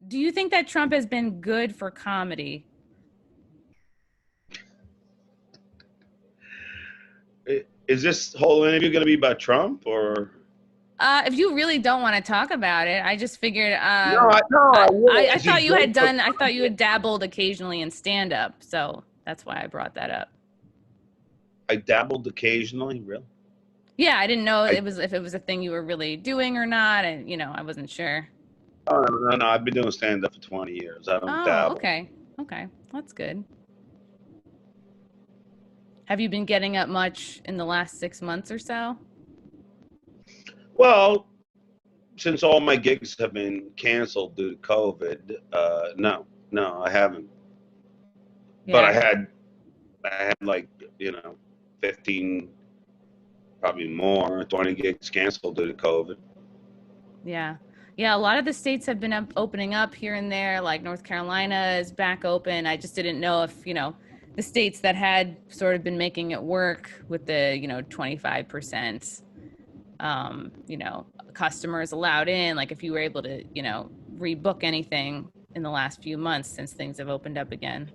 Do you think that Trump has been good for comedy? Is this whole interview going to be about Trump or? If you really don't want to talk about it, I just figured. No, I thought you had done. I thought you had dabbled occasionally in stand-up, so that's why I brought that up. I dabbled occasionally, really. Yeah, I didn't know if it was a thing you were really doing or not, and I wasn't sure. Oh, no. I've been doing stand-up for 20 years. I don't dabble. Okay, that's good. Have you been getting up much in the last 6 months or so? Well, since all my gigs have been canceled due to COVID, no, I haven't. Yeah. But I had like 15, probably more, 20 gigs canceled due to COVID. Yeah. A lot of the states have been opening up here and there. Like North Carolina is back open. I just didn't know if the states that had sort of been making it work with the 25%. Customers allowed in, like if you were able to, rebook anything in the last few months since things have opened up again.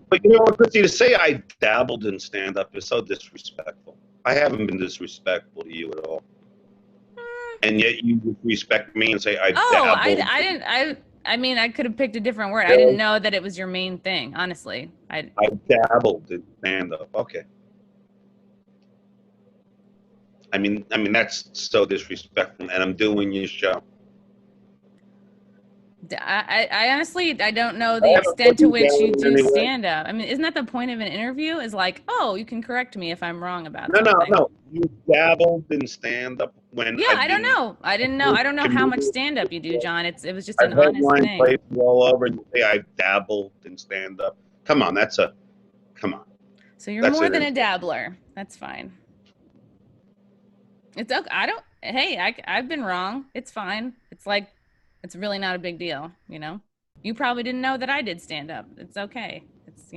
But you know what, Christy, to say I dabbled in stand-up is so disrespectful. I haven't been disrespectful to you at all. And yet you respect me and say I dabbled. I didn't. I mean, I could have picked a different word. I didn't know that it was your main thing, honestly. I dabbled in stand-up. Okay. I mean that's so disrespectful, and I'm doing your show. I honestly don't know the extent to which you do stand up. I mean, isn't that the point of an interview? Is like, oh, you can correct me if I'm wrong about something. No. You dabbled in stand up when? Yeah, I don't know. I didn't know. I don't know how much stand up you do, John. It was just an honest thing. Places all over, and you say I dabbled in stand up. Come on. So you're more than a dabbler. That's fine. It's okay. I've been wrong. It's fine. It's really not a big deal, You probably didn't know that I did stand up. It's okay. It's,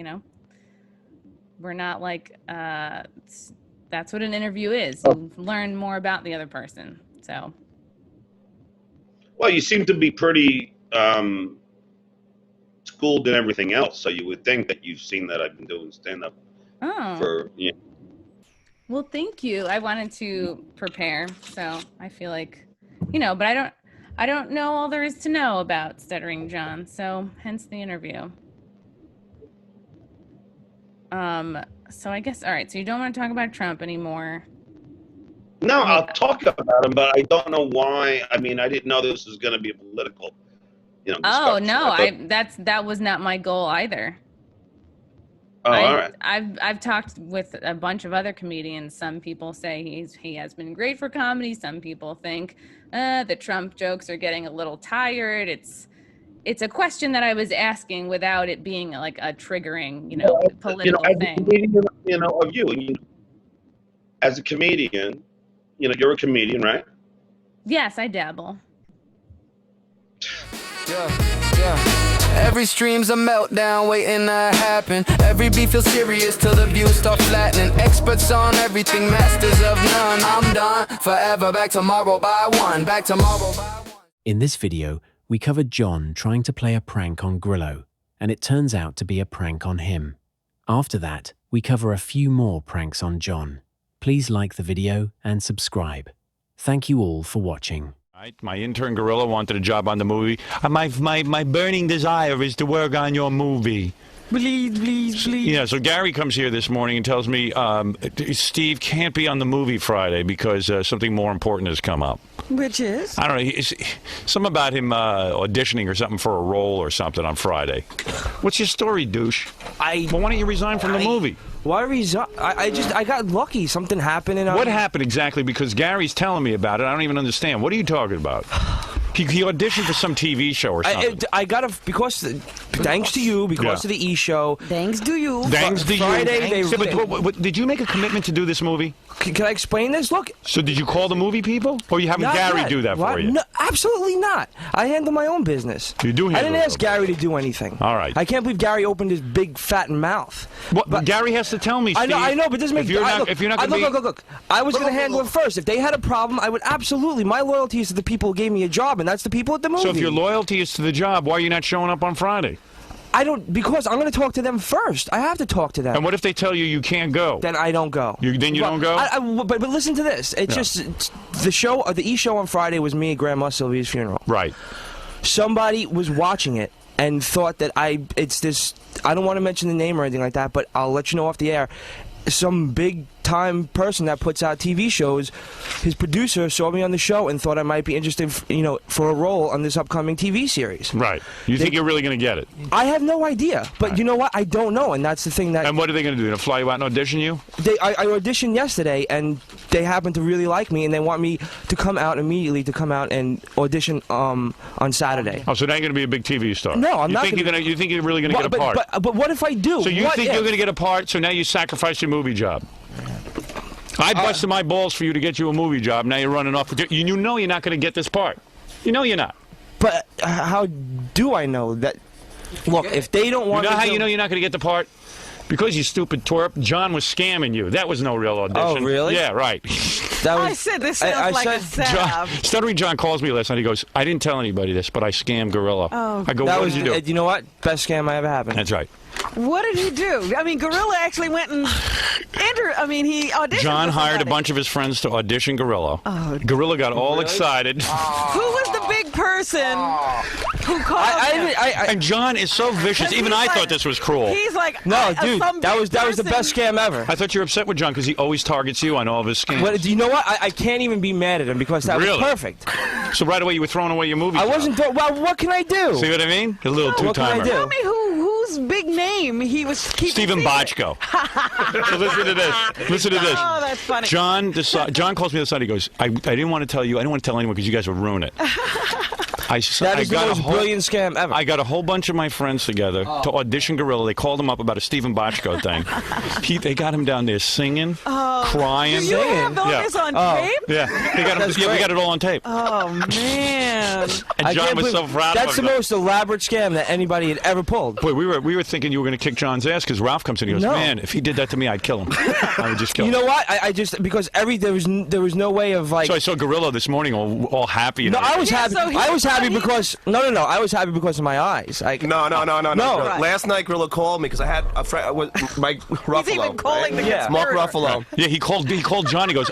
we're not like, that's what an interview is. You learn more about the other person, so. Well, you seem to be pretty schooled in everything else, so you would think that you've seen that I've been doing stand up for, Well, thank you. I wanted to prepare, so I feel like, but I don't know all there is to know about Stuttering John, so hence the interview. So I guess, all right, so you don't want to talk about Trump anymore. No, I'll talk about him, but I don't know why. I mean, I didn't know this was going to be a political, discussion. Oh, no, that was not my goal either. Oh, all right. I've talked with a bunch of other comedians. Some people say he has been great for comedy. Some people think the Trump jokes are getting a little tired. It's a question that I was asking without it being like a triggering, political thing. Of you, as a comedian, you're a comedian, right? Yes, I dabble. Yeah. Every stream's a meltdown waiting to happen. Every beat feels serious till the views start flattening. Experts on everything, masters of none. I'm done forever, back tomorrow by one. Back tomorrow by one. In this video, we covered John trying to play a prank on Grillo, and it turns out to be a prank on him. After that, we cover a few more pranks on John. Please like the video and subscribe. Thank you all for watching. My intern Gorilla wanted a job on the movie. My burning desire is to work on your movie. Please. Yeah, so Gary comes here this morning and tells me Steve can't be on the movie Friday because something more important has come up. Which is? I don't know. Something about him auditioning or something for a role or something on Friday. What's your story, douche? Well, why don't you resign from the movie? Why resign? I got lucky. Something happened and What happened exactly? Because Gary's telling me about it. I don't even understand. What are you talking about? He auditioned for some TV show or something. Thanks to you, because of the E! Show. Thanks to you. Thanks to Friday, you. Did you make a commitment to do this movie? Can I explain this? Look. So did you call the movie people? Or you having Gary do that for you? No, absolutely not. I handle my own business. You do handle I didn't ask Gary to do anything. All right. I can't believe Gary opened his big fat mouth. But Gary has to tell me, Steve. I know, but this makes... If you're not going to Look. I was going to handle it first. If they had a problem, I would absolutely... My loyalty is to the people who gave me a job, and that's the people at the movie. So if your loyalty is to the job, why are you not showing up on Friday? Because I'm going to talk to them first. I have to talk to them. And what if they tell you can't go? Then I don't go. Then you don't go? But listen to this. It's the show, the E! Show on Friday was me at Grandma Sylvia's funeral. Right. Somebody was watching it and thought that it's this, I don't want to mention the name or anything like that, but I'll let you know off the air. Some big-time person that puts out TV shows, his producer saw me on the show and thought I might be interested, for a role on this upcoming TV series. Right. You think you're really going to get it? I have no idea, but you know what? I don't know, and that's the thing that... And what are they going to do? They'll fly you out and audition you? I auditioned yesterday, and they happen to really like me, and they want me to come out immediately and audition on Saturday. Oh, so now you're going to be a big TV star? No, I'm not. You think you're really going to get a part? But what if I do? So you think you're going to get a part? So now you sacrifice your movie job. I busted my balls for you to get you a movie job. Now you're running off. You know you're not going to get this part. You know you're not. But how do I know that? Look, if they don't want, you know how you know you're not going to get the part? Because you stupid twerp. John was scamming you. That was no real audition. Oh, really? Yeah, right. I said this sounds like a setup. Stuttering John calls me last night. He goes, I didn't tell anybody this, but I scammed Gorilla. Oh. I go, what did you do? You know what? Best scam I ever happened. That's right. What did he do? I mean, Gorilla actually went and he auditioned. John hired a bunch of his friends to audition Gorilla. Oh, Gorilla got all excited. Who was the big person who called him? And John is so vicious. Even I thought this was cruel. He's like, no, dude, that was the best scam ever. I thought you were upset with John because he always targets you on all of his scams. Well, do you know what? I can't even be mad at him because that was perfect. So right away you were throwing away your movie. I wasn't. Well, what can I do? See what I mean? A little two-timer. Tell me whose big name he was keeping. Stephen Bochco. So listen to this. Listen to this. Oh, that's funny. John calls me this side. He goes, I didn't want to tell you. I didn't want to tell anyone because you guys would ruin it. That is the most brilliant scam ever. I got a whole bunch of my friends together to audition Gorilla. They called him up about a Stephen Bochco thing. They got him down there singing, crying. Do you have all this on tape? Yeah, we got it all on tape. Oh, man. And John was so proud of him. That's the most elaborate scam that anybody had ever pulled. Boy, we were thinking you were going to kick John's ass because Ralph comes in and he goes, man, if he did that to me, I'd kill him. I would just kill him. You know what? I just, because there was no way of like... So I saw Gorilla this morning all happy. No, I was happy. I was happy because... No. I was happy because of my eyes. No. Right. Last night, Gorilla called me because I had a friend, Mike Ruffalo. He's even calling the Mark conspirator. Ruffalo. Yeah, he called John. He goes,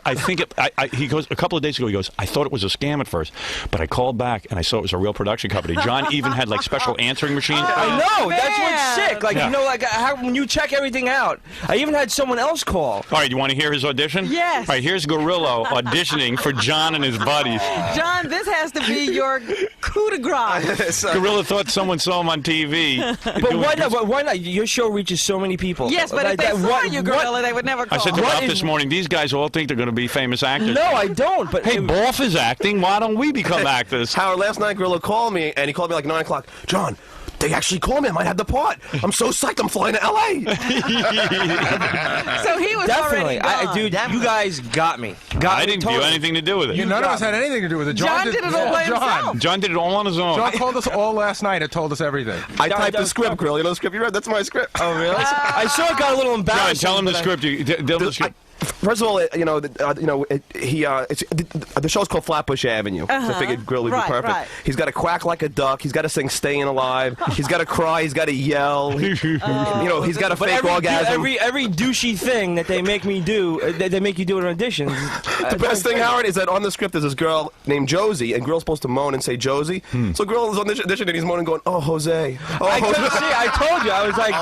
he goes, a couple of days ago, he goes, I thought it was a scam at first, but I called back and I saw it was a real production company. John even had like special answering machines. I know. Man. That's what's sick. Like, you know, like when you check everything out. I even had someone else call. All right, you want to hear his audition? Yes. All right, here's Gorilla auditioning for John and his buddies. John, this has to be your coup de grace. Gorilla thought someone saw him on TV. But why not? Why not? Your show reaches so many people. Yes, but if they saw you, Gorilla, they would never call. I said to Ralph this morning, these guys all think they're going to be famous actors. No, I don't. But hey, Boff is acting. Why don't we become actors? Howard, last night Gorilla called me, and he called me like 9 o'clock. John, they actually called me. I might have the part. I'm so psyched. I'm flying to L.A. So he was definitely. already gone. Dude, you guys got me. I didn't do anything to do with it. None of us had anything to do with it. John did it all by himself. John did it all on his own. John called us all last night and told us everything. I typed the script, Gorilla. You know the script you read? That's my script. Oh, really? I saw it got a little embarrassing. John, tell him the script. Tell the script. First of all, the show's called Flatbush Avenue. So I figured Gorilla would be perfect. Right. He's got to quack like a duck. He's got to sing "Staying Alive." He's got to cry. He's got to yell. He's got a fake orgasm. Every douchey thing that they make me do, they make you do in auditions. The best thing, Howard, is that on the script there's this girl named Josie, and girl's supposed to moan and say Josie. So girl is on the audition and he's moaning, going, "Oh, Jose." Oh, I couldn't see. I told you. I was like,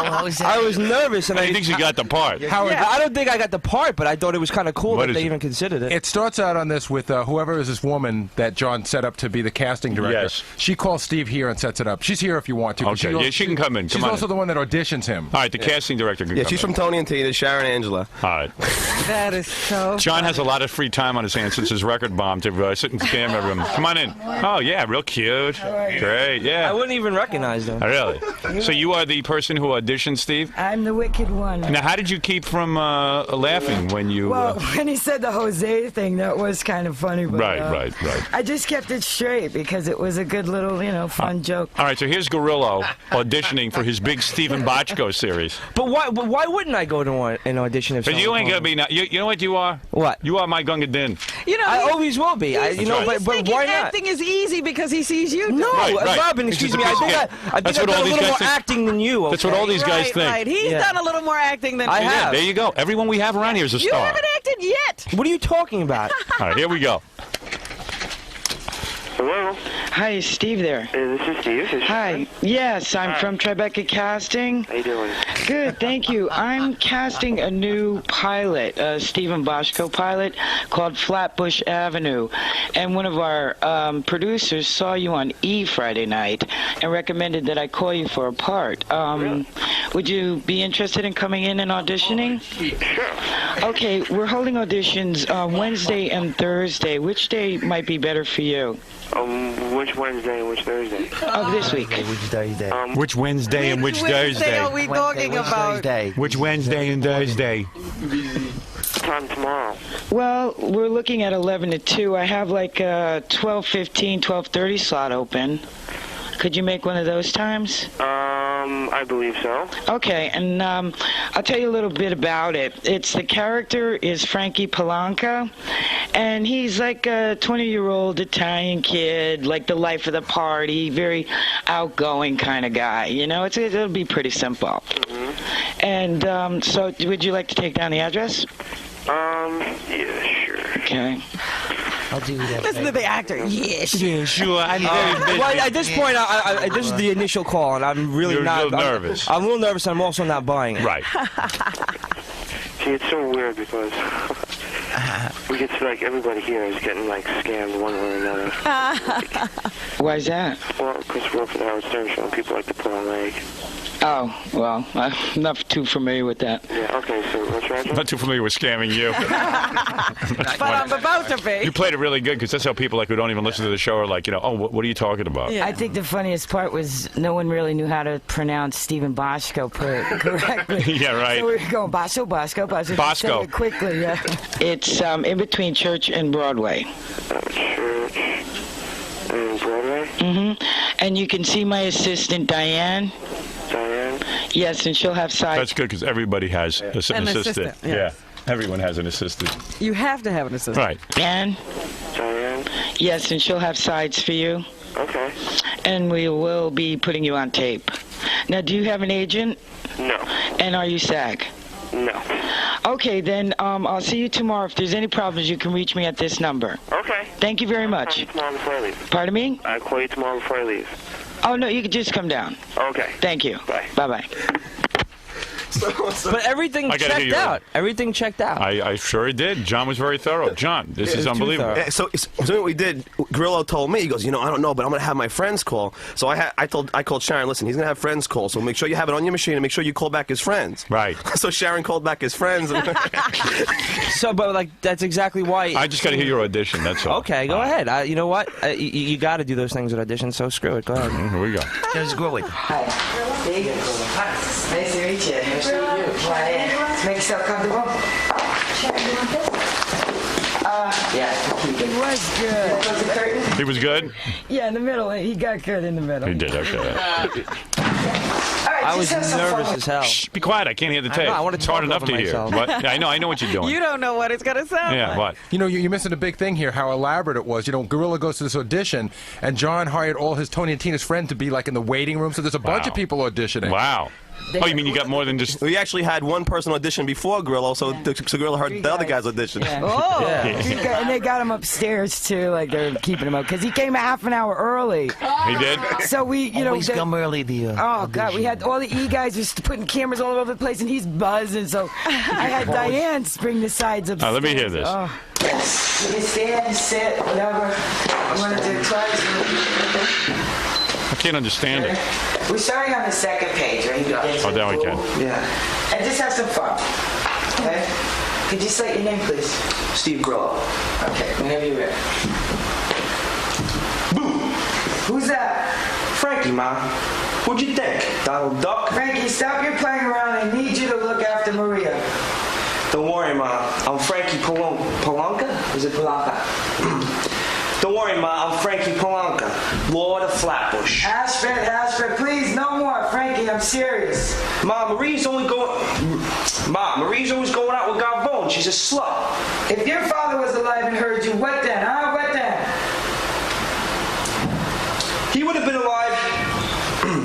I was nervous, and He thinks he got the part. Howard, I don't think I got the part, but I thought it was kind of cool that they even considered it. It starts out on this with whoever is this woman that John set up to be the casting director. Yes. She calls Steve here and sets it up. She's here if you want to. Okay, she can come in. She's also the one that auditions him. All right, the casting director can Yeah, come she's in. from Tony and Tina, Sharon Angela. All right. That is so John has a lot of free time on his hands since his record bombed to sit and scam everyone. Come on in. Oh, yeah, real cute. Great, yeah. I wouldn't even recognize them. Oh, really? So you are the person who auditioned Steve? I'm the wicked one. Now, how did you keep from laughing when you? Well, when he said the Jose thing, that was kind of funny. But, Right. I just kept it straight because it was a good little, fun joke. All right, so here's Gorillo auditioning for his big Stephen Bochco series. But why wouldn't I go to an audition if But you ain't gonna be. You know what you are? What? You are my Gunga Din. I always will be. But why not? Acting is easy because he sees you. No, Right. Robin, excuse me. I think I've done a little more acting than you. Okay? That's what all these guys think. Right. He's done a little more acting than I you. have. There you go. Everyone we have around here is a You star. haven't acted yet. What are you talking about? All right, here we go. Hello? Hi, Steve there. This is Steve. Hi. Yes, I'm from Tribeca Casting. How you doing? Good, thank you. I'm casting a new pilot, a Stephen Bochco pilot called Flatbush Avenue. And one of our producers saw you on E! Friday night and recommended that I call you for a part. Really? Would you be interested in coming in and auditioning? Sure. Okay, we're holding auditions Wednesday and Thursday. Which day might be better for you? Which Wednesday and which Thursday? Of this week. Which Thursday? Which Wednesday and which Thursday? Are we talking about? Which Wednesday and Thursday? Time tomorrow. Well, we're looking at 11 to 2. I have like a 12:15, 12:30 slot open. Could you make one of those times? I believe so. Okay, and I'll tell you a little bit about it. The character is Frankie Palanca, and he's like a 20-year-old Italian kid, like the life of the party, very outgoing kind of guy. It'll be pretty simple. Mm-hmm. And so, would you like to take down the address? Yeah, sure. Okay. I'll do that. Listen to the actor. Yes. Yeah, sure. I'm very busy. Well, at this point, this is the initial call, and I'm really You're not. a little nervous. I'm a little nervous, and I'm also not buying it. Right. See, it's so weird because we get to, everybody here is getting, scammed one way or another. Why is that? Well, because we're for the Howard Stern Show, and people like to pull on leg. Oh, well, I'm not too familiar with that. Yeah, okay, so what's your address? Not too familiar with scamming you. But I'm about to be. You played it really good because that's how people who don't even listen to the show are like, oh, what are you talking about? I think the funniest part was no one really knew how to pronounce Stephen Bochco correctly. Yeah, right. So we were going Bochco. Bosco. Say it quickly, yeah. It's in between Church and Broadway. Church and Broadway? Mm-hmm. And you can see my assistant, Diane. Diane? Yes, and she'll have side. That's good because everybody has an assistant. Yeah. Everyone has an assistant. You have to have an assistant. Right. Diane? Diane? Yes, and she'll have sides for you. Okay. And we will be putting you on tape. Now, do you have an agent? No. And are you SAG? No. Okay, then I'll see you tomorrow. If there's any problems, you can reach me at this number. Okay. Thank you very much. I'll call you tomorrow before I leave. Pardon me? I'll call you tomorrow before I leave. Oh, no, you can just come down. Okay. Thank you. Bye. Bye-bye. But everything checked out. Everything checked out. I sure did. John was very thorough. John, this is unbelievable. So what we did, Grillo told me, he goes, I don't know, but I'm going to have my friends call. So I called Sharon, listen, he's going to have friends call, so make sure you have it on your machine and make sure you call back his friends. Right. So Sharon called back his friends. But that's exactly why. I just got to hear your audition, that's all. Okay, go ahead. You know what? You got to do those things with auditions, so screw it. Go ahead. Here we go. Just go with it. Hi. There you go. Hi. Nice to meet you. Nice to meet you. Come on in. Make yourself comfortable. Yeah. He was good. Was the curtain? He was good? Yeah, in the middle. He got good in the middle. He did, okay. I was nervous as hell. Shh, be quiet. I can't hear the tape. I want to it's talk hard enough over to hear. myself. What? Yeah, I know what you're doing. You don't know what it's going to sound Yeah, like. what? You're missing a big thing here, how elaborate it was. Gorilla goes to this audition, and John hired all his Tony and Tina's friends to be in the waiting room, so there's a bunch of people auditioning. Wow. Oh, you mean you got more than just... We actually had one person audition before Grillo, so Grillo heard the other guys audition. Yeah. Oh. Yeah. And they got him upstairs, too, they're keeping him up, because he came half an hour early. He did? So we, Always come early, the oh, God, we had all the E guys just putting cameras all over the place, and he's buzzing, so I had Diane bring the sides upstairs. Let me hear this. Oh. Yes. You can stand, sit, whatever you want to do. I can't understand it. We're starting on the second page, right? Oh, there we can. Yeah. And just have some fun. Okay? Could you say your name, please? Steve Grillo. Okay, whenever you're ready. Boom! Who's that? Frankie, Ma. What'd you think? Donald Duck? Frankie, stop your playing around. I need you to look after Maria. Don't worry, Ma. I'm Frankie Polanka? Is it Polanka? Don't worry, Ma. I'm Frankie Polanka, Lord of Flatbush. Ashford, please, no more. Frankie, I'm serious. Ma, Marie's always going out with Gavone. She's a slut. If your father was alive and heard you, what then, huh? What then? He would have been alive.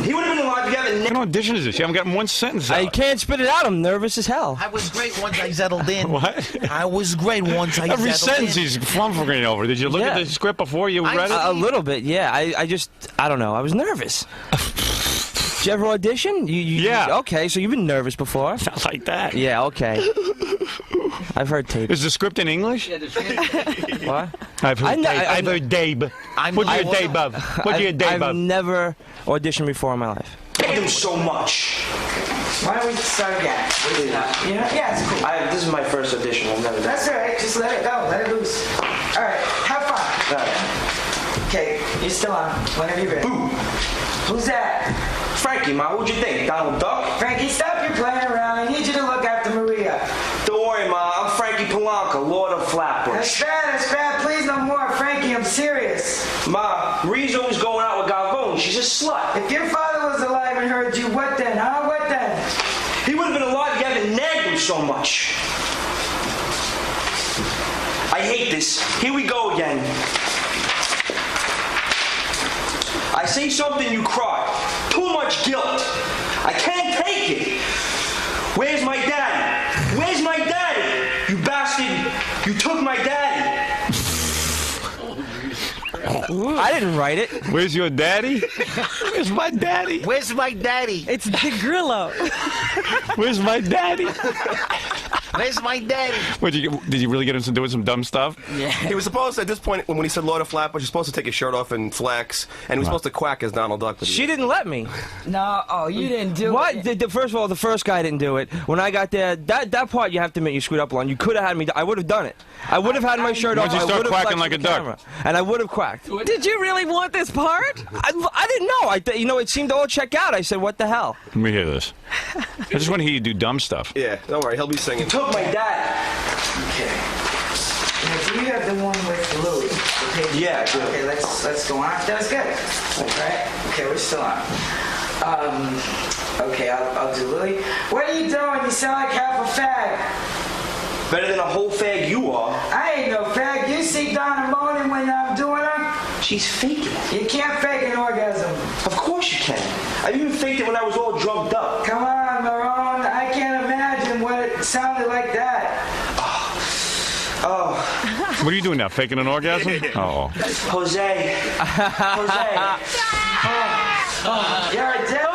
He would have been alive. You haven't. What kind of audition is this? You haven't gotten one sentence out. I can't spit it out. I'm nervous as hell. I was great once I settled in. What? I was great onst I Every settled sentence in. he's flumphering over. Did you look at the script before you read it? A little bit, yeah. I don't know. I was nervous. Did you ever audition? Yeah. Okay, so you've been nervous before. Not like that. Yeah, okay. I've heard tape. Is the script in English? What? I've heard Dabe. What's your Dabe of? What's your Dabe of? I've never auditioned before in my life. Thank them so much. Why don't we start again? Yeah, it's cool. This is my first audition. I've never done. That's all right. Just let it go. Let it loose. All right. Have fun. All right. Okay, you're still on. Whenever you're ready. Boo. Who's that? Frankie, Ma, what'd you think? Donald Duck? Frankie, stop your playing around. I need you to look after Maria. Don't worry, Ma. I'm Frankie Polanka, Lord of Flatbush. That's bad. Please, no more. Frankie, I'm serious. Ma, Marie's always going out with Gavone. She's a slut. If your father was alive and heard you, what then, huh? What then? He would have been alive if you hadn't nagged him so much. I hate this. Here we go again. I say something, you cry. Too much guilt. I can't take it. Where's my daddy? Where's my daddy? You bastard. You took my daddy. I didn't write it. Where's your daddy? Where's my daddy? Where's my daddy? It's the Grillo. Where's my daddy? Where's my daddy? Did you really get him doing some dumb stuff? Yeah. He was supposed to, at this point, when he said Lord of Flatbush, he's supposed to take his shirt off and flex, and he was supposed to quack as Donald Duck. She didn't let me. No, you didn't do it. What? First of all, the first guy didn't do it. When I got there, that part you have to admit you screwed up on. You could have had me. I would have done it. I would have had my shirt off. Once you start quacking like a duck. Camera, and I would have quacked. Did you really want this part? I didn't know. It seemed to all check out. I said, what the hell? Let me hear this. I just want to hear you do dumb stuff. Yeah, don't worry. He'll be singing. Took my dad. Okay. Now, do you have the one with Louis? Yeah, I do. Okay, let's go on. That was good. All right. Okay, we're still on. Okay, I'll do Louis. What are you doing? You sound like half a fag. Better than a whole fag you are. I ain't no fag. You see Donna moaning when I'm doing her? She's faking it. You can't fake an orgasm. Of course you can. I even faked it when I was all drugged up. Come on, Marone. I can't imagine what it sounded like that. Oh. What are you doing now? Faking an orgasm? Oh. Jose. You're a devil.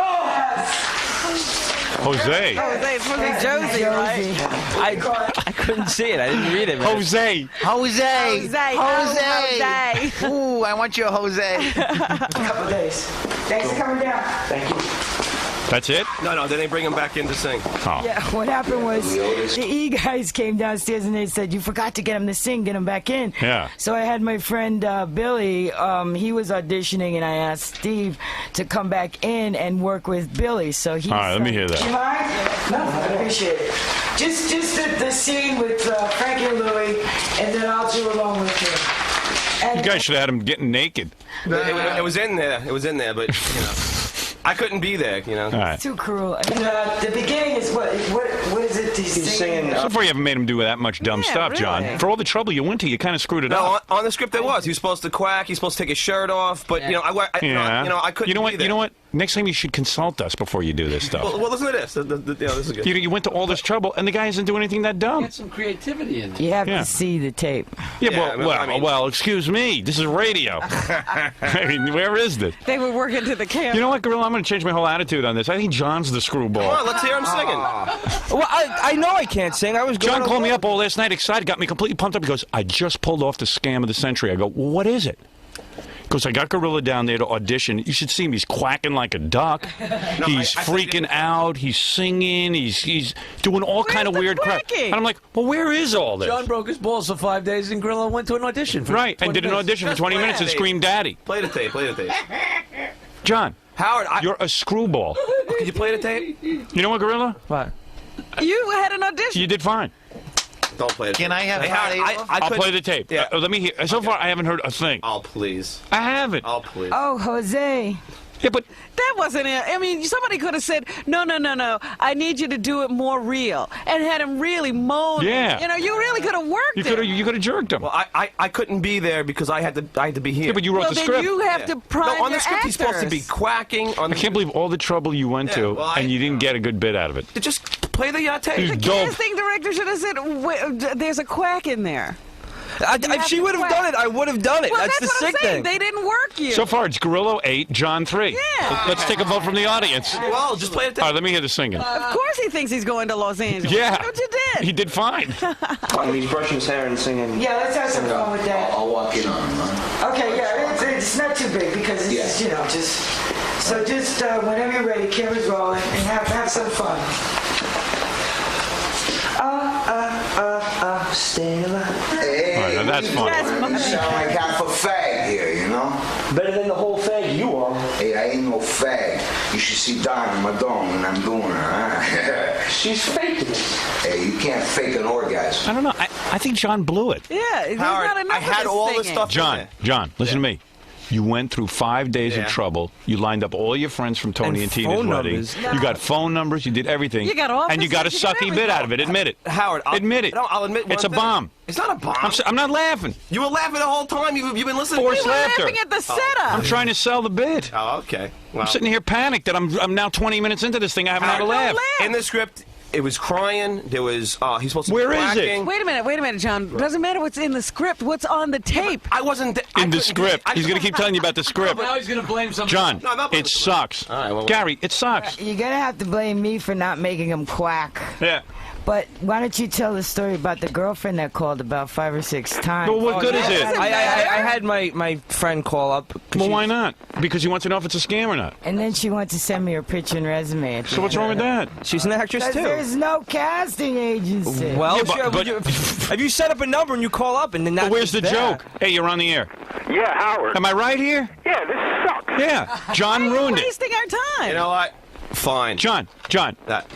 Jose. Jose, it's supposed to be Josie, right? I couldn't see it. I didn't read it. Man. Jose. Ooh, I want you a Jose. A couple days. Thanks for coming down. Thank you. That's it? No, then they bring him back in to sing. Oh. Yeah, what happened was the E guys came downstairs and they said, you forgot to get him to sing, get him back in. Yeah. So I had my friend Billy, he was auditioning, and I asked Steve to come back in and work with Billy. So he. All right, let me hear that. Do you mind? No, I appreciate it. Just the scene with Frankie and Louie, and then I'll do along with you. And You guys should have had him getting naked. It was in there. It was in there, but, I couldn't be there, All right. It's too cruel. The beginning is what is it? He's singing. So far, you haven't made him do that much dumb stuff, John. For all the trouble you went to, you kind of screwed it up. On the script there was. He was supposed to quack. He's supposed to take his shirt off. But I couldn't. You know what? Be there. You know what? Next time you should consult us before you do this stuff. Well, listen to this. This is good. You went to all this trouble, and the guy isn't doing anything that dumb. Get some creativity in it. You have to see the tape. Yeah, well, excuse me. This is radio. I mean, where is this? They were working to the camera. You know what, Gorilla? I'm going to change my whole attitude on this. I think John's the screwball. Come on, let's hear him singing. Well, I know I can't sing. John called me up all last night, excited, got me completely pumped up. He goes, I just pulled off the scam of the century. I go, well, what is it? Because I got Gorilla down there to audition. You should see him. He's quacking like a duck. He's freaking out. He's singing. He's doing all kind of weird crap. And I'm like, well, where is all this? John broke his balls for 5 days, and Grillo went to an audition for and did an audition for 20 minutes and screamed daddy. Play the tape. John, Howard, you're a screwball. Could you play the tape? You know what, Gorilla? What? You had an audition. You did fine. Don't play it. Can I have Hey, Friday Howard, off? I'll play the tape. Yeah. Let me hear. So far, I haven't heard a thing. Oh, please. I haven't. Oh, please. Oh, Jose. Yeah, but That wasn't it. I mean, somebody could have said, no. I need you to do it more real, and had him really moan. Yeah. You know, you really could have worked you it. could have jerked him. Well, I couldn't be there because I had to be here. Yeah, but you wrote Well, the then script. you have to prime No, on your the script he's supposed to be actors. quacking. On I can't believe all the trouble you went to, well, and you didn't get a good bit out of it. Just play the tape. He's The dope. casting director should have said, "There's a quack in there." If she would have done it, I would have done it. Well, that's the what sick I'm saying. thing. They didn't work you. So far, it's Gorillo 8, John 3. Yeah. Let's take a vote from the audience. Well, just play it. All right, let me hear the singing. Of course he thinks he's going to Los Angeles. Yeah. Look what you did. He did fine. And he's brushing his hair and singing. Yeah, let's have some fun with that. I'll walk in on him, huh? Okay, yeah, it's not too big because it's, just... So just whenever you're ready, camera's rolling, and have some fun. Stay alive. Hey, All right, now that's fun. You sound like half a fag here, you know? Better than the whole thing you are. Hey, I ain't no fag. You should see Donna Madone when I'm doing her, huh? She's faking it. Hey, you can't fake an orgasm. I don't know. I think John blew it. Yeah, there's Howard, not enough I had of this all this singing. stuff. John, listen to me. You went through 5 days of trouble. You lined up all your friends from Tony and Tina's phone wedding. numbers. You got phone numbers. You did everything. You got offices, and you got a you got sucky bit out of it. Admit it. Howard, admit it. No, I'll admit one it's a thing. bomb. It's not a bomb. I'm not laughing. You were laughing the whole time. You've been listening. Forced We were laughter. laughing at the setup. I'm trying to sell the bit. Oh, okay. Well, I'm sitting here panicked that I'm now 20 minutes into this thing. I haven't had a laugh. in the script, it was crying. There was he's supposed to Where be is it? quacking. Wait a minute, John. Doesn't matter what's in the script. What's on the tape? I wasn't In the script. He's going to keep telling you about the script. Now he's going to blame somebody. John, No, I'm not blaming it sucks. All right, well, Gary, it sucks. You're gonna have to blame me for not making him quack. Yeah. But why don't you tell the story about the girlfriend that called about 5 or 6 times? Well, what good is it? I had my friend call up. Well, why not? Because he wants to know if it's a scam or not. And then she wants to send me her picture and resume. At the So what's end. wrong with that? She's an actress Because too. there's no casting agency. Well, Yeah, but- if you set up a number and you call up and then that's But where's the there. joke? Hey, you're on the air. Yeah, Howard. Am I right here? Yeah, this sucks. Yeah. John ruined it. Wasting our time. You know what? Fine. John, That.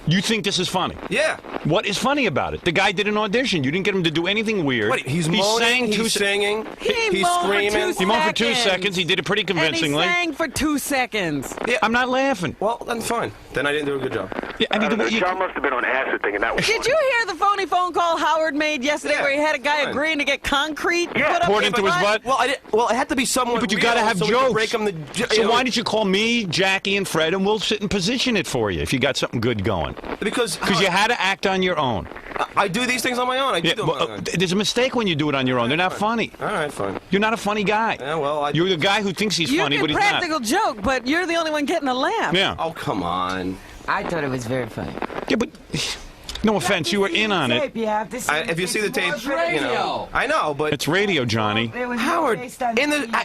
you think this is funny? Yeah. What is funny about it? The guy did an audition. You didn't get him to do anything weird. What? He's moaning. sang He's two singing. He he's moaned for screaming. 2 He moaned for 2 seconds. seconds. He did it pretty And he convincingly. sang for 2 seconds. Yeah. I'm not laughing. Well, then fine. Then I didn't do a good job. Yeah, I mean, John must have been on acid thinking that was Did you hear the phony phone call Howard made yesterday Yeah, where he had a guy fine. agreeing to get concrete Yeah. put up poured his into his butt. Well, well, it had to be someone. But you real got to have so we could jokes. break them So why didn't you call me, Jackie, and Fred, and we'll sit and position it for you if you got something good going? Because you had to act on your own. I do these things on my own. I do Yeah, them on well, my own. there's a mistake when you do it on your own. They're not funny. All right, fine. You're not a funny guy. Yeah, well, You're the guy who thinks he's You funny, can but he's not. practical joke, but you're the only one getting a laugh. Yeah. Oh, come on. I thought it was very funny. Yeah, but no offense, you were in on it. Tape, you have to see If you see the tape, It's you know. I know, but It's radio, Johnny. It was Howard, based on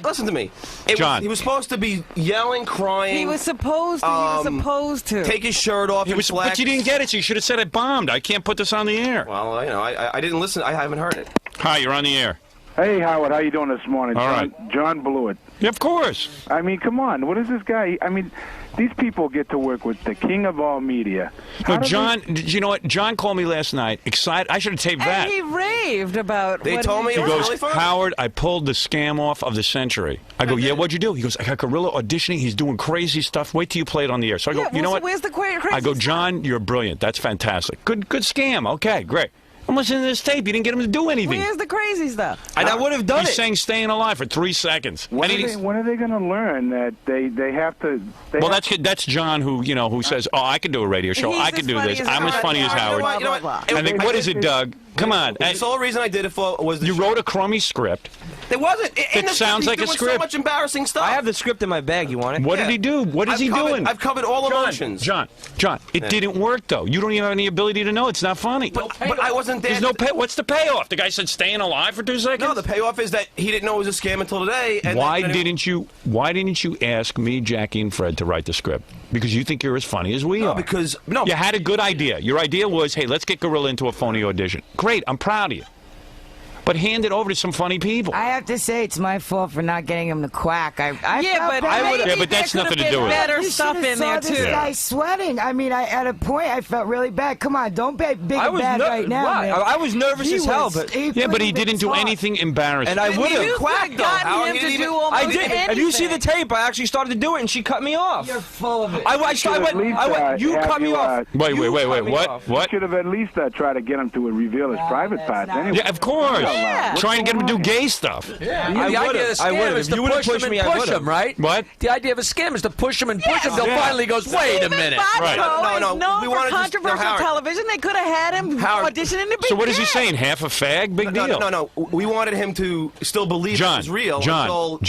listen to me. John. He was supposed to be yelling, crying. He was supposed to. Take his shirt off. He and was, flex. but you didn't get it, so you should have said it bombed. I can't put this on the air. Well, you know, I didn't listen. I haven't heard it. Hi, you're on the air. Hey, Howard, how you doing this morning? All John, right. John blew it. Yeah, of course. I mean, come on. What is this guy? I mean, these people get to work with the king of all media. No, John, you know what? John called me last night, excited. I should have taped that. And he raved about They what told me He it was goes, really fun. Howard, I pulled the scam off of the century. I go, yeah, what'd you do? He goes, I got Gorilla auditioning. He's doing crazy stuff. Wait till you play it on the air. So I go, Yeah, you know well, what? so where's the crazy I go, stuff? John, you're brilliant. That's fantastic. Good scam. Okay, great. I'm listening to this tape. You didn't get him to do anything. Where's the crazy stuff? And I would have done He's it. saying staying alive for 3 seconds. When And are they going to learn that they have to? well, that's John who says, oh, I can do a radio show. He's I as can do funny this. as I'm as Howard. funny as You know Howard. what? You know what? I think, what is it, Doug? Come on. The sole reason I did it for was You wrote a crummy script. It wasn't. It sounds like a he's doing script. So much embarrassing stuff. I have the script in my bag. You want it? What did he do? What is he doing? I've covered all emotions. John, it didn't work, though. You don't even have any ability to know. It's not funny. But I wasn't there. There's no pay. What's the payoff? The guy said staying alive for 2 seconds? No, the payoff is that he didn't know it was a scam until today. And Why then didn't you ask me, Jackie, and Fred to write the script? Because you think you're as funny as we are. because you had a good idea. Your idea was, hey, let's get Gorilla into a phony audition. Great, I'm proud of you. but hand it over to some funny people. I have to say, it's my fault for not getting him to quack. I felt bad. Yeah, but that's nothing to do with it. Better stuff in there too. This guy sweating. I mean, at a point, I felt really bad. Come on, don't be big and bad right now, man. I was nervous as hell, but but he didn't do anything embarrassing. And I would have quacked gotten him to do almost I did. anything. If you see the tape, I actually started to do it, and she cut me off. You're full of it. I went. You cut me off. Wait. What? You should have at least tried to get him to reveal his private parts. Anyway. Yeah, of course. Yeah. Trying to get him to do gay stuff. Yeah, I the idea of the scam is to push him and push him, right? What? The idea of a scam is to push him and push him. They'll finally goes, wait a minute. Right. No. We For wanted to- controversial Howard. television, they could have had him auditioning to be So what is he gay. saying? Half a fag? Big deal. No. We wanted him to still believe it was real. John.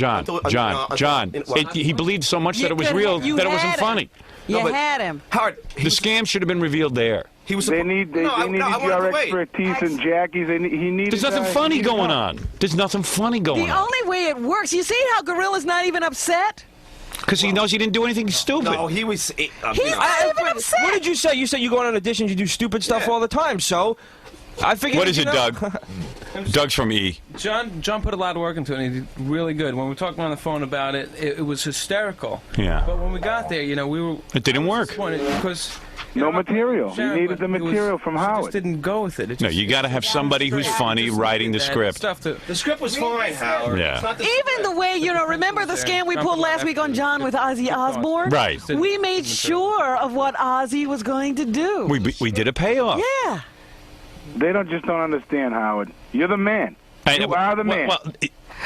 He believed so much that it was real that it wasn't funny. You had him. Howard, the scam should have been revealed there. He was. They needed your expertise and Jackie's. He needed. There's nothing funny going on. There's nothing funny going The on. only way it works, you see how Gorilla's not even upset? Because he knows he didn't do anything stupid. No, he was. He's not even upset. What did you say? You said you go on auditions, you do stupid stuff all the time. So, I figured. What is it, Doug? Doug's from E. John put a lot of work into it, and he did really good. When we talked on the phone about it, it was hysterical. Yeah. But when we got there, we were. It didn't work. Because. No material. You needed the material from Howard. Just didn't go with it. No, you got to have somebody who's funny writing the script. The script was fine, Howard. Yeah. Even the way, remember the scam we pulled last week on John with Ozzy Osbourne? Right. We made sure of what Ozzy was going to do. We did a payoff. Yeah. They don't understand, Howard. You're the man. You are the man.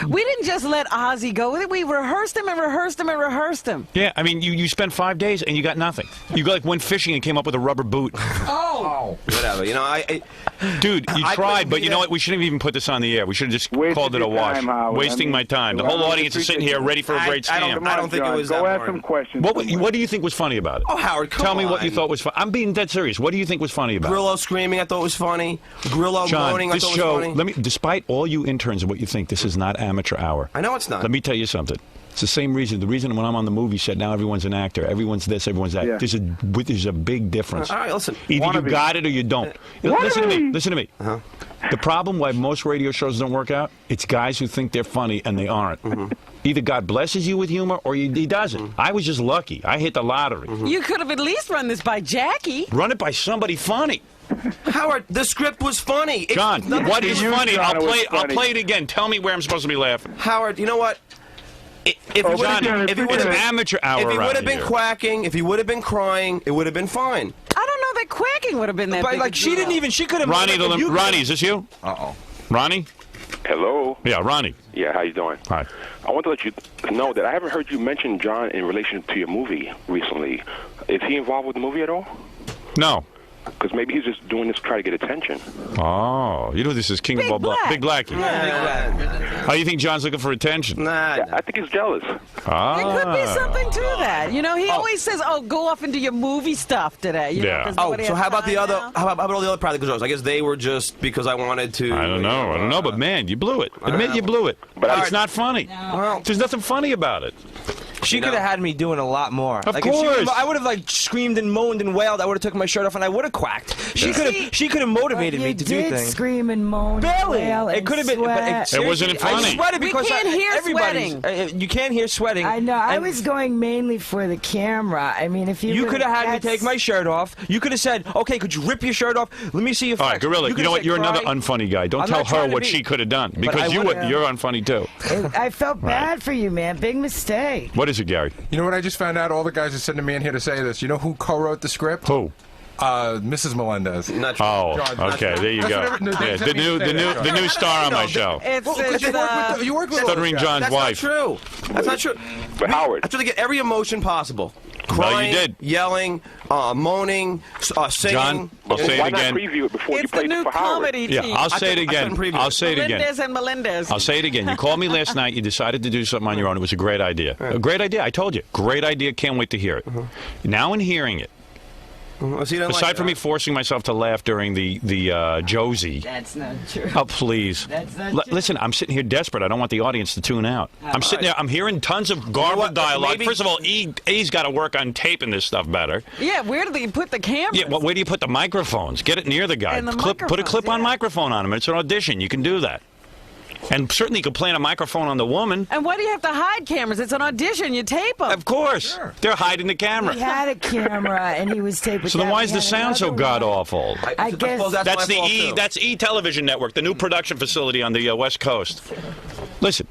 We didn't just let Ozzy go with it. We rehearsed him and rehearsed him and rehearsed him. Yeah, I mean, you spent 5 days and you got nothing. You went fishing and came up with a rubber boot. Oh. Whatever. Dude, you tried, but you know what? We shouldn't have even put this on the air. We should have just called it a wash. Wasting my time. The whole audience is sitting here ready for a great scam. I don't think it was Go that ask some questions. What do you think was funny about it? Oh, Howard, come Tell me what on. you thought was funny. I'm being dead serious. What do you think was funny about it? Grillo screaming, I thought was funny. Grillo John, moaning, I this thought show, was funny. despite all you interns and what you think, this is not amateur hour. I know it's not. Let me tell you something. It's the same reason. The reason when I'm on the movie set now, everyone's an actor. Everyone's this, everyone's that. Yeah. There's a big difference. All right, listen. Either you got it or you don't. Listen to me. Uh-huh. The problem why most radio shows don't work out, it's guys who think they're funny and they aren't. Either God blesses you with humor or he doesn't. I was just lucky. I hit the lottery. You could have at least run this by Jackie. Run it by somebody funny. Howard, the script was funny. John, what is funny? I'll funny. play it again. Tell me where I'm supposed to be laughing. Howard, you know what? If he would amateur hour if he would have around been here. quacking, if he would have been crying, it would have been fine. I don't know that quacking would have been that But big like a she deal. didn't even. She could have. Ronnie, is this you? Uh-oh. Ronnie? Hello. Yeah, Ronnie. Yeah, how you doing? Hi. I want to let you know that I haven't heard you mention John in relation to your movie recently. Is he involved with the movie at all? No. Because maybe he's just doing this to try to get attention. Oh, this is King of all Black. Big Blackie. How do you think John's looking for attention? Yeah, I think he's jealous. Ah. There could be something to that. He always says, go off and do your movie stuff today. Yeah. So how about the other? How about all the other practical jokes? I guess they were just because I wanted to. I don't know, but man, you blew it. Admit you blew it. But it's not funny. There's nothing funny about it. She could have had me doing a lot more. Of If course. I would have screamed and moaned and wailed. I would have took my shirt off and I would have quacked. She could have motivated me to do You did things. scream and moan. Barely. Wail It and could have been. sweat. It wasn't funny. I sweated because We can't hear everybody's. You can't hear sweating. I know. I was going mainly for the camera. I mean, if You could have had me take my shirt off. You could have said, "Okay, could you rip your shirt off? Let me see your." All right, Gorilla, you know what? You're another unfunny guy. Don't I'm tell not her trying to what be. she could have done. But Because I would've. you're unfunny, too. I felt bad for you, man. Big mistake. What is it, Gary? You know what I just found out? All the guys are sending me in here to say this. You know who co-wrote the script? Who? Mrs. Melendez. Oh, okay, there you go. Yeah, the new star on my show. You work with Stuttering John's wife. That's not true. That's not true. But Howard, I tried to get every emotion possible. Well, Crying, you did. yelling, moaning, singing. John, I'll say why it again. not preview it before you It's the played new it for Howard? comedy team. Yeah, I'll say it again. I'll say it again. Melendez and Melendez. I'll say it again. You called me last night. You decided to do something on your own. It was a great idea. A great idea. I told you. Great idea. Can't wait to hear it. Now in hearing it, aside from me forcing myself to laugh during the Josie. That's not true. Oh, please. That's not true. Listen, I'm sitting here desperate. I don't want the audience to tune out. I'm sitting there. I'm hearing tons of garbled dialogue. Maybe- First of all, E's got to work on taping this stuff better. Yeah, where do they put the cameras? Yeah, well, where do you put the microphones? Get it near the guy. And the Put a microphones, clip-on yeah. microphone on him. It's an audition. You can do that. And certainly you could plant a microphone on the woman. And why do you have to hide cameras? It's an audition. You tape them. Of course. Sure. They're hiding the camera. He had a camera and he was taping. So then why is the sound so god-awful? I guess that's the E. That's E Television Network, the new production facility on the West Coast. Listen,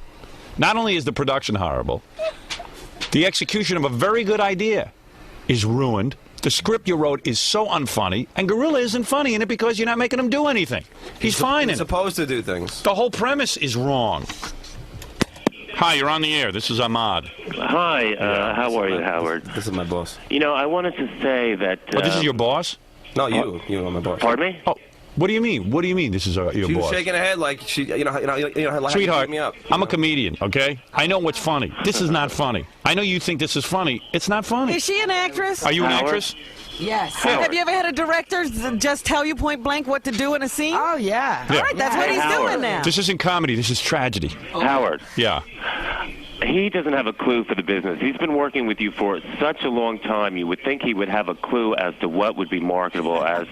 not only is the production horrible, the execution of a very good idea is ruined. The script you wrote is so unfunny, and Gorilla isn't funny in it because you're not making him do anything. He's fine in it. He's supposed to do things. The whole premise is wrong. Hi, you're on the air. This is Ahmad. Hi, how are you, Howard? This is my boss. You know, I wanted to say that... Oh, this is your boss? No, you. You are my boss. Pardon me? Oh, what do you mean? What do you mean this is your boss? She was shaking her head like she, like Sweetheart, me up. I'm a comedian, okay? I know what's funny. This is not funny. I know you think this is funny. It's not funny. Is she an actress? Are you an actress? Yes. Have you ever had a director just tell you point blank what to do in a scene? Oh, yeah. Yeah. All right, that's what he's doing now. This isn't comedy. This is tragedy. Howard. Yeah. He doesn't have a clue for the business. He's been working with you for such a long time. You would think he would have a clue as to what would be marketable as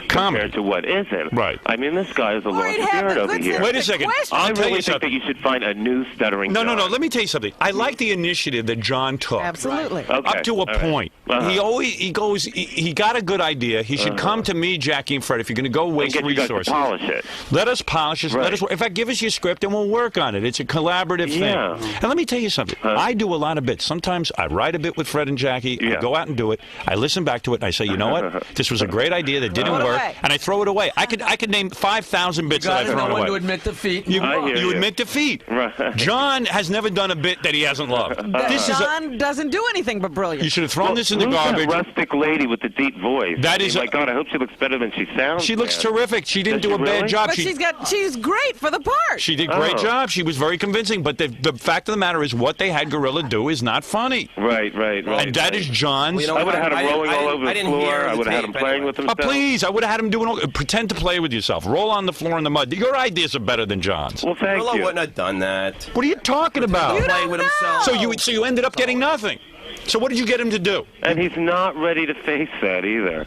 compared to what isn't. Right. I mean, this guy is a lost spirit over here. Wait a second. I I'll tell really you think something. that you should find a new Stuttering John. No. Let me tell you something. I like the initiative that John took. Absolutely. Okay. Up to a point. He got a good idea. He should come to me, Jackie, and Fred, if you're going to go waste and get resources. You guys to polish it. Let us polish it. Right. In fact, give us your script and we'll work on it. It's a collaborative thing. And let me tell you something. I do a lot of bits. Sometimes I write a bit with Fred and Jackie. I go out and do it. I listen back to it and I say, you know what? This was a great idea that didn't work, and I throw it away. I could name 5,000 bits that I've thrown away. You admit defeat. You admit defeat. Right. John has never done a bit that he hasn't loved. John doesn't do anything but brilliant. You should have thrown this in the garbage. That rustic lady with the deep voice. That is. My God, I hope she looks better than she sounds. She looks terrific. She didn't do a bad job. But she's great for the part. She did a great job. She was very convincing. But the fact of the matter is, what they had Gorilla do is not funny. Right. And that is John's. I would have had him rolling all over the floor. I would have had him playing with himself. Please, I would have had him pretend to play with yourself. Roll on the floor in the mud. Your ideas are better than John's. Well, thank Gorilla you. wouldn't have done that. What are you talking about? You play with himself. So you ended up getting nothing. So what did you get him to do? And he's not ready to face that either.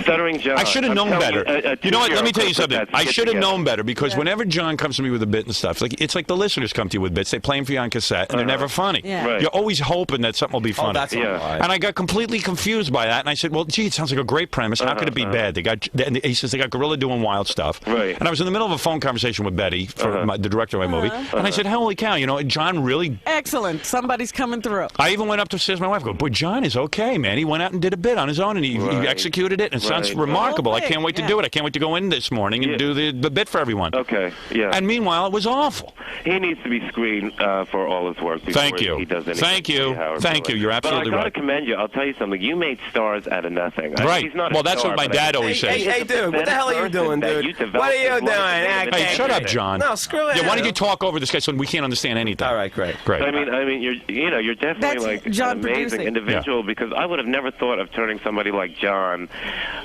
Stuttering John. I should have known better. You know what? Let me tell you something. I should have known better because whenever John comes to me with a bit and stuff, it's like the listeners come to you with bits. They play them for you on cassette, and they're never funny. Yeah. Right. You're always hoping that something will be funny. That's a lie. And I got completely confused by that, and I said, well, gee, it sounds like a great premise. How could it be bad? And he says they got Gorilla doing wild stuff. Right. And I was in the middle of a phone conversation with Betty, for the director of my movie, and I said, holy cow, John really... Excellent. Somebody's coming through. I even went up to say to my wife, boy, John is okay, man. He went out and did a bit on his own, and he executed it, and it sounds remarkable. I can't wait to do it. I can't wait to go in this morning and do the bit for everyone. Okay, yeah. And meanwhile, it was awful. He needs to be screened for all his work before he does anything. Thank you. Thank you. You're absolutely but I right. got to commend you. I'll tell you something. You made stars out of nothing. Right. He's not well, a that's star, what my but dad always says. Hey, dude, what the hell are you doing, dude? What are you doing? Hey, shut up, John. No, screw it. Yeah, why don't you talk over this guy so we can't understand anything? All right, great. I mean, you're definitely like John an amazing producing. individual because I would have never thought of turning somebody like John.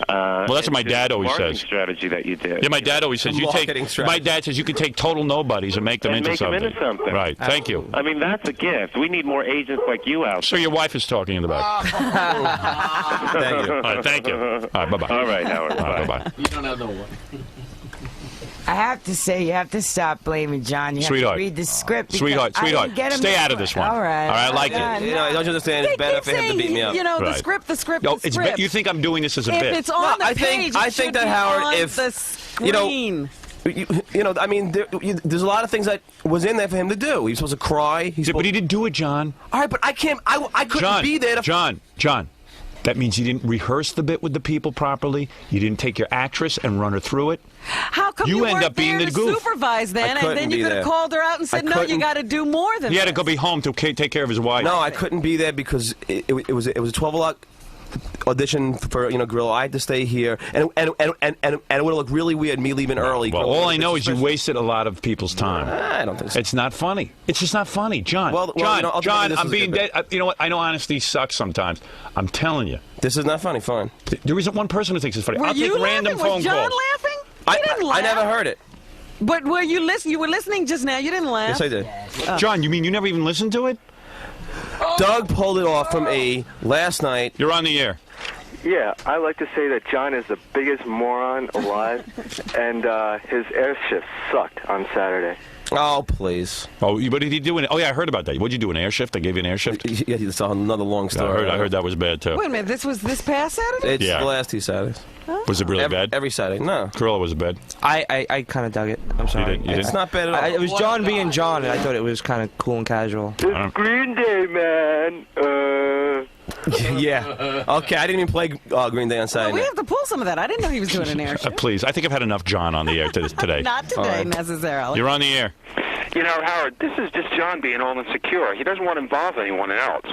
Well, that's what my dad always says. Strategy that you did. Yeah, my dad always says my dad says you can take total nobodies and make them into something. Right. Thank you. I mean, that's a gift. We need more agents like you out there. So your wife is talking in the back. Thank you. All right, thank you. All right, bye-bye. All right, Howard. Bye-bye. You don't have no one. I have to say, you have to stop blaming John. You have to read the script. Sweetheart, stay out of this one. All right. I like it. Don't you understand? It's better for him to beat me up. The script, the script. You think I'm doing this as a if bit? If it's on the page, I think that Howard, if the screen. I mean, there's a lot of things that was in there for him to do. He's supposed to cry. But he didn't do it, John. All right, but I can't. I couldn't be there. John. That means you didn't rehearse the bit with the people properly. You didn't take your actress and run her through it. How come you end weren't up being there the to goof. supervise then, and then you could have called her out and said, no, you got to do more than He had this. to go be home to take care of his wife. No, I couldn't be there because it was a 12 o'clock audition for Gorilla. I had to stay here, and it would have looked really weird me leaving early. Well, all I know is you wasted a lot of people's time. I don't think so. It's not funny. It's just not funny, John. John, I'm being dead. You know what? I know honesty sucks sometimes. I'm telling you. This is not funny. Fine. There isn't one person who thinks it's funny. Were I'll you take random laughing? phone Was John calls. laughing? He didn't laugh. I never heard it. But were you listening? You were listening just now. You didn't laugh. Yes, I did. John, you mean you never even listened to it? Doug pulled it off from me last night. You're on the air. Yeah, I like to say that John is the biggest moron alive, and his air shift sucked on Saturday. Oh, please. Oh, what did he do? Oh, yeah, I heard about that. What did you do, an air shift? They gave you an air shift? Yeah, that's another long story. I heard that was bad, too. Wait a minute, this was this past Saturday? It's the last 2 Saturdays. Was it really bad? Every Saturday, no. Gorilla was bad. I kind of dug it. I'm sorry. You didn't? It's not bad at all. It was John being John, and I thought it was kind of cool and casual. It's Green Day, man. Yeah. Okay, I didn't even play Green Day on Saturday. We have to pull some of that. I didn't know he was doing an air show. Please, I think I've had enough John on the air today. Not today, necessarily. You're on the air. You know, Howard, this is just John being all insecure. He doesn't want to involve anyone else.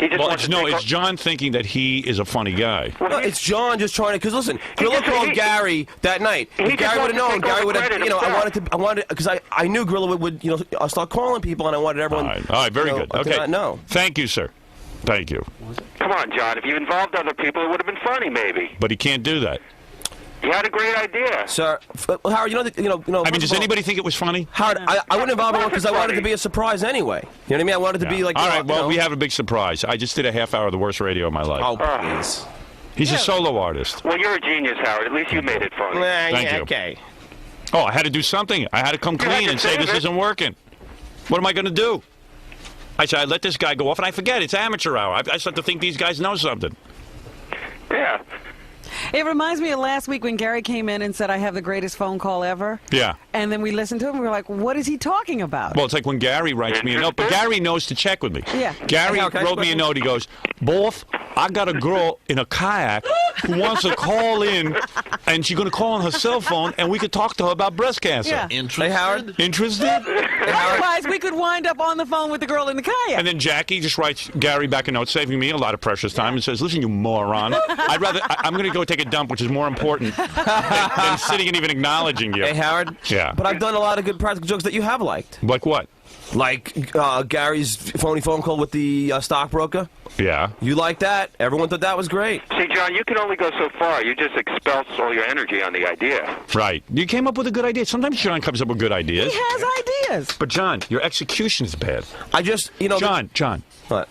He just wants to it's John thinking that he is a funny guy. No, it's John just trying to. Because listen, Gorilla called Gary that night. If Gary would have known, Gary would have. You know, I wanted because I knew Gorilla would start calling people, and I wanted everyone. All right, very good. Okay, no. Thank you, sir. Thank you. Come on, John. If you involved other people, it would have been funny, maybe. But he can't do that. You had a great idea, sir. Howard, you know. I mean, does anybody think it was funny? Howard, I wouldn't involve anyone because I wanted it to be a surprise anyway. You know what I mean? I wanted it to be like. All right. Well, we have a big surprise. I just did a half hour of the worst radio of my life. Oh, please. He's a solo artist. Well, you're a genius, Howard. At least you made it funny. Thank you. Okay. Oh, I had to do something. I had to come clean and say this isn't working. What am I going to do? I said I let this guy go off, and I forget it's amateur hour. I start to think these guys know something. Yeah. It reminds me of last week when Gary came in and said, I have the greatest phone call ever. Yeah. And then we listened to him and we were like, what is he talking about? Well, it's like when Gary writes me a note, but Gary knows to check with me. Yeah. Gary wrote me a note. He goes, Boff, I got a girl in a kayak who wants to call in, and she's going to call on her cell phone, and we could talk to her about breast cancer. Yeah. Interested? Hey, Howard. Interested? Otherwise, we could wind up on the phone with the girl in the kayak. And then Jackie just writes Gary back a note, saving me a lot of precious time, and says, listen, you moron. I'm going to go take a dump, which is more important than sitting and even acknowledging you. Hey, Howard. Yeah. But I've done a lot of good practical jokes that you have liked. Like what? Like Gary's phony phone call with the stockbroker. Yeah. You like that? Everyone thought that was great. See, John, you can only go so far. You just expel all your energy on the idea. Right. You came up with a good idea. Sometimes John comes up with good ideas. He has ideas. But, John, your execution is bad. I just, John. What?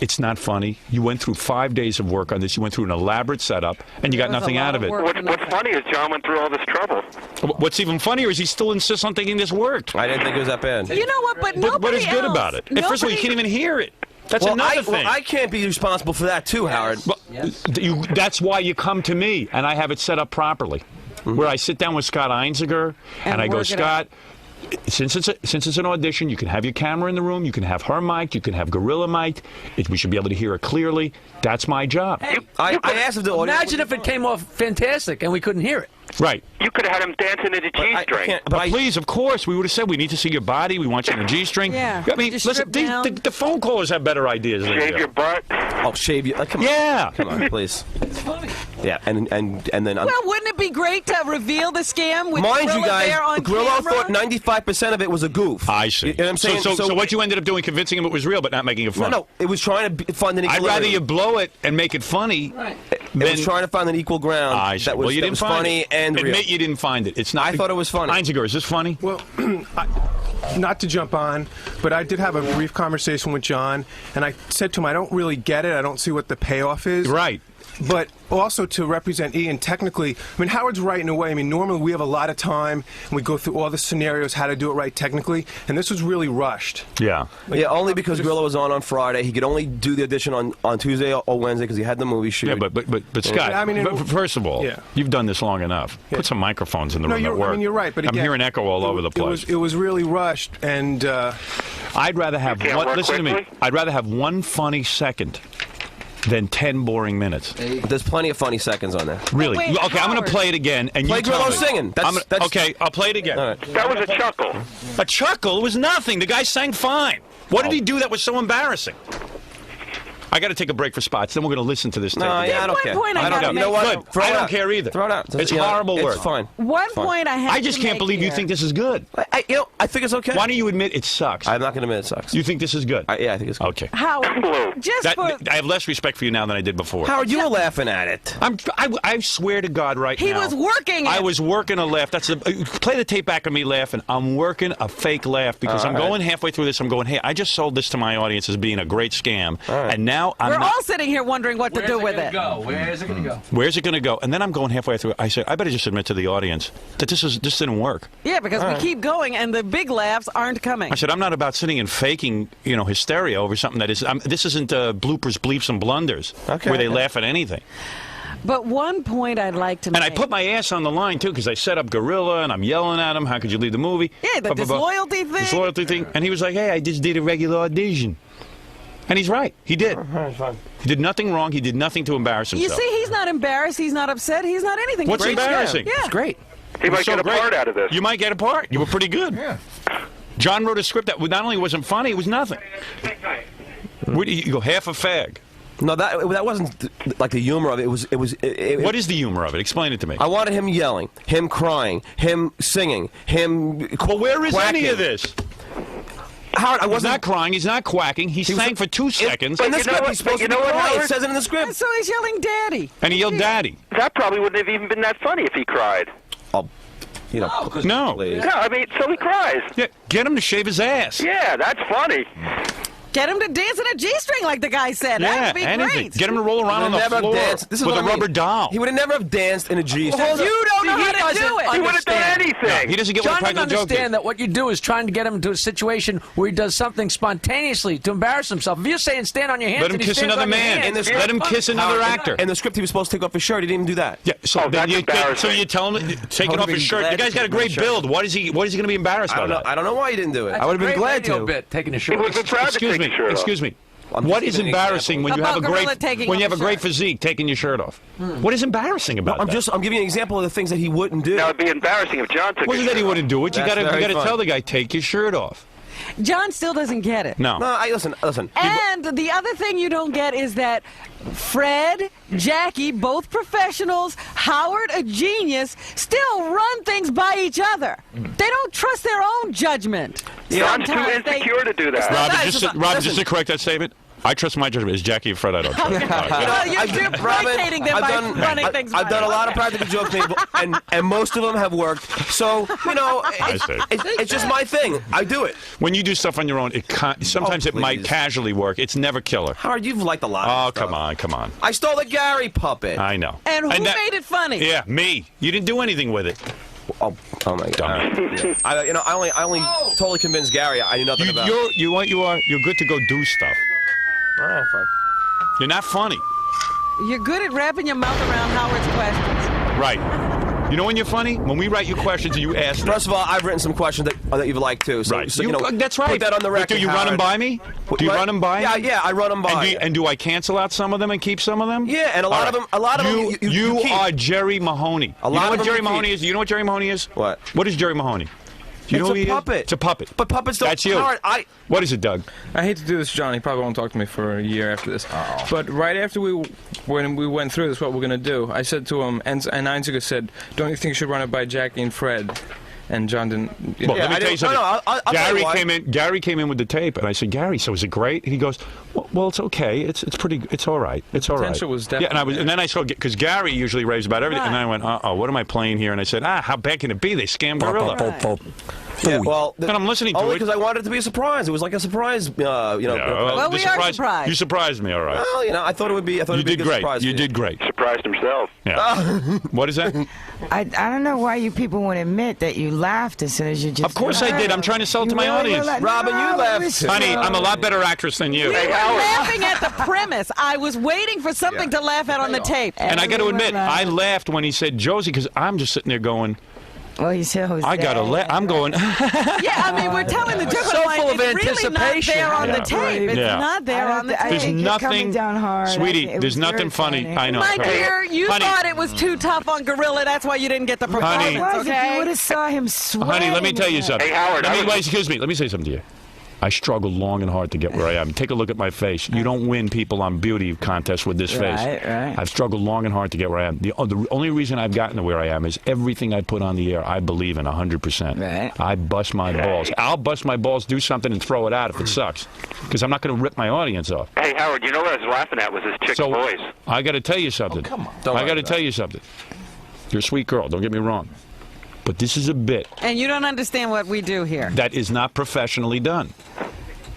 It's not funny. You went through 5 days of work on this. You went through an elaborate setup, and you got nothing out of it. What's funny is John went through all this trouble. What's even funnier is he still insists on thinking this worked. I didn't think it was that bad. You know what? But nobody what is good else, about it? First of all, you can't even hear it. That's another thing. Well, I can't be responsible for that too, Howard. Well, that's why you come to me, and I have it set up properly, where I sit down with Scott Einziger, and I go, Scott, since it's an audition, you can have your camera in the room, you can have her mic'd, you can have Gorilla mic'd. We should be able to hear it clearly. That's my job. Hey, I asked if the audience. Imagine if it came off fantastic and we couldn't hear it. Right. You could have had him dancing in a G-string. But please, of course, we would have said we need to see your body. We want you in a G-string. Yeah. I mean, listen, the phone callers have better ideas than you. Shave your butt. Oh, shave you. Come on. Yeah. Come on, please. It's funny. Yeah, and then. Well, wouldn't it be great to reveal the scam with mind Gorilla you guys, there on Gorilla camera? thought 95% of it was a goof. I see. You know what I'm saying? So what you ended up doing, convincing him it was real, but not making it funny. No, it was trying to find an I'd equilibrium. rather you blow it and make it funny. Right. It was trying to find an equal ground. I see. That was, well, you that didn't was find funny it. and real. Admit you didn't find it. It's not. I thought it was funny. Einziger, is this funny? Well, not to jump on, but I did have a brief conversation with John, and I said to him, I don't really get it. I don't see what the payoff is. Right. But also to represent Ian technically, I mean, Howard's right in a way. I mean, normally we have a lot of time, and we go through all the scenarios, how to do it right technically, and this was really rushed. Yeah. Yeah, only because Gorilla was on Friday. He could only do the audition on Tuesday or Wednesday because he had the movie shoot. Yeah, but Scott, I mean, first of all, you've done this long enough. Put some microphones in the room that work. I mean, you're right, but I'm again, hearing echo all over the place. It was really rushed, and I'd rather have one. Listen to me. I'd rather have one funny second than 10 boring minutes. There's plenty of funny seconds on there. Really? Wait, okay, I'm going to play it again, and play you tell Gorilla me. singing. That's okay, I'll play it again. All right. That was a chuckle. A chuckle? It was nothing. The guy sang fine. What did he do that was so embarrassing? I got to take a break for spots. Then we're going to listen to this tape. No, yeah, I don't care. I don't care. You know what? Good. I don't care either. Throw it out. It's horrible work. It's fine. One point I have I just to can't make believe you here. think this is good. I think it's okay. Why don't you admit it sucks? I'm not going to admit it sucks. You think this is good? Yeah, I think it's good. Okay. Howard, just for... I have less respect for you now than I did before. Howard, you were laughing at it. I swear to God right now. He was working I it. was working a laugh. Play the tape back of me laughing. I'm working a fake laugh because I'm going halfway through this. I'm going, hey, I just sold this to my audience as being a great scam. And now now I'm We're not, all sitting here wondering what to do with it. Where's it going to go? Where's it going to go? And then I'm going halfway through. I said, I better just admit to the audience that this didn't work. Yeah, because we keep going and the big laughs aren't coming. I said, I'm not about sitting and faking, hysteria over something that is. This isn't bloopers, bleeps, and blunders where they laugh at anything. But one point I'd like to make. And I put my ass on the line, too, because I set up Gorilla, and I'm yelling at him, how could you leave the movie? Yeah, the disloyalty thing. Disloyalty thing. And he was like, hey, I just did a regular audition. And he's right. He did. He did nothing wrong. He did nothing to embarrass himself. You see, he's not embarrassed. He's not upset. He's not anything. What's embarrassing? Yeah. It's great. He might get a part out of this. You might get a part. You were pretty good. Yeah. John wrote a script that not only wasn't funny, it was nothing. You go half a fag. No, that wasn't like the humor of it. What is the humor of it? Explain it to me. I wanted him yelling, him crying, him singing, him. Well, where is quacking. any of this? Howard, He's not crying. He's not quacking. He sang for 2 seconds. In the script, he's supposed to be crying. It says it in the script. And so he's yelling, "Daddy!" And he yelled, "Daddy!" That probably wouldn't have even been that funny if he cried. Oh, No. No, I mean, so he cries. Yeah, get him to shave his ass. Yeah, that's funny. Get him to dance in a G-string, like the guy said. That would be great. Get him to roll around on the floor with a rubber doll. He would have never have danced in a G-string. You don't know how to do it. He would have done anything. No, he doesn't get John what a doesn't practical joke is. understand that what you do is trying to get him into a situation where he does something spontaneously to embarrass himself. If you're saying stand on your hands, Let him and he kiss stands another on your man. hands, Let him kiss another actor. In the script, he was supposed to take off his shirt. He didn't even do that. Yeah, so that's embarrassing. So you tell him taking off his shirt. The guy's got a great build. What is he going to be embarrassed by? I don't know why he didn't do it. I would have been glad to. Bit, taking his shirt. He would have been proud to take his shirt off. Excuse me. What is embarrassing when you have a great physique taking your shirt off? What is embarrassing about that? I'm giving you an example of the things that he wouldn't do. Now it'd be embarrassing if John took. Wasn't that he wouldn't do it? You got to fun. tell the guy take your shirt off. John still doesn't get it. No. Listen. And the other thing you don't get is that Fred, Jackie, both professionals, Howard, a genius, still run things by each other. They don't trust their own judgment. John's too insecure to do that. Robin, just to correct that statement. I trust my judgment. It's Jackie and Fred I don't trust. You're duplicating them by running things by I've done a lot of practical jokes, and most of them have worked. So, it's just my thing. I do it. When you do stuff on your own, sometimes it might casually work. It's never killer. Howard, you've liked a lot Oh, of stuff. come on. I stole the Gary puppet. I know. And who made it funny? Yeah, me. You didn't do anything with it. Oh my God! I only totally convinced Gary. I knew nothing about. You're good to go do stuff. All right, fine. You're not funny. You're good at wrapping your mouth around Howard's questions. Right. You know when you're funny? When we write you questions and you ask them. First of all, I've written some questions that you've liked too. So, right. So, that's right. Put that on the record. Do you run them by me? Do you run them by me? Yeah, I run them by. And do I cancel out some of them and keep some of them? Yeah, and a lot of them. You are Jerry Mahoney. You know what Jerry Mahoney is? You know what Jerry Mahoney is? What? What is Jerry Mahoney? Do you know who he is? It's a puppet. But puppets don't. That's you. Howard, What is it, Doug? I hate to do this, John. He probably won't talk to me for a year after this. But right after when we went through this, what we're going to do, I said to him, and Einziger said, don't you think you should run it by Jackie and Fred? And John didn't. Well, let me tell you something. I'll Gary came in with the tape, and I said, Gary, so is it great? And he goes, well, it's okay. It's pretty. It's all right. It's all right. Potential was definitely. And then I saw because Gary usually raves about everything, and then I went, what am I playing here? And I said, how bad can it be? They scammed Gorilla. Yeah, well, and I'm listening to only it because I wanted it to be a surprise. It was like a surprise, Well, we are surprised. You surprised me, all right. Well, I thought it would be. I thought you it'd be a did good great. surprise. You did great. Surprised himself. Yeah. What is that? I don't know why you people won't admit that you laughed as soon as you just. Of course I did. I'm trying to sell it to my audience. Robin, you laughed. Honey, I'm a lot better actress than you. We were laughing at the premise. I was waiting for something to laugh at on the tape. And I got to admit, I laughed when he said Josie because I'm just sitting there going. Well, he said Jose. I got to laugh. I'm going. Yeah, I mean, we're telling the joke. So full of it's really not there on the tape. It's not there on the tape. There's nothing, sweetie. There's nothing funny. I know. My dear, you thought it was too tough on Gorilla. That's why you didn't get the performance. Okay. You would have saw him sweat. Honey, let me tell you something. Hey, Howard. Excuse me. Let me say something to you. I struggled long and hard to get where I am. Take a look at my face. You don't win people on beauty contests with this face. Right. I've struggled long and hard to get where I am. The only reason I've gotten to where I am is everything I put on the air, I believe in 100%. Right. I bust my balls. I'll bust my balls, do something, and throw it out if it sucks. Because I'm not going to rip my audience off. Hey, Howard, you know what I was laughing at was his chick's voice. I got to tell you something. Come on. I got to tell you something. You're a sweet girl. Don't get me wrong. But this is a bit. And you don't understand what we do here. That is not professionally done.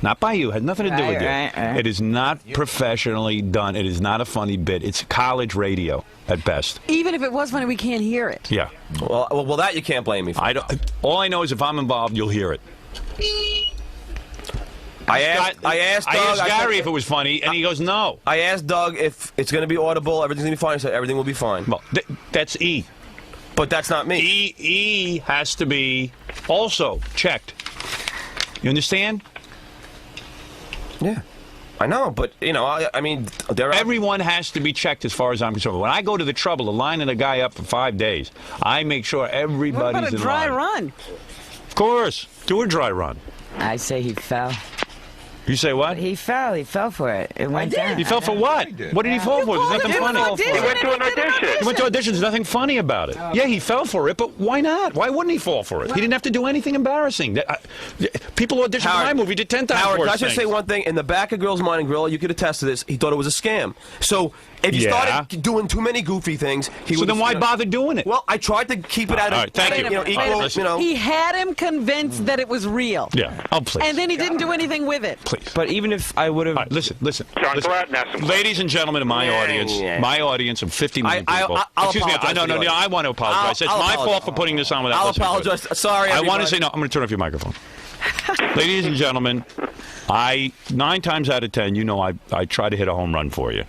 Not by you. It has nothing to do with you. Right. It is not professionally done. It is not a funny bit. It's college radio at best. Even if it was funny, we can't hear it. Yeah. Well, that you can't blame me for. All I know is if I'm involved, you'll hear it. I asked Doug, Gary if it was funny, and he goes, no. I asked Doug if it's going to be audible, everything's going to be fine. He said everything will be fine. Well, that's E. But that's not me. E has to be also checked. You understand? Yeah. I know, but, you know, I mean... Everyone has to be checked as far as I'm concerned. When I go to the trouble of lining a guy up for 5 days, I make sure everybody's in line. What about a dry run? Of course. Do a dry run. I say he fell. You say what? He fell. He fell for it. It went down. He fell for what? What did he fall for? There's nothing funny. He went to an audition. He went to audition. There's nothing funny about it. Yeah, he fell for it, but why not? Why wouldn't he fall for it? He didn't have to do anything embarrassing. People auditioned for my movie did 10 times Howard, worse can I just say one thing? In the back of Grill's mind, and Grill, you could attest to this, he thought it was a scam. So if you started doing too many goofy things, he would... So then why bother doing it? Well, I tried to keep it out of... Thank you. Equal, He had him convinced that it was real. Yeah. Oh, please. And then he didn't do anything with it. Please. But even if I would have... Listen. John, go out and have some... Ladies and gentlemen of my audience of 50 million people. I'll Excuse me. No, I want to apologize. It's my fault for putting this on without I'll listening to it. apologize. Sorry, I want everybody. to say no. I'm going to turn off your microphone. Ladies and gentlemen, 9 times out of 10, you know I try to hit a home run for you.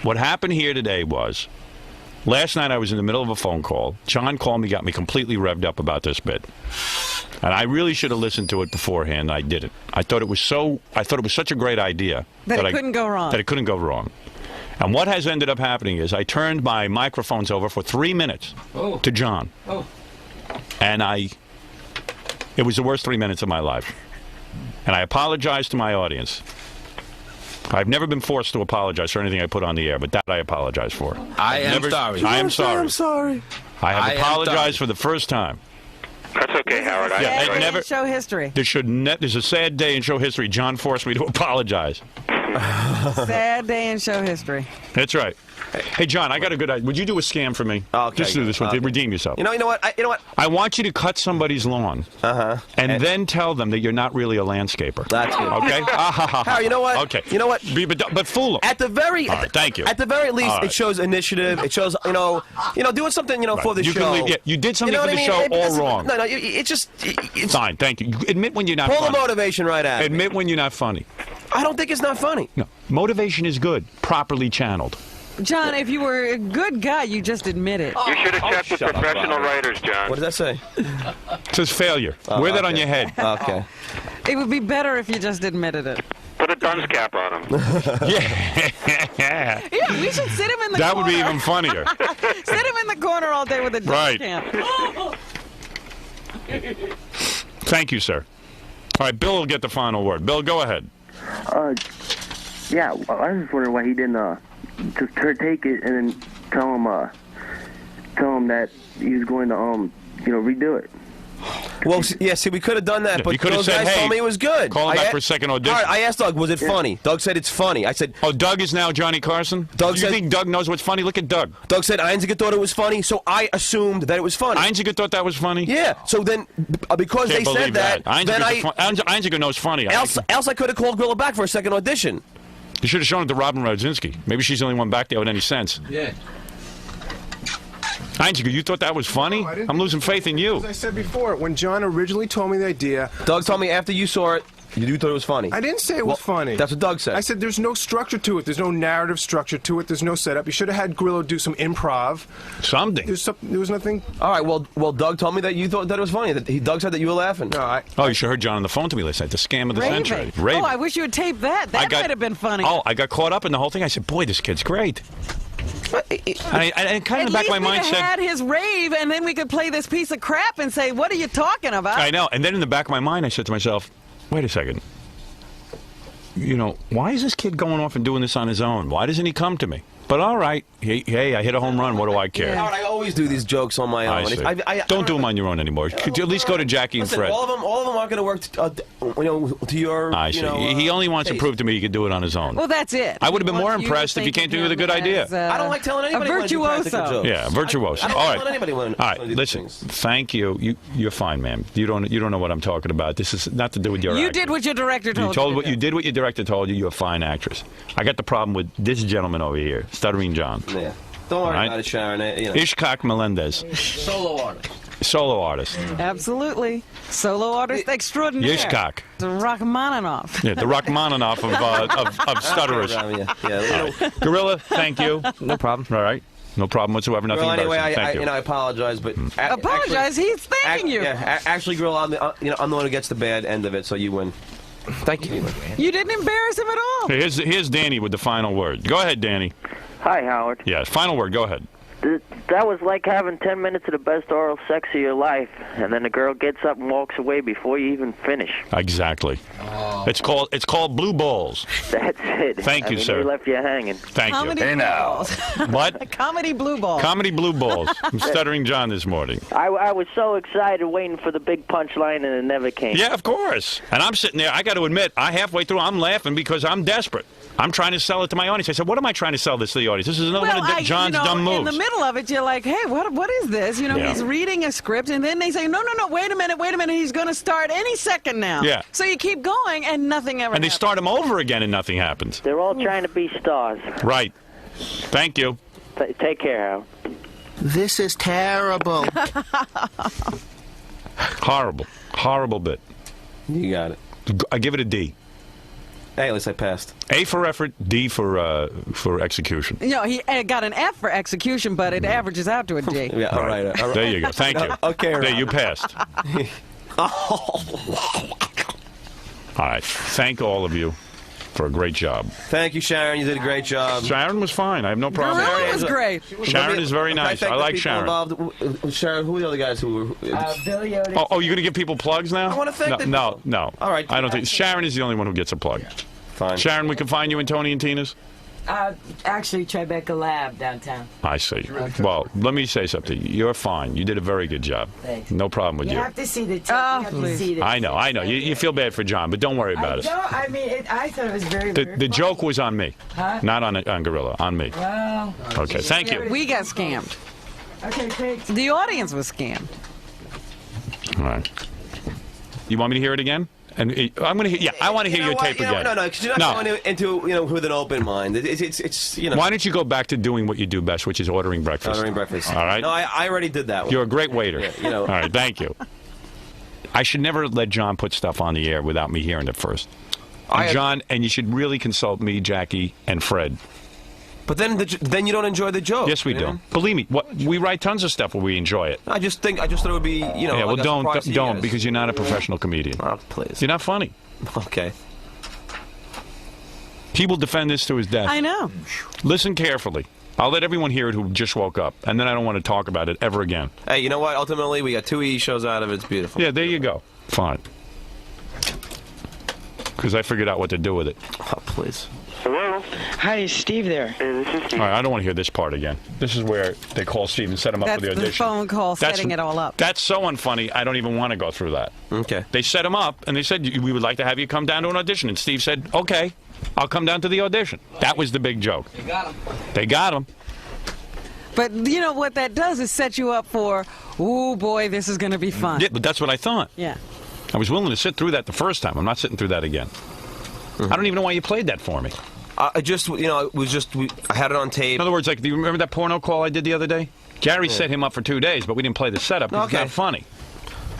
What happened here today was, last night I was in the middle of a phone call. John called me, got me completely revved up about this bit. And I really should have listened to it beforehand. I didn't. I thought it was such a great idea that it couldn't go wrong. That it couldn't go wrong. And what has ended up happening is I turned my microphones over for 3 minutes to John. Oh. And it was the worst 3 minutes of my life. And I apologize to my audience. I've never been forced to apologize for anything I put on the air, but that I apologize for. I am sorry. I am sorry. I'm sorry. I have apologized for the first time. That's okay, Howard. Sad day in show history. There's a sad day in show history. John forced me to apologize. Sad day in show history. That's right. Hey, John, I got a good idea. Would you do a scam for me? Okay. Just do this one. Redeem yourself. You know what? I want you to cut somebody's lawn. And then tell them that you're not really a landscaper. That's good. Okay? Howard, you know what? Okay. You know what? But fool them. At the very... All right, thank you. At the very least, All right. it shows initiative. It shows, doing something, for the you show. You did something for the show all wrong. No, it's fine, thank you. Admit when you're not pull funny. the motivation right out. Admit when you're not funny. I don't think it's not funny. No. Motivation is good, properly channeled. John, if you were a good guy, you just admit it. You should have checked with professional writers, John. What does that say? It says failure. Wear that on your head. Okay. It would be better if you just admitted it. Put a dunce cap on him. Yeah, we should sit him in the corner. That would be even funnier. Sit him in the corner all day with a dunce cap. Thank you, sir. All right, Bill will get the final word. Bill, go ahead. Yeah, I was just wondering why he didn't just take it and then tell him that he was going to redo it. Well, yeah, see, we could have done that, but those guys told me it was good. Call him back for a second audition. All right, I asked Doug, was it funny? Doug said it's funny. I said... Oh, Doug is now Johnny Carson? Do you think Doug knows what's funny? Look at Doug. Doug said Einziger thought it was funny, so I assumed that it was funny. Einziger thought that was funny? Yeah, so then, because they said that, then Einziger knows funny. Else I could have called Grilla back for a second audition. You should have shown it to Robin Rodzinski. Maybe she's the only one back there with any sense. Yeah. Einziger, you thought that was funny? No, I'm losing faith in you. As I said before, when John originally told me the idea... Doug told me after you saw it, you thought it was funny. I didn't say it was funny. That's what Doug said. I said there's no structure to it. There's no narrative structure to it. There's no setup. You should have had Grillo do some improv. Something. There was nothing... All right, well, Doug told me that you thought that it was funny. Doug said that you were laughing. No, you should have heard John on the phone to me last night. The scam of the century. Raven. Oh, I wish you would tape that. That might have been funny. Oh, I got caught up in the whole thing. I said, boy, this kid's great. And kind of in the back of my mind said... had his rave, and then we could play this piece of crap and say, what are you talking about? I know. And then in the back of my mind, I said to myself, wait a second. Why is this kid going off and doing this on his own? Why doesn't he come to me? But all right. Hey, I hit a home run. What do I care? Howard, I always do these jokes on my own. Don't do them on your own anymore. Could you at least go to Jackie and Fred? All of them aren't going to work. To your. I see. He only wants to prove to me he could do it on his own. Well, that's it. I would have been more impressed if he came to me with a good idea. I don't like telling anybody when to do practical jokes. Yeah, virtuoso. I don't All tell anybody when. All right, listen. Thank you. You're fine, ma'am. You don't know what I'm talking about. This is not to do with your. You did what your director told you. You did what your director told you. You're a fine actress. I got the problem with this gentleman over here, Stuttering John. Yeah. Don't worry about it, Sharon. Ishkak Melendez. Solo artist. Solo artist. Absolutely. Solo artist extraordinaire. Yishkak. The Rachmaninoff. Yeah, the Rachmaninoff of stutterers. Gorilla, thank you. No problem. All right. No problem whatsoever. Nothing Well, anyway, Thank you. I apologize, but Apologize. He's thanking you. Yeah, actually, Gorilla, I'm the one who gets the bad end of it, so you win. Thank you. You didn't embarrass him at all. Here's Danny with the final word. Go ahead, Danny. Hi, Howard. Yeah, final word. Go ahead. That was like having 10 minutes of the best oral sex of your life, and then the girl gets up and walks away before you even finish. Exactly. It's called blue balls. That's it. Thank you, sir. They left you hanging. Thank Comedy you. Blue Balls. What? Comedy Blue Balls. Comedy blue balls. I'm Stuttering John this morning. I was so excited waiting for the big punchline, and it never came. Yeah, of course. And I'm sitting there. I got to admit, halfway through, I'm laughing because I'm desperate. I'm trying to sell it to my audience. I said, what am I trying to sell this to the audience? This is another one of John's dumb moves. In the middle of it, you're like, hey, what is this? He's reading a script, and then they say, no, wait a minute, he's going to start any second now. Yeah. So you keep going, and nothing ever And they happens. start him over again, and nothing happens. They're all trying to be stars. Right. Thank you. Take care, Howard. This is terrible. Horrible. Horrible bit. You got it. I give it a D. Hey, at least I passed. A for effort, D for execution. He got an F for execution, but it averages out to a D. Yeah, all right. There you go. Thank you. Okay, There, you passed. All right. Thank all of you for a great job. Thank you, Sharon. You did a great job. Sharon was fine. I have no problem. Sharon was great. Sharon is very nice. I like Sharon. Sharon, who are the other guys who were? Billy Otis. Oh, you're going to give people plugs now? I want to thank them. No. All right. I don't think Sharon is the only one who gets a plug. Fine. Sharon, we can find you in Tony and Tina's? Actually, Tribeca Lab downtown. I see. Well, let me say something. You're fine. You did a very good job. Thanks. No problem with you. You have to see the tape. You have to see the I know. You feel bad for John, but don't worry about it. I thought it was very, very The joke was on me, Huh? not on Gorilla, on me. Well, Okay, thank you. We got scammed. okay, great. The audience was scammed. All right. You want me to hear it again? And I'm going to hear. Yeah, I want to hear your tape again. No, because you're not going into with an open mind. It's Why don't you go back to doing what you do best, which is ordering breakfast? Ordering breakfast. All right. No, I already did that one. You're a great waiter. Yeah, All right, thank you. I should never let John put stuff on the air without me hearing it first. And John, and you should really consult me, Jackie, and Fred. But then you don't enjoy the joke. Yes, we do. Believe me, we write tons of stuff where we enjoy it. I just thought it would be Yeah, well, don't because you're not a professional comedian. Oh, please. You're not funny. Okay. He will defend this to his death. I know. Listen carefully. I'll let everyone hear it who just woke up, and then I don't want to talk about it ever again. Hey, you know what? Ultimately, we got 2 E shows out of it. It's beautiful. Yeah, there you go. Fine. Because I figured out what to do with it. Oh, please. Hello? Hi, is Steve there? Hey, this is Steve. All right, I don't want to hear this part again. This is where they call Steve and set him up That's for the audition. the phone call setting it all up. That's so unfunny, I don't even want to go through that. Okay. They set him up, and they said, we would like to have you come down to an audition. And Steve said, okay, I'll come down to the audition. That was the big joke. They got him. They got him. But you know what that does is set you up for, oh boy, this is going to be fun. Yeah, but that's what I thought. Yeah. I was willing to sit through that the first time. I'm not sitting through that again. I don't even know why you played that for me. I had it on tape. In other words, like, do you remember that porno call I did the other day? Gary set him up for 2 days, but we didn't play the setup. It's not funny.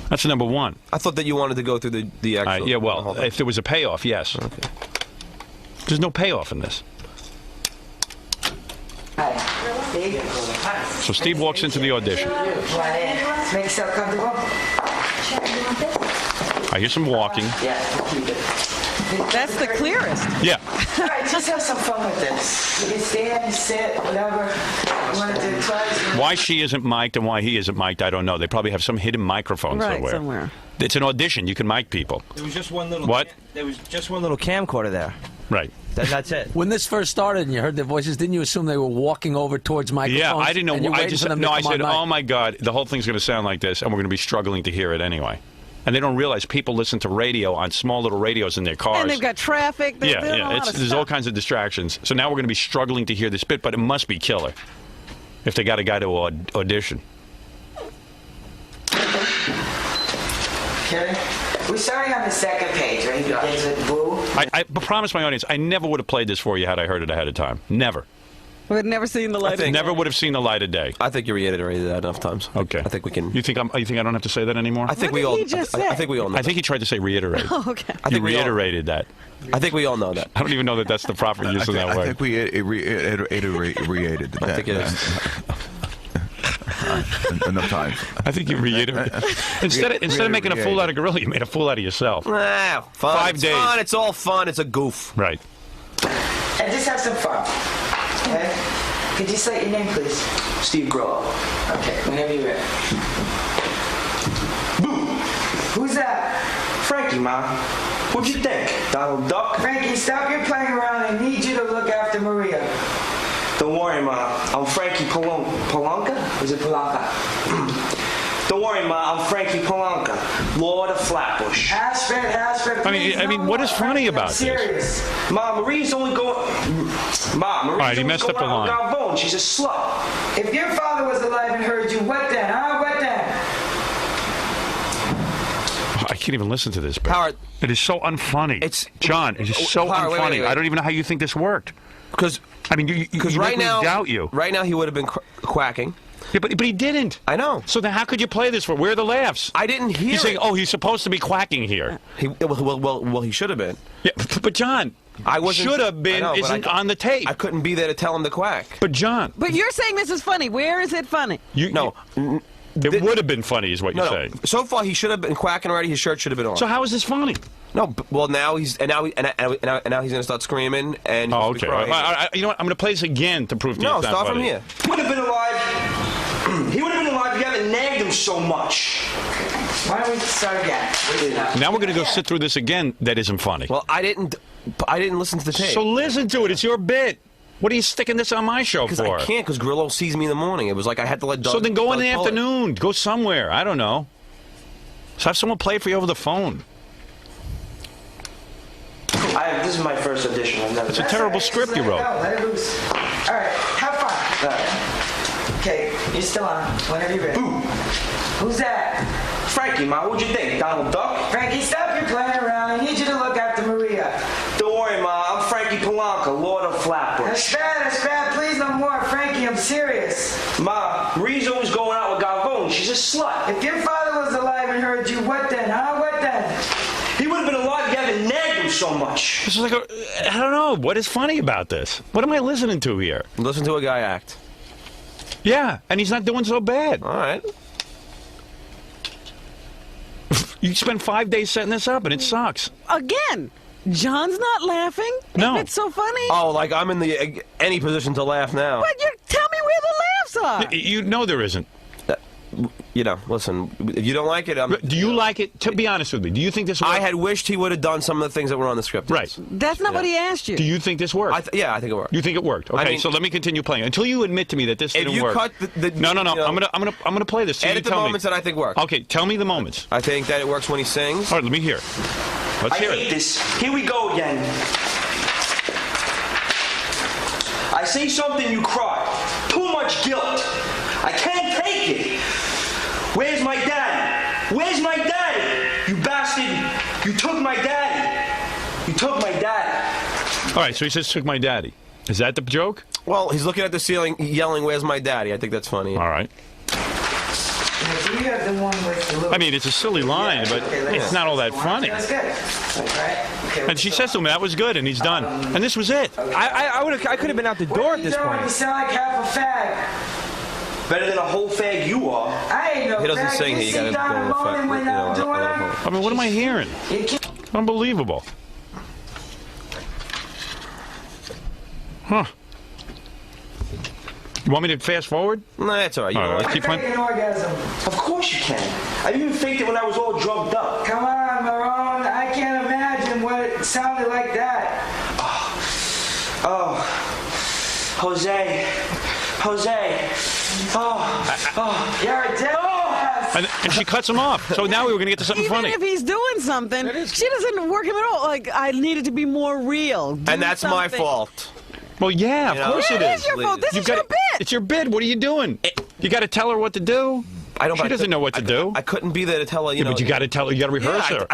That's number one. I thought that you wanted to go through the actual... yeah, well, if there was a payoff, yes. Okay. There's no payoff in this. Hi, Steve. So Steve walks into the audition. Make yourself comfortable. I hear some walking. Yeah, keep it. That's the clearest. Yeah. All right, just have some fun with this. You can stand, sit, whatever you want to do. Why she isn't mic'd and why he isn't mic'd, I don't know. They probably have some hidden microphone somewhere. It's an audition. You can mic people. There was just one little. What? There was just one little camcorder there. Right. That's it. When this first started and you heard their voices, didn't you assume they were walking over towards microphones? Yeah, I didn't know. And you're I waiting just for them to no. I come on said, mic? "Oh my God, the whole thing's going to sound like this, and we're going to be struggling to hear it anyway." And they don't realize people listen to radio on small little radios in their cars. And they've got traffic. There's all kinds of distractions. So now we're going to be struggling to hear this bit, but it must be killer if they got a guy to audition. Okay. We're starting on the second page, right? He begins with boo. I promise my audience, I never would have played this for you had I heard it ahead of time. Never. We've never seen the light of day. Never would have seen the light of day. I think you reiterated that enough times. Okay. I think we can. You think I don't have to say that anymore? I think What we did all. he just I say? think we all know. I think he tried to say reiterate. Oh, okay. I think you reiterated that. I think we all know that. I don't even know that that's the proper use of that word. I think we reiterated that. I think it is. Enough times. I think you reiterated. Instead of making a fool out of Gorilla, you made a fool out of yourself. Nah, fun. 5 it's days. Fun. It's all fun. It's a goof. Right. And just have some fun. Okay? Could you say your name, please? Steve Grillo. Okay, whenever you're ready. Boo! Who's that? Frankie, Ma. What'd you think? Donald Duck? Frankie, stop your playing around. I need you to look after Maria. Don't worry, Ma. I'm Frankie Polanka? Is it Polanka? Don't worry, Ma. I'm Frankie Polanka, Lord of Flatbush. Ashford, I mean, what is funny about this? Ma, Marie's only going. Ma, Marie's All right, he only messed going up the out with line. Gavone. She's a slut. If your father was alive and heard you, what then? Huh? What then? I can't even listen to this. Bit. Howard, it is so unfunny. John, it is so Howard, unfunny. wait. I don't even know how you think this worked. Because right now, doubt you. Right now, he would have been quacking. Yeah, but he didn't. I know. So then, how could you play this for? Where are the laughs? I didn't hear. He's saying, "Oh, he's supposed to be quacking here." Well, he should have been. Yeah, but John, I wasn't. Should have been. Isn't on the tape. I couldn't be there to tell him to quack. But John. But you're saying this is funny. Where is it funny? It would have been funny, is what you're saying. So far, he should have been quacking already. His shirt should have been on. So how is this funny? No, well now he's now he's going to start screaming and. Oh, okay. You know what? I'm going to play this again to prove to you. No, it's not start from funny. here. He would have been alive. He would have been alive if you haven't nagged him so much. Why don't we start again? Now we're going to go sit through this again. That isn't funny. Well, I didn't listen to the tape. So listen to it. It's your bit. What are you sticking this on my show for? Because I can't, because Grillo sees me in the morning. It was like I had to let Doug. So then go in the pull it. afternoon. Go somewhere. I don't know. So have someone play it for you over the phone. This is my first audition. I've never. It's a terrible script you wrote. Let it loose. All right, have fun. All right. Okay, you're still on. Whenever you're ready. Boo! Who's that? Frankie, Ma. What'd you think? Donald Duck? Frankie, stop your playing around. I need you to look after Maria. Don't worry, Ma. I'm Frankie Polanka, Lord of Flatbush. That's bad. Please, no more. Frankie, I'm serious. Ma, Marie's always going out with Gavone. She's a slut. If your father was alive and heard you, what then? Huh? What then? He would have been alive if you haven't nagged him so much. This is like I don't know. What is funny about this? What am I listening to here? Listen to a guy act. Yeah, and he's not doing so bad. All right. You spent 5 days setting this up, and it sucks. Again, John's not laughing. No. It's so funny. Oh, like I'm in the any position to laugh now. But tell me where the laughs are. You know there isn't. You know, listen, if you don't like it... do you like it? To be honest with me, do you think this worked? I had wished he would have done some of the things that were on the script. Right. That's not what he asked you. Do you think this worked? Yeah, I think it worked. You think it worked? Okay, I mean, so let me continue playing until you admit to me that this didn't work. If you cut the no, you know, I'm gonna play this. So edit you the tell moments me. that I think work. Okay, tell me the moments. I think that it works when he sings. All right, let me hear. Let's hear I hate this. Here we go again. I say something, you cry. Too much guilt. I can't take it. Where's my daddy? Where's my daddy? You bastard. You took my daddy. You took my daddy. All right, so he says took my daddy. Is that the joke? Well, he's looking at the ceiling, yelling, "Where's my daddy?" I think that's funny. All right. Do you have the one with the little... I mean, it's a silly line, but it's not all that funny. That's good. Right? Okay, And she says to him, "That was good," and he's done. And this was it. I could have been out the door at this point. You sound like half a fag. Better than a whole fag you are. I ain't no He doesn't fag. sing here. You gotta go in the fact. I mean, what am I hearing? Unbelievable. Huh. You want me to fast forward? No, that's all right. All right, let's keep playing. An orgasm. Of course you can. I even faked it when I was all drugged up. Come on, Marone. I can't imagine what it sounded like that. Oh, Jose. Oh, you're a devil. And she cuts him off. So now we were going to get to something funny. Even if he's doing something, she doesn't work him at all. Like, I needed to be more real. And that's my fault. Well, yeah, of course it is. It is your fault. This is your bit. It's your bid. What are you doing? You got to tell her what to do. She doesn't know what to do. I couldn't be there to tell her. You know, but you got to tell her. You got to rehearse her.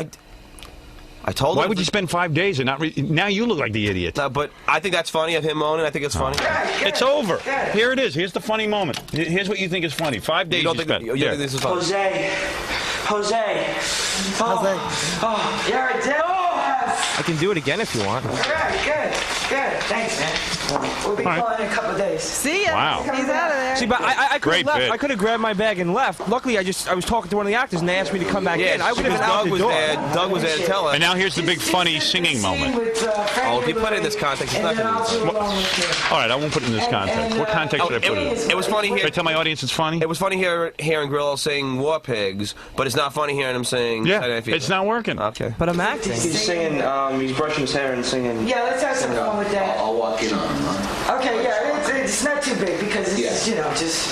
I told her. Why would you spend 5 days and not? Now you look like the idiot. No, but I think that's funny of him moaning. I think it's funny. It's over. Here it is. Here's the funny moment. Here's what you think is funny. 5 days you spent. You think this is funny? Jose. Oh, you're a devil. I can do it again if you want. All right, good. Thanks, man. We'll be calling in a couple of days. See ya. Wow. He's out of there. See, but I could have Great left. bit. I could have grabbed my bag and left. Luckily, I was talking to one of the actors and they asked me to come back in. I would have been out Doug the was door. there. Doug was there to tell her. And now here's the big funny singing moment. Oh, if you put it in this context, it's not going to be funny. All right, I won't put it in this context. What context should I put it in? It was funny here. Should I tell my audience it's funny? It was funny hearing Grillo sing War Pigs, but it's not funny hearing him sing Saturday Night Fever. It's not working. Okay. But I'm acting. He's singing, he's brushing his hair and singing. Yeah, let's have some fun with that. I'll walk in on him. Okay, yeah, it's not too big because it's just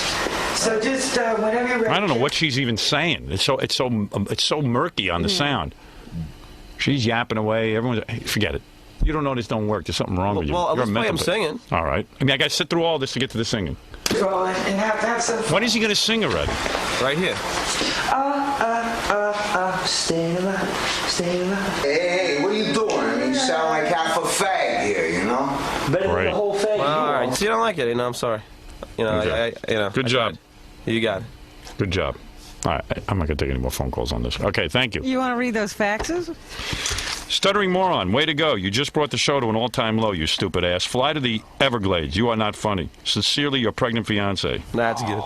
whenever you're ready. I don't know what she's even saying. It's so murky on the sound. She's yapping away. Everyone's forget it. You don't know this don't work. There's something wrong with you. Well, You're a let's play mental him singing. All right. I mean, I got to sit through all this to get to the singing. Well, and have some fun. When is he going to sing already? Right here. Stay alive. Hey, what are you doing? I mean, you sound like half a fag here, you know? Better than the whole thing. Well, all right. See, I don't like it. I'm sorry. Good job. You got it. Good job. All right. I'm not going to take any more phone calls on this. Okay, thank you. You want to read those faxes? Stuttering moron, way to go. You just brought the show to an all-time low, you stupid ass. Fly to the Everglades. You are not funny. Sincerely, your pregnant fiance. That's good.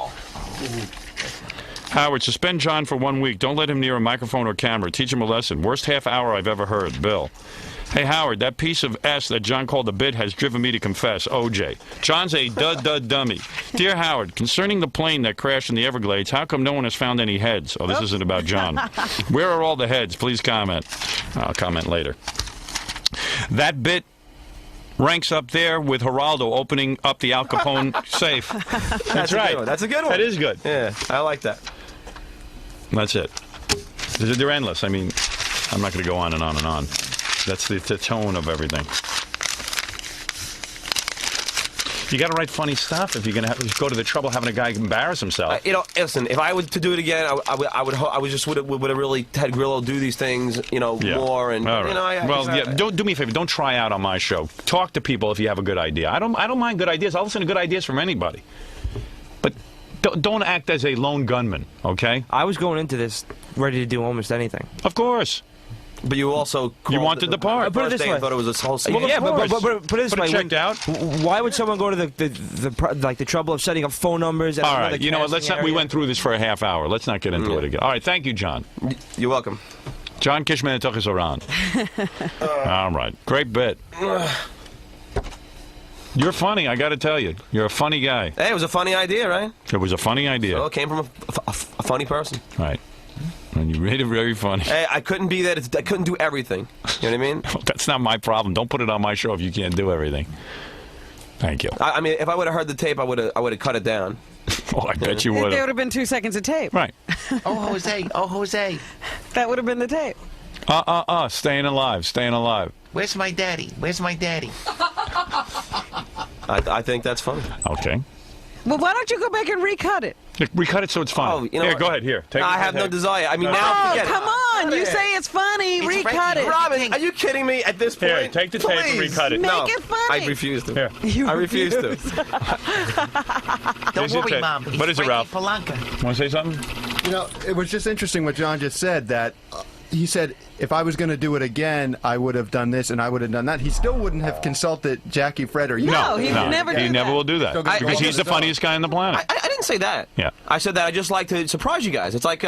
Howard, suspend John for 1 week. Don't let him near a microphone or camera. Teach him a lesson. Worst half hour I've ever heard. Bill. Hey, Howard, that piece of S that John called a bit has driven me to confess. OJ. John's a dummy. Dear Howard, concerning the plane that crashed in the Everglades, how come no one has found any heads? Oh, this isn't about John. Where are all the heads? Please comment. I'll comment later. That bit ranks up there with Geraldo opening up the Al Capone safe. That's right. That's a good one. That is good. Yeah, I like that. That's it. They're endless. I mean, I'm not going to go on and on and on. That's the tone of everything. You got to write funny stuff if you're going to go to the trouble having a guy embarrass himself. Listen, if I was to do it again, I would have really had Grillo do these things, more. And all right. Don't do me a favor. Don't try out on my show. Talk to people if you have a good idea. I don't mind good ideas. I'll listen to good ideas from anybody. But don't act as a lone gunman, okay? I was going into this ready to do almost anything. Of course. But you also wanted the part. Put it this way. I thought it was a whole scene. Well, yeah, but put it this way. Checked out. Why would someone go to the trouble of setting up phone numbers? And all right, you know what? Let's not. We went through this for a half hour. Let's not get into it again. All right, thank you, John. You're welcome. John Kishman took us around. All right, great bit. You're funny, I got to tell you. You're a funny guy. Hey, it was a funny idea, right? It was a funny idea. So it came from a funny person. Right. And you made it very funny. Hey, I couldn't be there. I couldn't do everything. You know what I mean? That's not my problem. Don't put it on my show if you can't do everything. Thank you. I mean, if I would have heard the tape, I would have cut it down. Oh, I bet you would. There would have been 2 seconds of tape. Right. Oh, Jose. That would have been the tape. Staying alive. Where's my daddy? I think that's funny. Okay. Well, why don't you go back and recut it? Recut it so it's funny. Oh, you know here, what? go ahead. Here. No, I have no desire. I mean, now forget it. Come on. You say it's funny. Recut it. Robin, are you kidding me at this point? Here, take the tape and recut it. Make it funny. I refuse to. Here. I refuse to. Don't worry, Mom. What is it, Ralph? Polanca. Want to say something? You know, it was just interesting what John just said, that he said, if I was going to do it again, I would have done this and I would have done that. He still wouldn't have consulted Jackie, Fred, or you. No, he would never do that. He never will do that. Because he's the funniest guy on the planet. I didn't say that. Yeah. I said that I just like to surprise you guys. It's like,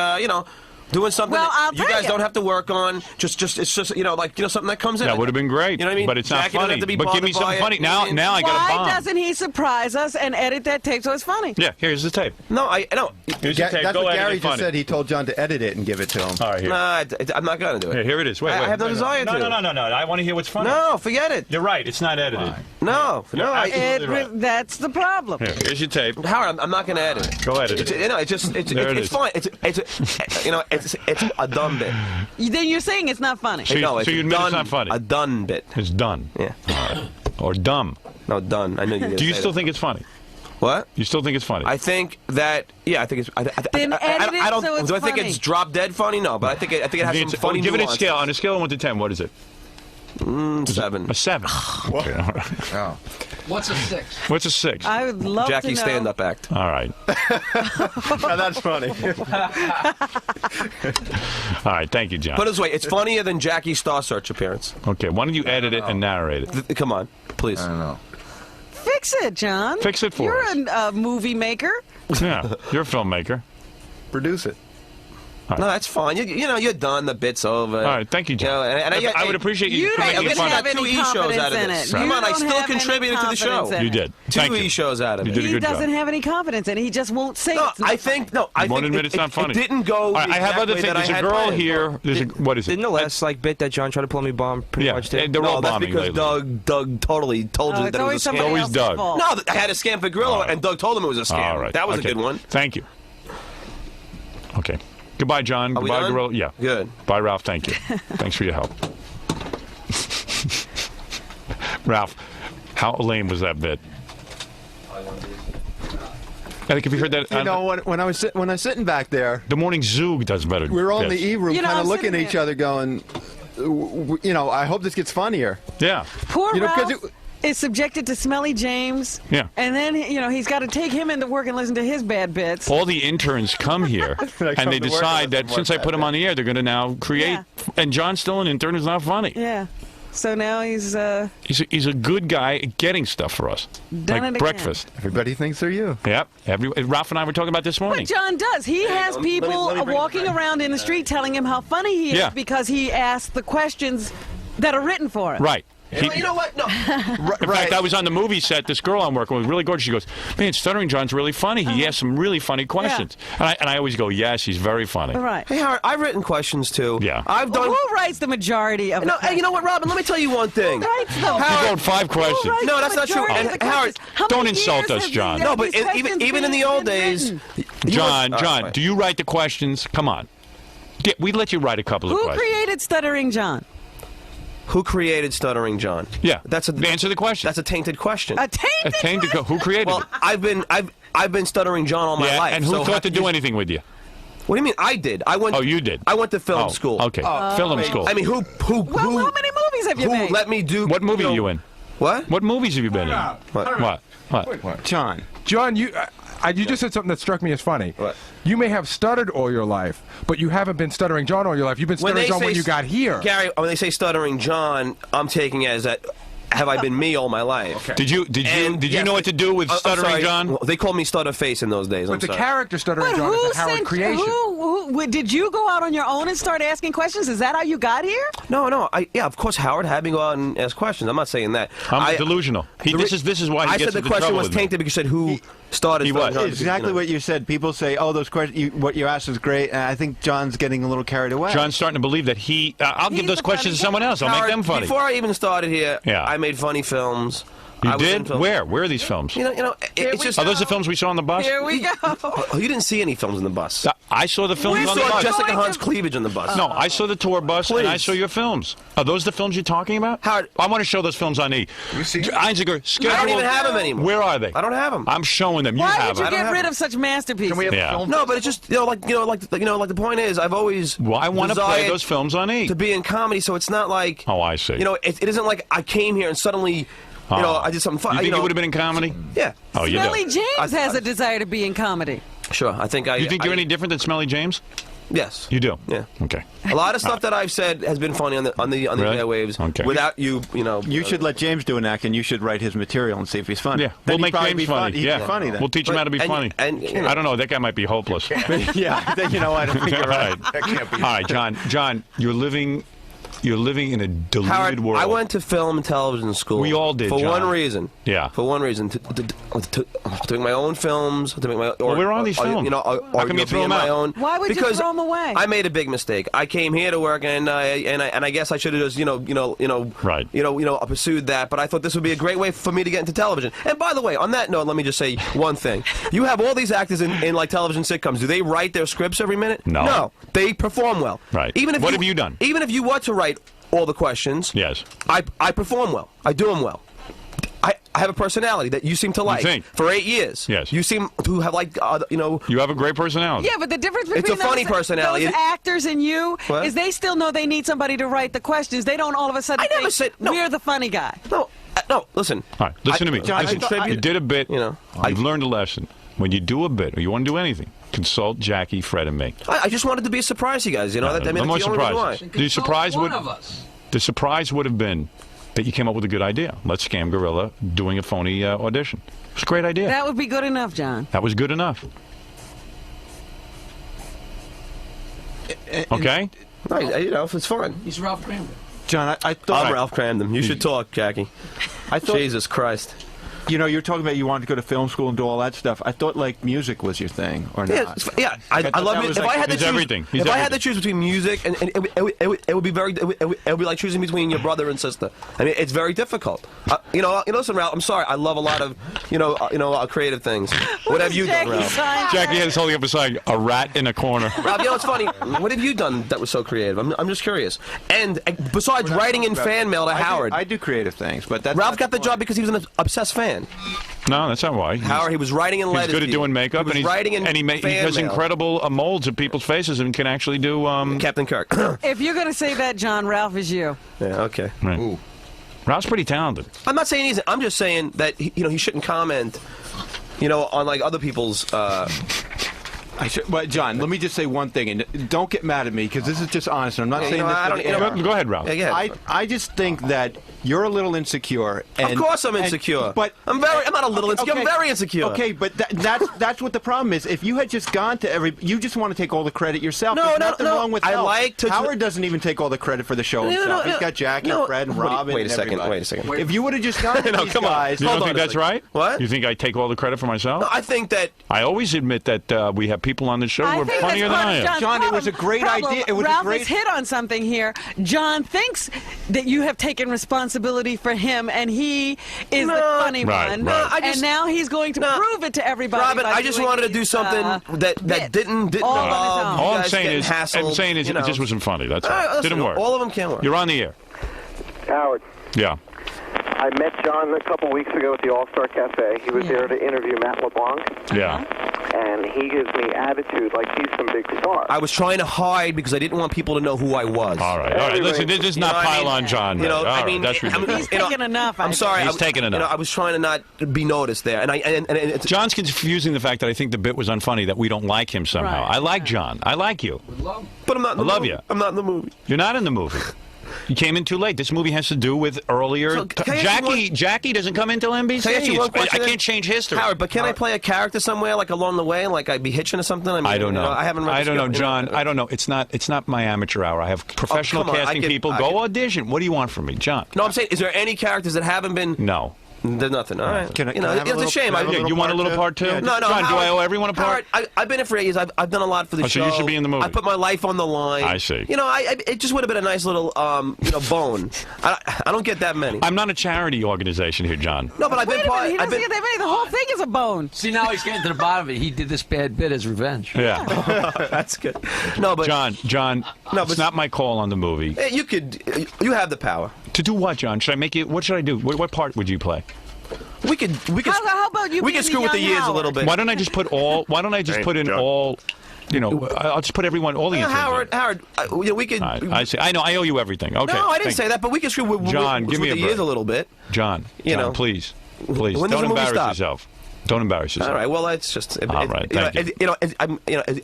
Doing something Well, I'll that you tell guys you. don't have to work on. It's just something that comes in. That would have been great. You know what I mean? But it's not Jackie doesn't funny. have to be But give me bothered by something funny. it. Now I got a Why bomb. doesn't he surprise us and edit that tape so it's funny? Yeah, here's the tape. No, I no. Here's the tape. That's Go what edit Gary it funny. just said. He told John to edit it and give it to him. All right, here. Nah, I'm not gonna do it. Here it is. Wait, I wait. have no wait, desire no, to. No. I want to hear what's funny. No, forget it. You're right. It's not edited. No, You're no. absolutely right. That's the problem. Here, here's your tape. Howard, I'm not gonna edit it. Go edit it. You know, it's There it is. fine. It's a dumb bit. Then you're saying it's not funny. So you admit it's not funny? A done bit. It's done. Yeah. All right. Or dumb. No, done. I know you. Do you still think it's funny? What? You still think it's funny? I think that. Yeah, I think it's. Then edit it I don't. so it's do I think funny. it's drop dead funny? No, but I think it has some funny Give it a nuance. scale. On a scale of 1 to 10, what is it? 7. A 7. Okay, all right. Oh. What's a 6? What's a 6? I would love Jackie to know. stand-up act. All right. Now that's funny. All right. Thank you, John. Put it this way, it's funnier than Jackie's Star Search appearance. Okay. Why don't you edit it and narrate it? Come on, please. I don't know. Fix it, John. Fix it for You're us. a movie maker. Yeah. You're a filmmaker. Produce it. No, that's fine. You know, you're done. The bit's over. All right. Thank you, John. You know, and I would appreciate you You don't making it even funny. have Two any E shows confidence out of in this. it. Come You on, I don't still have any contributed to the show. confidence in You it. did. 2 Thank you. E shows out of You it. did a He good job. doesn't have any confidence in it. He just won't say No, it's not I think no. I You won't think admit it's not funny. It didn't go. All right, I have other exactly things. that I There's a had girl planned. here. What is it? Didn't the last bit that John tried to pull me bomb pretty Yeah, much did? they're all No, that's bombing because lately. Doug totally told you it's that it always was a somebody scam. Always else's Doug. fault. No, I had a scam for Grillo, and Doug told him it was a scam. All right. That was Okay. a good one. Thank you. Okay. Goodbye, John. Are we Goodbye, done? Gorilla. Yeah. Good. Bye, Ralph. Thank you. Thanks for your help. Ralph, how lame was that bit? I think if you heard that, You know, when I was sitting back there, the Morning Zoo does better. we were all in the bits. E room, You know, kind I'm of looking at sitting each there. other, going, you know, I hope this gets funnier. Yeah. Poor You know, 'cause Ralph is subjected to Smelly James. Yeah. And then, he's got to take him into work and listen to his bad bits. All the interns come here, They come and they to work decide and that listen since more I put him on the air, they're going to now create. Yeah. And John's still an intern who's not funny. Yeah. So now he's He's a good guy at getting stuff for us, Done like it again. breakfast. Everybody thinks they're you. Yep. Ralph and I were talking about this morning. What John does. He has let me people bring it walking back. around in the street telling him how funny he is Yeah. because he asked the questions that are written for him. Right. You know what? No. In fact, I was on the movie set. This girl I'm working with, really gorgeous. She goes, "Man, Stuttering John's really funny. He asks some really funny questions." And I always go, "Yes, he's very funny." Right. Hey, Howard, I've written questions too. Yeah. I've done. Who writes the majority of Hey, you know what, Robin? Let me tell you one thing. Who writes them? You wrote 5 questions. writes No, the that's not true. majority And of the Howard, questions? How don't many insult years us, have John. these- No, but these even in the questions old been days, written? John, All right. do you write the questions? Come on. We let you write a couple of Who questions. created Stuttering John? Who created Stuttering John? Yeah. Answer the question. That's a tainted question. A tainted question? Who created Well, it? I've been Stuttering John all my life. And who so thought to do anything with you? What do you mean? I did. Oh, you did. I went to film Oh, school. okay. Film school. I mean, who? Well, how many movies have you Who made? let me do? What movie are you in? What? What movies have you been in? What? John, you just said something that struck me as funny. What? You may have stuttered all your life, but you haven't been Stuttering John all your life. You've been Stuttering John when you got here. Gary, when they say Stuttering John, I'm taking it as that. Have I been me all my life? Okay. Did you know what to do with I'm Stuttering sorry. John? Well, they called me Stutterface in those days. But I'm the sorry. character Stuttering But John who is a Howard sent, creation. did you go out on your own and start asking questions? Is that how you got here? No. Yeah, of course, Howard had me go out and ask questions. I'm not saying that. I'm delusional. This is why he I gets said the into question trouble was with me. tainted because you said who started. He was. Stuttering John, exactly what you said. People say, "Oh, those questions, what you asked was great," and I think John's getting a little carried away. John's starting to believe that he. I'll give those questions to someone else. I'll Howard, make them funny. Before I even started here, Yeah. I made funny films. You I was in did? films. Where? Where are these films? You know, it's just. Are those the films we saw on the bus? Here we go. Oh, you didn't see any films in the bus. I saw the films We on the saw bus. Jessica Hunt's cleavage on the bus. No, I saw the tour bus and I Please. saw your films. Are those the films you're talking about? Howard, I want to show those films on E. Einziger, schedule. I don't even have them anymore. Where are they? I don't have them. I'm showing them. You Why have would you them. get rid of such masterpieces? No, but it's just like the point is, I've always Well, I want to play desired those films on E. to be in comedy, so it's not like Oh, I see. it isn't like I came here and suddenly I did something fun. You think you would have been in comedy? Yeah. Oh, you Smelly do. James has a desire to be in comedy. Sure, I think I. You think you're any different than Smelly James? Yes. You do? Yeah. Okay. A lot of stuff that I've said has been funny on the Really? airwaves. Okay. Without you, you know. You should let James do an act, and you should write his material and see if he's funny. Yeah, Then we'll he'd make probably James be funny. He'd Yeah, be funny then. we'll teach him how to be funny. You know. I don't know. That guy might be hopeless. Yeah, then you know what? I think you're right. That can't be. All right, John. John, you're living in a deluded Howard, world. I went to film and television school. We all did, for John. one reason. Yeah. For one reason, to make my own films, to make my. Well, where are these films? You know, How come you throw them my out? own. Why would you because throw them away? I made a big mistake. I came here to work, and I guess I should have just pursued that. But I thought this would be a great way for me to get into television. And by the way, on that note, let me just say one thing. You have all these actors in like television sitcoms. Do they write their scripts every minute? No. No. They perform well. Right. Even if What have you done? Even if you were to write all the questions, Yes. I perform well. I do them well. I have a personality that you seem to like. think? For 8 years. Yes. You seem to have You have a great personality. Yeah, but the difference between It's a funny personality. those actors and you What? is they still know they need somebody to write the questions. They don't all of a sudden think we're the funny guy. No, listen. All right, listen to me. John, Listen, you did a bit. You've learned a lesson. When you do a bit, or you want to do anything, consult Jackie, Fred, and me. I just wanted to be a surprise to you guys. You know, No more that's the only reason why. surprises. The surprise would have been that you came up with a good idea. Let's scam Gorilla doing a phony audition. It was a great idea. That would be good enough, John. That was good enough. Okay? Right, you know, it's fun. He's Ralph Cramden. John, I thought... I'm Ralph Cramden. You should talk, Jackie. Jesus Christ. You know, you're talking about you wanted to go to film school and do all that stuff. I thought, like, music was your thing, or not. Yeah, I love it. If I had to choose, everything. If I had to choose between music and it would be very, it would be like choosing between your brother and sister. I mean, it's very difficult. Listen, Ralph. I'm sorry. I love a lot of, creative things. What have you done, Ralph? Jackie is holding up a sign, a rat in a corner. Ralph, it's funny. What have you done that was so creative? I'm just curious. And besides writing in fan mail to Howard, I do creative things, but that's Ralph got the job because he was an obsessed fan. No, that's not why. Howard, he was writing in letters. He's good at doing makeup, he has incredible molds of people's faces and can actually do. Captain Kirk. If you're going to say that, John, Ralph is you. Yeah. Okay. Right. Ralph's pretty talented. I'm not saying he's. I'm just saying that he shouldn't comment, on like other people's. But John, let me just say one thing, and don't get mad at me because this is just honest. I'm not saying this. Go ahead, Ralph. I just think that you're a little insecure. And, of course, I'm insecure. But I'm not a little insecure. I'm very insecure. Okay, but that's what the problem is. If you had just gone to you just want to take all the credit yourself. No, There's no, nothing no. wrong with I help. like to. Howard doesn't even take all the credit for the show himself. He's got Jackie, and Fred, and Robin. Wait a second. Everybody. Wait a second. If you would have just gone to these guys, You don't think that's right? What? You think I take all the credit for myself? No, I think that. I always admit that we have people on the show who are funnier than I am. John, it was a great idea. It was Ralph a great. has hit on something here. John thinks that you have taken responsibility for him, and he is the funny one. And now he's going to prove it to everybody. Robin, by I just doing wanted to these, do something that didn't involve. All I'm saying is, it just wasn't funny. That's all. Listen, Didn't work. All of them can't work. You're on the air. Howard. Yeah. I met John a couple weeks ago at the All-Star Cafe. He was there to interview Matt LeBlanc. Yeah. And he gives me attitude like he's some big star. I was trying to hide because I didn't want people to know who I was. All right. Listen, this is not pile on John. That's ridiculous. He's taking enough. I'm sorry. He's taking enough. I was trying to not be noticed there, and John's confusing the fact that I think the bit was unfunny, that we don't like him somehow. Right. I like John. I like you. But I'm not. I love you. I'm not in the movie. You're not in the movie. You came in too late. This movie has to do with earlier. So, Jackie doesn't come into NBC. Can I ask you one question? I can't change history. Howard, but can I play a character somewhere, like along the way, like I'd be hitching or something? I don't know. I haven't. I don't know, John. I don't know. It's not my amateur hour. I have professional casting people. Go audition. What do you want from me, John? No, I'm saying, is there any charactures that haven't been? No. There's nothing. All right. It's a shame. You want a little part too? No, John, Howard, do I owe everyone a part? Howard, I've been here for 8 years. I've done a lot for the show. So you should be in the movie. I put my life on the line. I see. It just would have been a nice little, bone. I don't get that many. I'm not a charity organization here, John. No, but I've been part. He doesn't get that many. The whole thing is a bone. See, now he's getting to the bottom of it. He did this bad bit as revenge. Yeah. That's good. No, but John, it's not my call on the movie. You have the power. To do what, John? Should I make it? What should I do? What part would you play? We could. How about you? We can screw with the years a little bit. Why don't I just put all? Why don't I just put in all? I'll just put everyone, all the interns. Howard, we could. I see. I know. I owe you everything. Okay. No, I didn't say that, but we can screw with John, give me the a break. years a little bit. John, please, when does don't the movie embarrass stop? yourself. Don't embarrass yourself. All right. Well, it's just. All right. Thank you.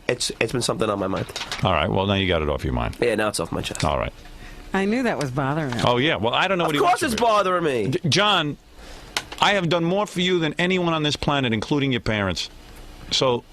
It's been something on my mind. All right. Well, now you got it off your mind. Yeah. Now it's off my chest. All right. I knew that was bothering him. Oh yeah. Well, I don't know what he Of wants. course, it's bothering me. John, I have done more for you than anyone on this planet, including your parents. So, don't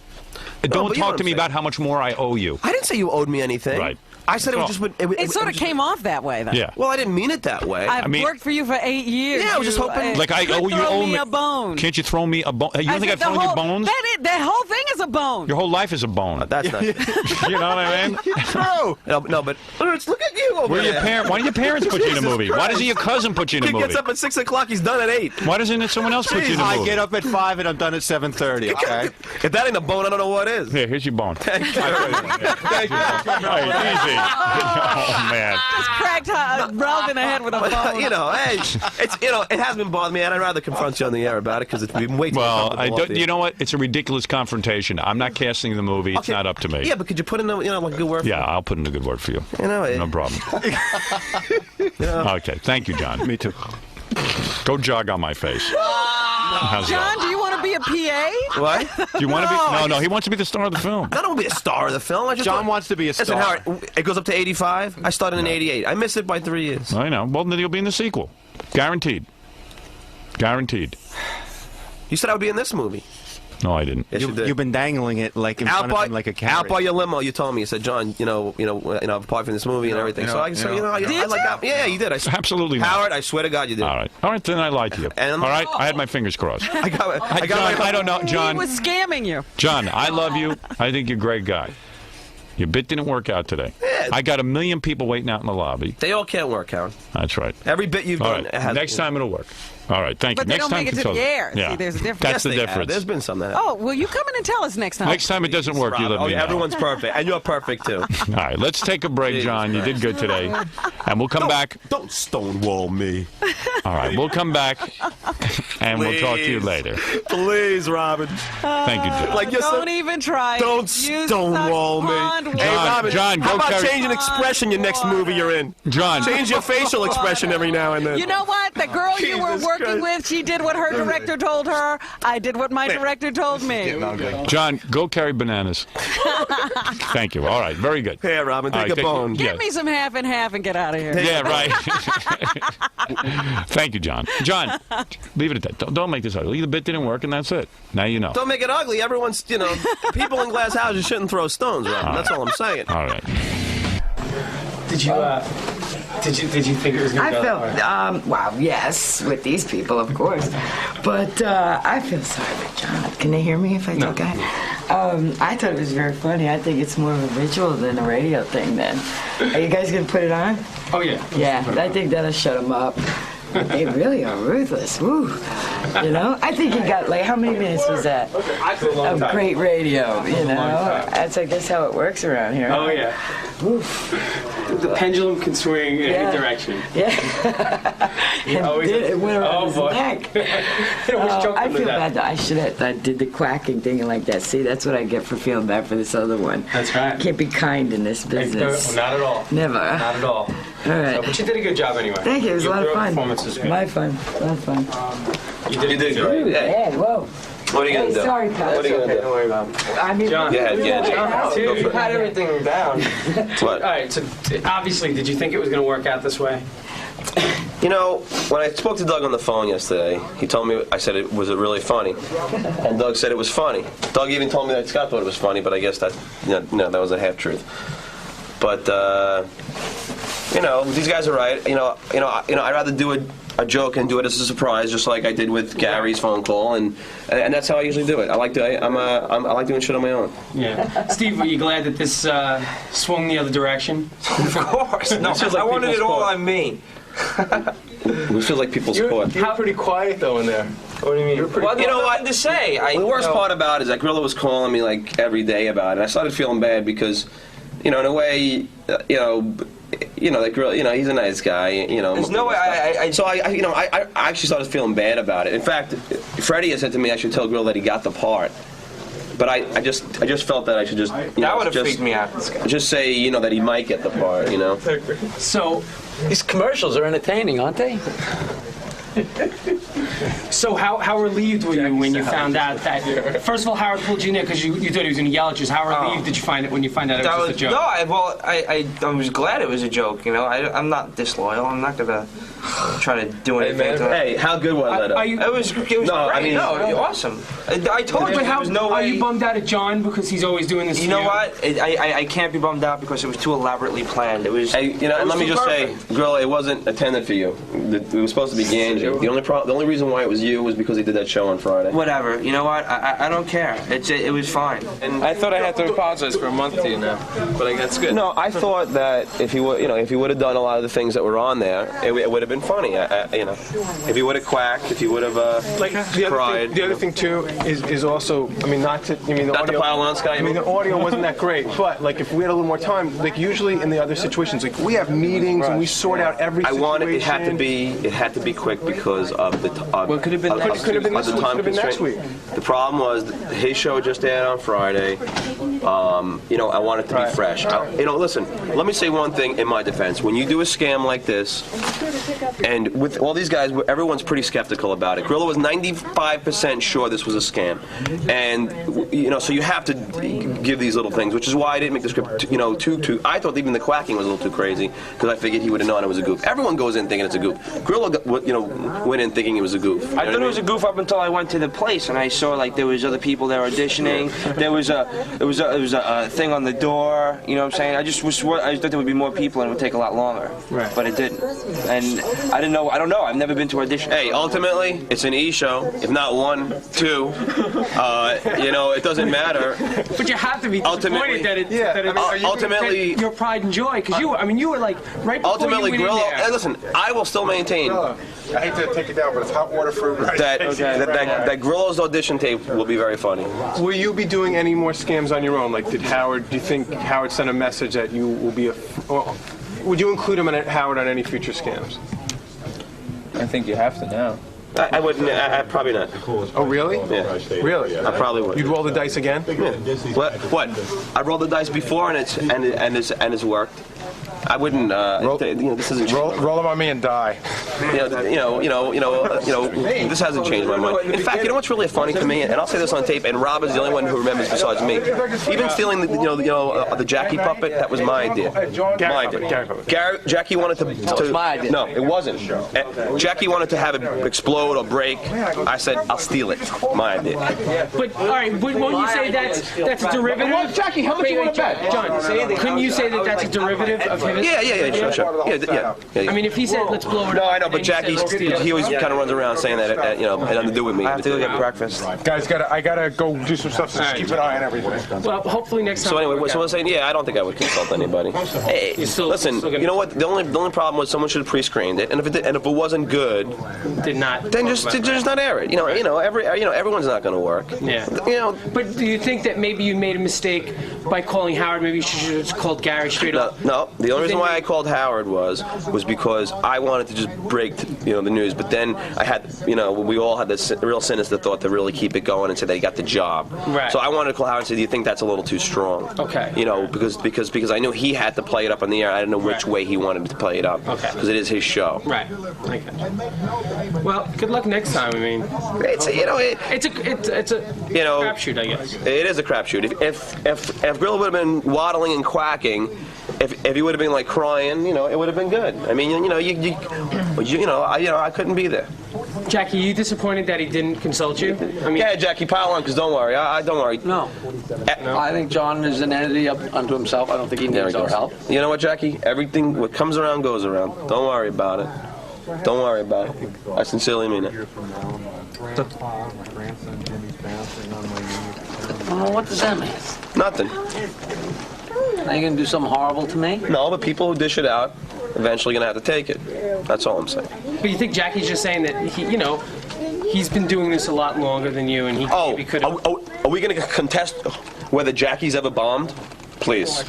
but you know talk what to I'm me saying. about how much more I owe you. I didn't say you owed me anything. Right. I said it was Well, just. It sort of came off that way, though. Yeah. Well, I didn't mean it that way. I've worked for you for 8 years. Yeah, I was just hoping. Like I owe you. Throw me me a bone. Can't you throw me a bone? You don't think I've said thrown you bones? That whole thing is a bone. Your whole life is a bone. That's not. You know what I mean? True. No, but look at you over Why there. do your parents put you in a movie? Why doesn't your cousin put you in a He movie? gets up at 6 o'clock. He's done at 8. Why doesn't it someone else put you in a I movie? get up at 5 and I'm done at 7:30. Okay. If that ain't a bone, I don't know what is. Here, here's your bone. Thank you. Thank you. Right, easy. Oh man. Just cracked Ralph in the head with a bone. You know, hey, it has been bothering me, and I'd rather confront you on the air about it because it's been way too Well, uncomfortable. you know what? It's a ridiculous confrontation. I'm not casting the movie. It's not up to me. Yeah, but could you put in a like a good word? Yeah, I'll put in a good word for you. You know, No problem. Okay, thank you, John. Me too. Go jog on my face. How's John, that? do you want to be a PA? What? Do you want to be? No, he wants to be the star of the film. I don't want to be a star of the film. I just John wants to be a star. Listen, Howard, it goes up to 85. I started in 88. I missed it by 3 years. I know. Well, then you'll be in the sequel. Guaranteed. Guaranteed. You said I would be in this movie. No, I didn't. Yes, you did. You've been dangling it like in front of him like a carrot. Out by your limo, you told me. You said, John, I've applied for this movie and everything. So I said, I like that. Yeah, you did. Absolutely not. Howard, I swear to God, you did. All right, then I lied to you. All right, I had my fingers crossed. I got John, I don't know, John. He was scamming you. John, I love you. I think you're a great guy. Your bit didn't work out today. Yeah. I got 1 million people waiting out in the lobby. They all can't work, Howard. That's right. Every bit you've All done. right. Next time it'll work. All right, thank But you. they Next don't time make it to tell the us. air. Yeah. See, there's a difference. That's the Yes, they have. difference. There's been some that. Oh, well, you come in and tell us next time. Next time it doesn't work, you let me know. Everyone's perfect, and you're perfect too. All right, let's take a break, John. You did good today. And we'll come back. Don't stonewall me. All right, we'll come back, and we'll talk to you later. Please, Robin. Thank you, John. Like you're Don't even try. Don't You stonewall me. suck Hey, Robin, John, how go about carry- changing expression your next movie you're in? John. Change your facial expression every now and then. You know what? The girl you were Jesus working Christ. with, she did what her director told her. I did what my director told me. John, go carry bananas. Thank you. All right, very good. Hey, Robin, All take right, a bone. Give me some half and half and get out of here. Yeah, right. Thank you, John. John, leave it at that. Don't make this ugly. The bit didn't work, and that's it. Now you know. Don't make it ugly. Everyone's, people in glass houses shouldn't throw stones, Robin. That's all I'm saying. All right. Did you think it was going to go? I felt, well, yes, with these people, of course. But I feel sorry for John. Can they hear me if I talk? I thought it was very funny. I think it's more of a visual than a radio thing then. Are you guys going to put it on? Oh, yeah. Yeah, I think that'll shut them up. They really are ruthless. Woo. I think he got, how many minutes was that? Of great radio, That's, I guess, how it works around here. Oh, yeah. The pendulum can swing in any direction. Yeah. It went around his neck. I feel bad, though. I did the quacking thing and like that. See, that's what I get for feeling bad for this other one. That's right. Can't be kind in this business. Not at all. Never. Not at all. All right. But you did a good job anyway. Thank you. It was a lot of Your fun. performance was great. My fun. A lot of fun. You did great. Hey, whoa. What are you going to do? Sorry, Pat. What are you going to do? Don't worry about it. I mean, John, John, dude, you had everything down. What? All right, so obviously, did you think it was going to work out this way? When I spoke to Doug on the phone yesterday, he told me, I said, was it really funny? And Doug said it was funny. Doug even told me that Scott thought it was funny, but I guess that, that was a half-truth. But, these guys are right. I'd rather do a joke and do it as a surprise, just like I did with Gary's phone call, and that's how I usually do it. I like doing shit on my own. Yeah. Steve, were you glad that this swung the other direction? Of course. No, I wanted it all on me. It feels like people's sport. You're pretty quiet, though, in there. What do you mean? Well, you know what to say. The worst part about it is that Gorilla was calling me every day about it. I started feeling bad because, in a way, that Gorilla, he's a nice guy. There's no way. So I actually started feeling bad about it. In fact, Freddie had said to me I should tell Gorilla that he got the part. But I just felt that I should just that would have freaked me out. Just say that he might get the part. So these commercials are entertaining, aren't they? So how relieved were you when you found out that? First of all, Howard pulled you in there because you thought he was going to yell at you. How relieved did you find it when you find out it was just a joke? No, I was glad it was a joke. You know, I'm not disloyal. I'm not gonna try to do anything. Hey, how good was that? It was No, great. I mean, No, it was awesome. I told you But there was no way. are you bummed out at John because he's always doing this? You know what? I can't be bummed out because it was too elaborately planned. It was. Hey, you know, and let me just say, Gorilla, it wasn't intended for you. It was supposed to be Ganji. The only reason why it was you was because he did that show on Friday. Whatever. You know what? I don't care. It was fine. And I thought I had to apologize for a month to you now, but that's good. No, I thought that if he would, if he would have done a lot of the things that were on there, it would have been funny. If he would have quacked, if he would have cried. The other thing too is also, I mean, not to pile on, Scott. I mean, the audio wasn't that great, but like if we had a little more time, like usually in the other situations, like we have meetings and we sort out every situation. I wanted it had to be quick because of the Well, it could have been next week. Could have been this week. Could have been next week. The problem was his show just aired on Friday. I want it to be fresh. Listen, let me say one thing in my defense. When you do a scam like this, and with all these guys, everyone's pretty skeptical about it. Gorilla was 95% sure this was a scam, and so you have to give these little things, which is why I didn't make the script. Too. I thought even the quacking was a little too crazy because I figured he would have known it was a goof. Everyone goes in thinking it's a goof. Gorilla, went in thinking it was a goof. I thought it was a goof up until I went to the place and I saw like there was other people there auditioning. There was a thing on the door. You know what I'm saying? I thought there would be more people and it would take a lot longer. Right. But it didn't. And I didn't know. I don't know. I've never been to audition. Hey, ultimately, it's an E show. If not 1, 2, it doesn't matter. But you have to be disappointed that your pride and joy, because you were like right before ultimately, you went Gorilla. in there. And listen, I will still maintain. I hate to take it down, but it's hot water fruit right that Gorilla's audition tape will be very funny. Will you be doing any more scams on your own? Like, do you think Howard sent a message that you will be would you include Howard on any future scams? I think you have to now. I wouldn't. I probably not. Oh, really? Yeah. Really? I probably would. You'd roll the dice again? Yeah. What? I rolled the dice before, and it's worked. I wouldn't. This isn't. Roll them on me and die. This hasn't changed my mind. In fact, you know what's really funny to me, and I'll say this on tape, and Rob is the only one who remembers besides me. Even stealing the Jackie puppet, that was my idea. My idea. Jackie wanted to. That was my idea. No, it wasn't. Jackie wanted to have it explode or break. I said, I'll steal it. My idea. But all right, won't you say that's a derivative? Well, Jackie, how much you want to bet? John, couldn't you say that that's a derivative of his? Yeah, sure. Yeah. I mean, if he said, let's blow it up. No, I know, but Jackie, he always kind of runs around saying that, it had nothing to do with me. I have to go get breakfast. Guys, I gotta go do some stuff, so just keep an eye on everything. Well, hopefully next time. So anyway, so I was saying, I don't think I would consult anybody. Hey, listen, you know what? The only problem was someone should have pre-screened it, and if it wasn't good, then just not air it. Everyone's not going to work. Yeah. But do you think that maybe you made a mistake by calling Howard? Maybe you should have just called Gary straight up. No. The only reason why I called Howard was because I wanted to just break the news, but then I had we all had this real sinister thought to really keep it going and say that he got the job. Right. So I wanted to call Howard and say, do you think that's a little too strong? Okay. Because I knew he had to play it up in the air. I didn't know which way he wanted to play it up. Okay. Because it is his show. Right. Okay. Well, good luck next time. I mean, it's a crapshoot, I guess. It is a crapshoot. If Gorilla would have been waddling and quacking, if he would have been like crying, it would have been good. I mean, I couldn't be there. Jackie, you disappointed that he didn't consult you? I mean, yeah, Jackie, pile on, because don't worry. Don't worry. No. I think John is an entity up unto himself. I don't think he needs our help. You know what, Jackie? Everything what comes around goes around. Don't worry about it. Don't worry about it. I sincerely mean it. Oh, what does that mean? Nothing. Are you going to do something horrible to me? No, but people who dish it out eventually going to have to take it. That's all I'm saying. But you think Jackie's just saying that he's been doing this a lot longer than you, and he maybe could have... Are we going to contest whether Jackie's ever bombed? Please.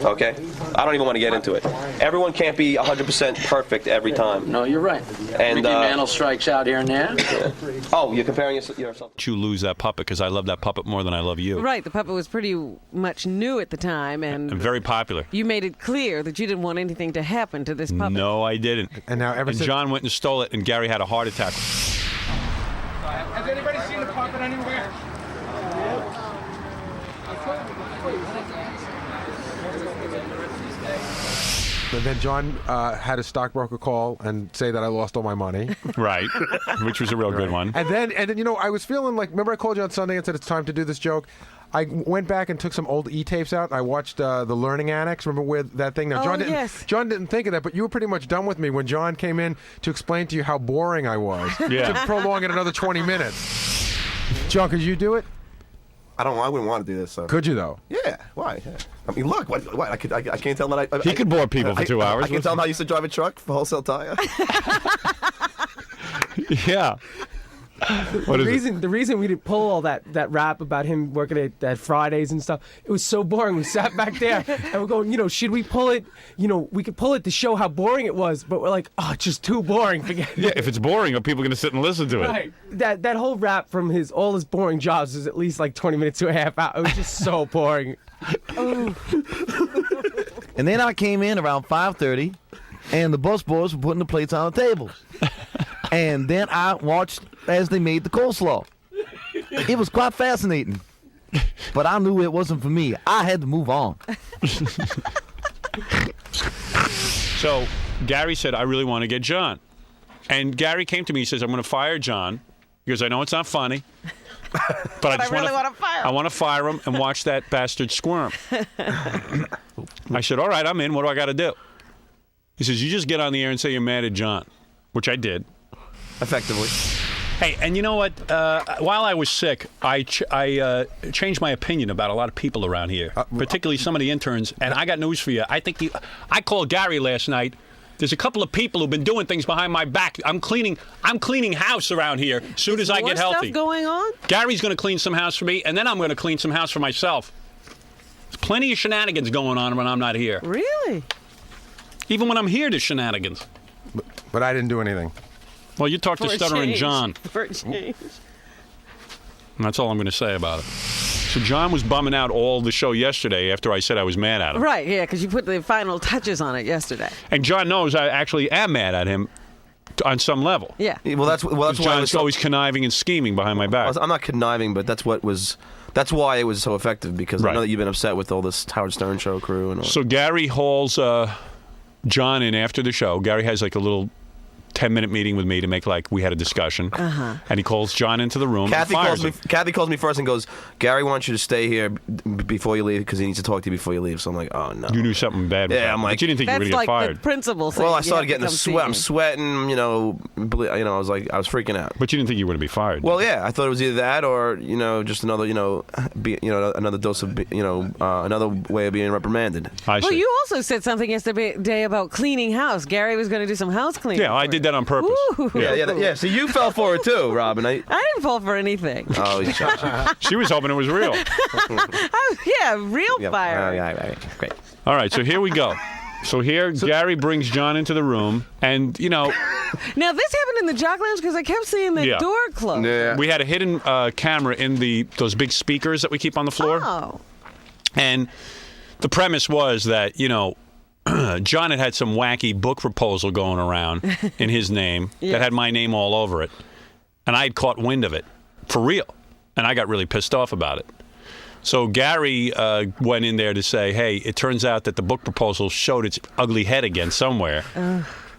Okay? I don't even want to get into it. Everyone can't be 100% perfect every time. No, you're right. And Mickey Mantle strikes out here and there. Yeah. Oh, you're comparing yourself to... You lose that puppet because I love that puppet more than I love you. Right. The puppet was pretty much new at the time. And very popular. You made it clear that you didn't want anything to happen to this puppet. No, I didn't. And now John went and stole it, and Gary had a heart attack. Has anybody seen the puppet anywhere? And then John had a stockbroker call and say that I lost all my money. Right, which was a real good one. And then, you know, I was feeling like, remember I called you on Sunday and said it's time to do this joke? I went back and took some old E-tapes out. I watched the Learning Annex. Remember where that thing? Now, John John didn't think of that, but you were pretty much done with me when John came in to explain to you how boring I was. Yeah. To prolong it another 20 minutes. John, could you do it? I wouldn't want to do this. So. Could you though? Yeah. Why? Yeah. I mean, look. What? I can't tell that He could bore people for 2 hours. I can tell him how I used to drive a truck for wholesale tire. Yeah. The reason we didn't pull all that rap about him working at Fridays and stuff, it was so boring. We sat back there and we're going, you know, should we pull it? You know, we could pull it to show how boring it was, but we're like, oh, it's just too boring. Forget it. Yeah, if it's boring, are people going to sit and listen to it? Right. That whole rap from all his boring jobs is at least like 20 minutes to a half hour. It was just so boring. And then I came in around 5:30, and the busboys were putting the plates on the tables. And then I watched as they made the coleslaw. It was quite fascinating. But I knew it wasn't for me. I had to move on. So Gary said, I really want to get John. And Gary came to me, he says, I'm going to fire John. Because I know it's not funny. But I just really want to fire him. I want to fire him and watch that bastard squirm. I said, all right, I'm in. What do I got to do? He says, you just get on the air and say you're mad at John, which I did. Effectively. Hey, and you know what? While I was sick, I changed my opinion about a lot of people around here, particularly some of the interns. And I got news for you. I I called Gary last night. There's a couple of people who've been doing things behind my back. I'm cleaning house around here as soon as I get healthy. Stuff going on? Gary's going to clean some house for me, and then I'm going to clean some house for myself. There's plenty of shenanigans going on when I'm not here. Really? Even when I'm here, there's shenanigans. But I didn't do anything. Well, you talked to Stuttering John. For a change. And that's all I'm going to say about it. So John was bumming out all the show yesterday after I said I was mad at him. Right, yeah, because you put the final touches on it yesterday. And John knows I actually am mad at him on some level. Yeah. Well, that's why John's always conniving and scheming behind my back. I'm not conniving, but that's why it was so effective, because I know that you've been upset with all this Howard Stern show crew and all. So Gary hauls John in after the show. Gary has like a little 10-minute meeting with me to make like we had a discussion. And he calls John into the room. Kathy calls me first and goes, Gary wants you to stay here before you leave because he needs to talk to you before you leave. So I'm like, oh no. You knew something bad. Yeah, I'm like, but you didn't think you were going to get fired. That's like the principal saying. Well, I started getting the sweat. I'm sweating. I was freaking out. But you didn't think you were going to be fired. Well, yeah, I thought it was either that or just another another dose of another way of being reprimanded. Well, you also said something yesterday about cleaning house. Gary was going to do some house cleaning. Yeah, I did that on purpose. Ooh. Yeah. So you fell for it too, Robin. I didn't fall for anything. Oh, she was hoping it was real. Real fire. Yeah, great. All right, so here we go. So Gary brings John into the room, and Now, this happened in the Jock Lounge because I kept seeing the door closed. Yeah. We had a hidden camera in those big speakers that we keep on the floor. Oh. And the premise was that, John had some wacky book proposal going around in his name that had my name all over it. And I had caught wind of it, for real. And I got really pissed off about it. So Gary went in there to say, hey, it turns out that the book proposal showed its ugly head again somewhere.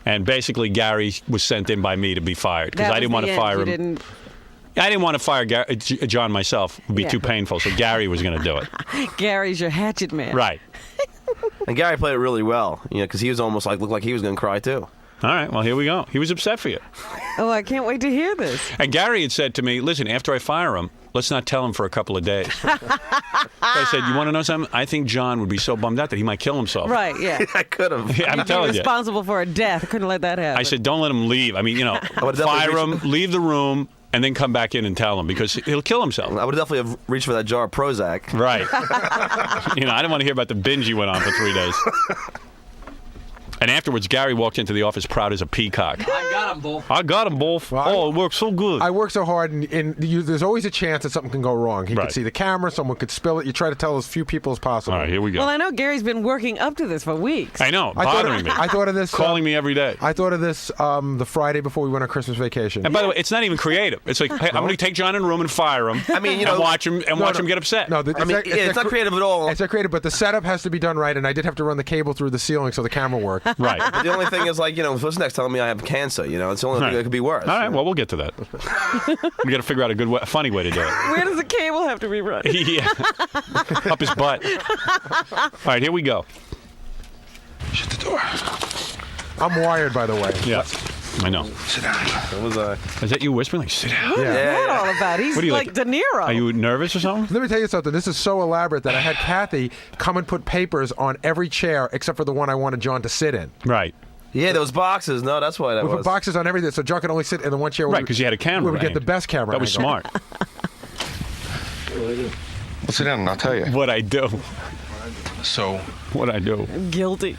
And basically Gary was sent in by me to be fired because I didn't want to fire him. I didn't want to fire John myself. It would be too painful. So Gary was going to do it. Gary's your hatchet man. Right. And Gary played it really well, because he was almost looked like he was going to cry too. All right, well, here we go. He was upset for you. Oh, I can't wait to hear this. And Gary had said to me, listen, after I fire him, let's not tell him for a couple of days. I said, you want to know something? I think John would be so bummed out that he might kill himself. Right, yeah. I could have. Yeah, I'm telling you. Responsible for a death. I couldn't let that happen. I said, don't let him leave. I mean, fire him, leave the room, and then come back in and tell him because he'll kill himself. I would definitely have reached for that jar of Prozac. Right. I didn't want to hear about the binge he went on for 3 days. And afterwards, Gary walked into the office proud as a peacock. I got them both. I got them both. It worked so good. I work so hard, and there's always a chance that something can go wrong. He could see the camera, someone could spill it. You try to tell as few people as possible. All right, here we go. Well, I know Gary's been working up to this for weeks. I know, bothering me. I thought of this. Calling me every day. I thought of this the Friday before we went on Christmas vacation. And by the way, it's not even creative. It's like, hey, I'm going to take John in a room and fire him. I mean, and watch him get upset. No, it's not creative at all. It's not creative, but the setup has to be done right, and I did have to run the cable through the ceiling so the camera worked. Right. But the only thing is, like, what's next? Telling me I have cancer. It's the only thing that could be worse. All right, well, we'll get to that. We got to figure out a funny way to do it. Where does the cable have to be run? Yeah. Up his butt. All right, here we go. Shut the door. I'm wired, by the way. Yeah. I know. Sit down. What was I? Is that you whispering? Like, sit down. What's that all about? He's What are you, like De Niro. Are you nervous or something? Let me tell you something. This is so elaborate that I had Kathy come and put papers on every chair except for the one I wanted John to sit in. Right. Yeah, those boxes. No, that's why that we was. put boxes on everything, so John could only sit in the one chair. Right, because you had a camera. We would get the best camera. That was angle. smart. Well, sit down and I'll tell you. What I do. So. What I do. Guilty.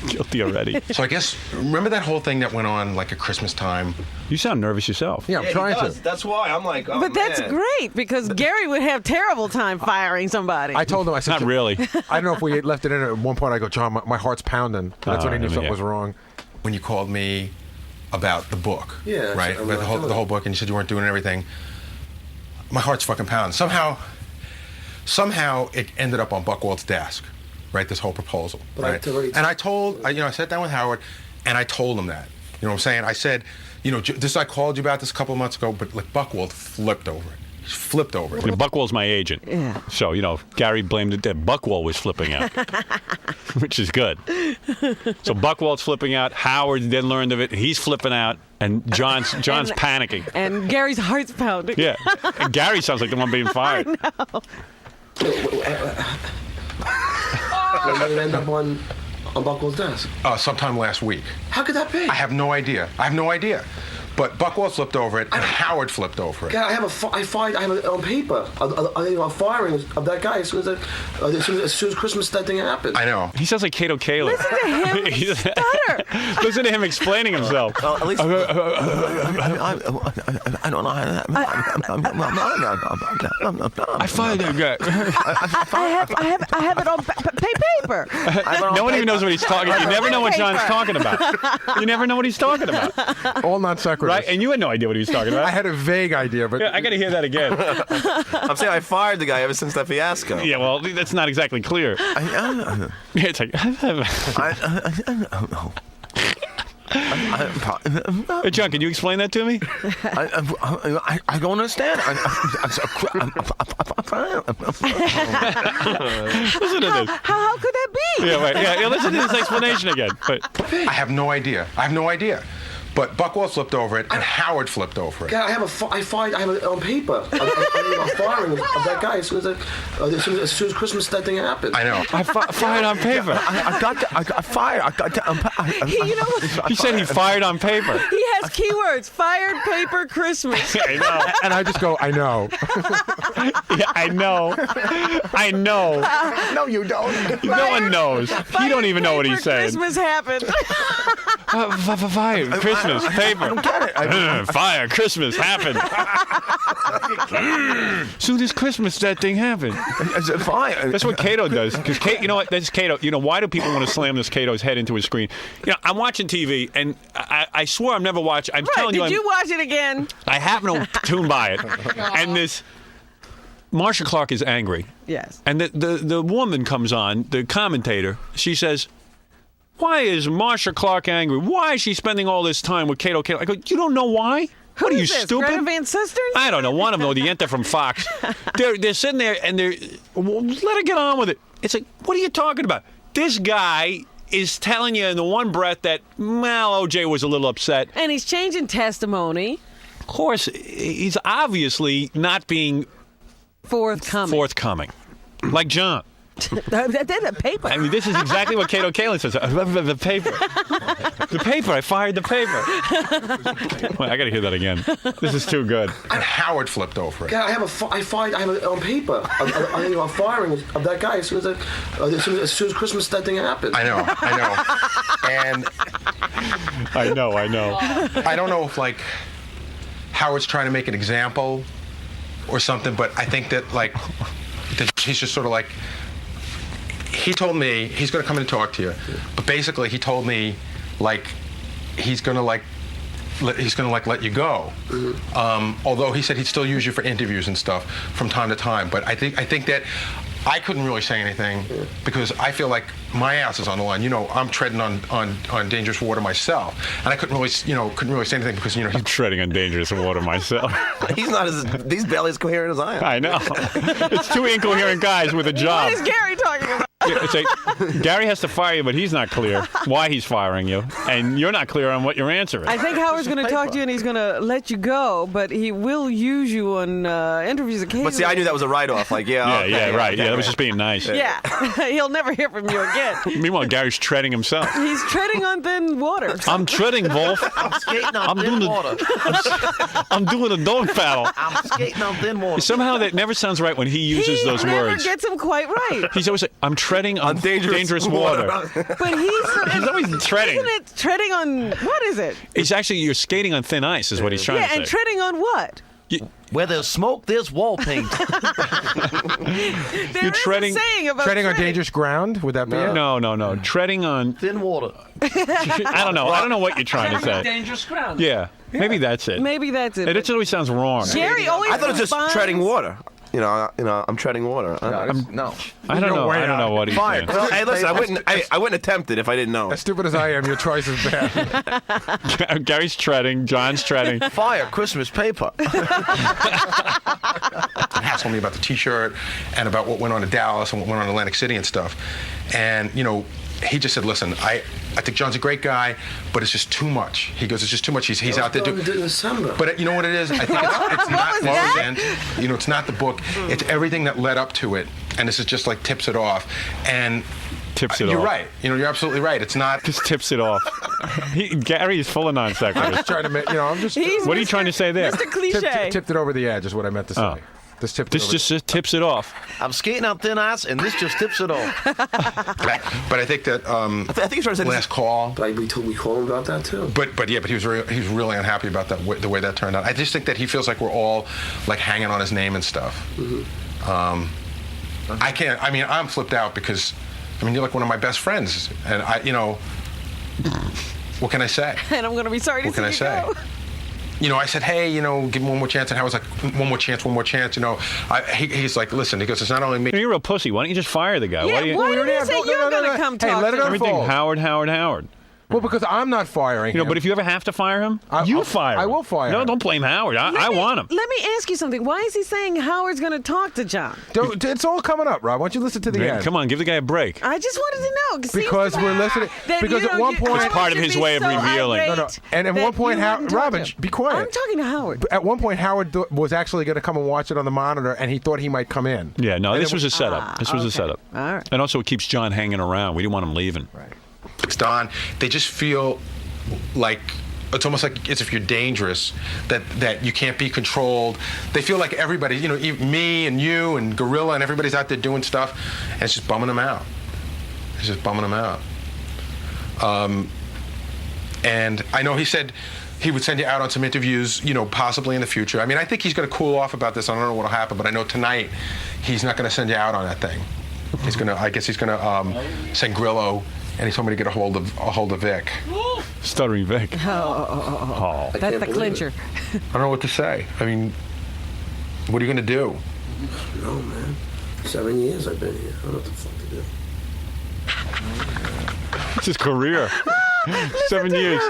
Guilty already. So I guess, remember that whole thing that went on like at Christmas time? You sound nervous yourself. Yeah, I'm trying to. That's why I'm like, oh, But that's man. great because Gary would have terrible time firing somebody. I told him, I said, Not really. I don't know if we left it in at one point. I go, John, my heart's pounding. That's when he knew something was wrong. When you called me about the book, Yeah, right? so About the whole book, and you said you weren't doing everything. My heart's fucking pounding. Somehow it ended up on Buckwald's desk, right? This whole proposal, right? And I sat down with Howard, and I told him that. You know what I'm saying? I said, I called you about this a couple of months ago, but like Buckwald flipped over it. He flipped over it. Buckwald's my agent. Yeah. So, Gary blamed it that Buckwald was flipping out, which is good. So Buckwald's flipping out. Howard then learned of it. He's flipping out. And John's panicking. And Gary's heart's pounding. Yeah. And Gary sounds like the one being fired. I know. When did it end up on Buckwald's desk? Sometime last week. How could that be? I have no idea. But Buckwald flipped over it, and Howard flipped over it. God, I have it on paper. I'm firing of that guy as soon as Christmas that thing happened. I know. He sounds like Kato Kaler. Listen to him stutter. Listen to him explaining himself. At least I don't know how I fired that guy. I have it on paper. No one even knows what he's talking about. You never know what John's talking about. You never know what he's talking about. All non sequiturs. Right? And you had no idea what he was talking about. I had a vague idea, but... Yeah, I got to hear that again. I'm saying I fired the guy ever since that fiasco. Yeah, well, that's not exactly clear. It's like... Hey, John, can you explain that to me? I don't understand. Listen to this. How could that be? Yeah, right. Yeah, listen to this explanation again. But I have no idea. But Buckwald flipped over it, and Howard flipped over it. God, I have it on paper. I'm firing of that guy as soon as Christmas that thing happened. I know. I fired on paper. I got fired. He said he fired on paper. He has keywords: fired, paper, Christmas. I know. And I just go, I know. Yeah, I know. I know. No, you don't. No one knows. You don't even know what he's saying. Christmas happened. Fire, Christmas, paper. I don't get it. Fire, Christmas happened. Soon as Christmas, that thing happened. Fire. That's what Cato does. Because you know what? That's Cato. Why do people want to slam this Cato's head into his screen? I'm watching TV, and I swear I'm never watching. I'm telling you. Did you watch it again? I happen to tune by it, and this. Marsha Clark is angry. Yes. And the woman comes on, the commentator. She says, "Why is Marsha Clark angry? Why is she spending all this time with Cato Kaler?" I go, "You don't know why? Who what are you, is this? stupid?" Greta Van Susteren? I don't know. One of them, or the Yenta from Fox. They're sitting there and let her get on with it. It's like, what are you talking about? This guy is telling you in the one breath that, OJ was a little upset. And he's changing testimony. Of course, he's obviously not being forthcoming. Like John. They're the paper. I mean, this is exactly what Kato Kalin says. The paper. The paper. I fired the paper. Well, I got to hear that again. This is too good. And Howard flipped over it. Yeah, I have it on paper. I'm firing of that guy as soon as Christmas that thing happened. I know. And I know. I don't know if like Howard's trying to make an example or something, but I think that like that he's just sort of like, he told me he's going to come in and talk to you, but basically he told me like he's going to let you go. Although he said he'd still use you for interviews and stuff from time to time. But I think that I couldn't really say anything because I feel like my ass is on the line. You know, I'm treading on dangerous water myself, and I couldn't really say anything because I'm treading on dangerous water myself. He's barely as coherent as I am. I know. It's two incoherent guys with a job. What is Gary talking about? It's like Gary has to fire you, but he's not clear why he's firing you, and you're not clear on what your answer is. I think Howard's going to talk to you and he's going to let you go, but he will use you on interviews occasionally. But see, I knew that was a write-off. Like, right. Yeah, that was just being nice. Yeah, he'll never hear from you again. Meanwhile, Gary's treading himself. He's treading on thin water. I'm treading, Wolf. I'm skating on thin water. I'm doing a dog paddle. I'm skating on thin water. Somehow that never sounds right when he uses those never words. Gets him quite right. He's always like, I'm treading on dangerous water. But he's always treading. Isn't it treading on, what is it? It's actually, you're skating on thin ice is what he's trying to say. Yeah, and treading on what? Where there's smoke, there's wall paint. You're treading on dangerous ground. Would that be it? No. Treading on thin water. I don't know. I don't know what you're trying to say. Dangerous ground. Yeah, maybe that's it. Maybe that's it. It just always sounds wrong. Gary always. I thought it was just treading water. You know, I'm treading water. No. I don't know what he's saying. Well, hey, listen, I wouldn't attempt it if I didn't know. As stupid as I am, your choice is bad. Gary's treading. John's treading. Fire Christmas paper. Asked me about the T-shirt and about what went on in Dallas and what went on in Atlantic City and stuff. And he just said, listen, I think John's a great guy, but it's just too much. He goes, it's just too much. He's out there doing December. But you know what it is? I think it's not the event. It's not the book. It's everything that led up to it. And this is just like tips it off. And tips it off. You're right. You're absolutely right. It's not. Just tips it off. Gary is full of non sequiturs. I'm just trying to make, what are you trying to say there? Mr. Cliche. Tipped it over the edge is what I meant to say. Oh. This just tips it off. I'm skating on thin ice, and this just tips it off. But I think that I think he's trying to say last call. But we called him about that too. But he was really unhappy about the way that turned out. I just think that he feels like we're all like hanging on his name and stuff. Mm-hmm. I can't. I mean, I'm flipped out because you're like one of my best friends, and what can I say? And I'm going to be sorry to see you go. I said, hey, give him one more chance. And Howard's like, one more chance. He's like, listen, he goes, it's not only me. You're a pussy. Why don't you just fire the guy? Yeah, why did you say you're going to come talk to him? Let it Everything unfold. Howard. Well, because I'm not firing him. But if you ever have to fire him, you fire him. I will fire him. No, don't blame Howard. I want him. Let me ask you something. Why is he saying Howard's going to talk to John? It's all coming up, Rob. Why don't you listen to the end? Come on, give the guy a break. I just wanted to know. Because we're listening. Because at one point... It's part of his way of revealing. No. And at one point, Robin, be quiet. I'm talking to Howard. At one point, Howard was actually going to come and watch it on the monitor, and he thought he might come in. Yeah, no, this was a setup. This was a setup. All right. And also it keeps John hanging around. We didn't want him leaving. Right. It's Don. They just feel like it's almost like as if you're dangerous, that you can't be controlled. They feel like everybody, me and you and Gorilla and everybody's out there doing stuff, and it's just bumming them out. And I know he said he would send you out on some interviews, possibly in the future. I mean, I think he's going to cool off about this. I don't know what'll happen, but I know tonight he's not going to send you out on that thing. I guess he's going to send Grillo. And he told me to get a hold of Vic. Stuttering Vic. Oh. That's the clincher. I don't know what to say. I mean, what are you going to do? I don't know, man. 7 years I've been here. I don't know what the fuck to do. It's his career. 7 years.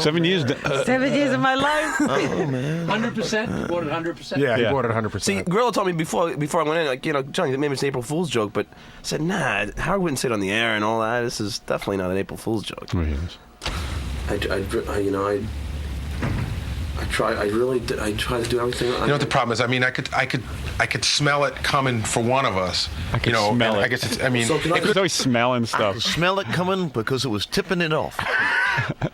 7 years. 7 years of my life. Oh, man. 100%? You bought it 100%? Yeah, he bought it 100%. See, Gorilla told me before I went in, Johnny, maybe it's an April Fool's joke, but I said, nah, Howard wouldn't sit on the air and all that. This is definitely not an April Fool's joke. I really did. I tried to do everything. You know what the problem is? I mean, I could smell it coming for one of us. I could smell it. I guess it's. I mean, it's always smelling stuff. Smell it coming because it was tipping it off.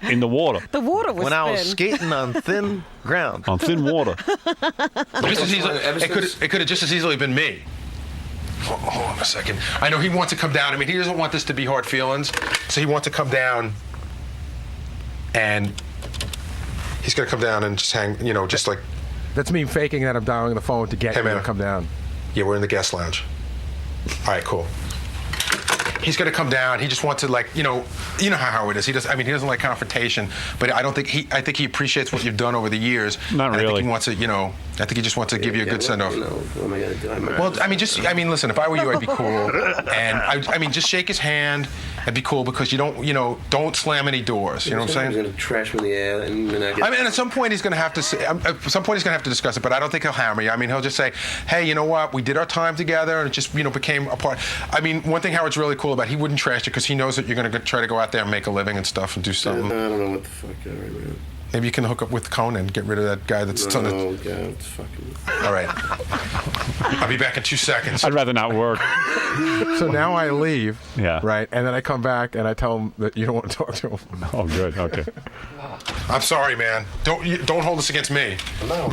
In the water. The water was when I was skating on thin ground. On thin water. Just as easily, it could have just as easily been me. Hold on a second. I know he wants to come down. I mean, he doesn't want this to be hard feelings, so he wants to come down, and he's gonna come down and just hang. You know, just like. That's me faking that I'm dialing the phone to get him to come down. Yeah, we're in the guest lounge. All right, cool. He's going to come down. He just wants to, like, you know how Howard is. He doesn't like confrontation, but I think he appreciates what you've done over the years. Not really. I think he wants to, I think he just wants to give you a good send off. What am I going to do? Well, listen, if I were you, I'd be cool. And just shake his hand and be cool, because you don't slam any doors. You know what I'm saying? He's going to trash me in the air. And at some point he's going to have to discuss it, but I don't think he'll hammer you. I mean, he'll just say, hey, you know what? We did our time together, and it just, became a part. I mean, one thing Howard's really cool about, he wouldn't trash you because he knows that you're going to try to go out there and make a living and stuff and do something. I don't know what the fuck, man. Maybe you can hook up with Conan, get rid of that guy that's... No, God, it's fucking... All right. I'll be back in 2 seconds. I'd rather not work. So now I leave. Yeah. Right, and then I come back and I tell him that you don't want to talk to him. Oh, good. Okay. I'm sorry, man. Don't hold this against me. No.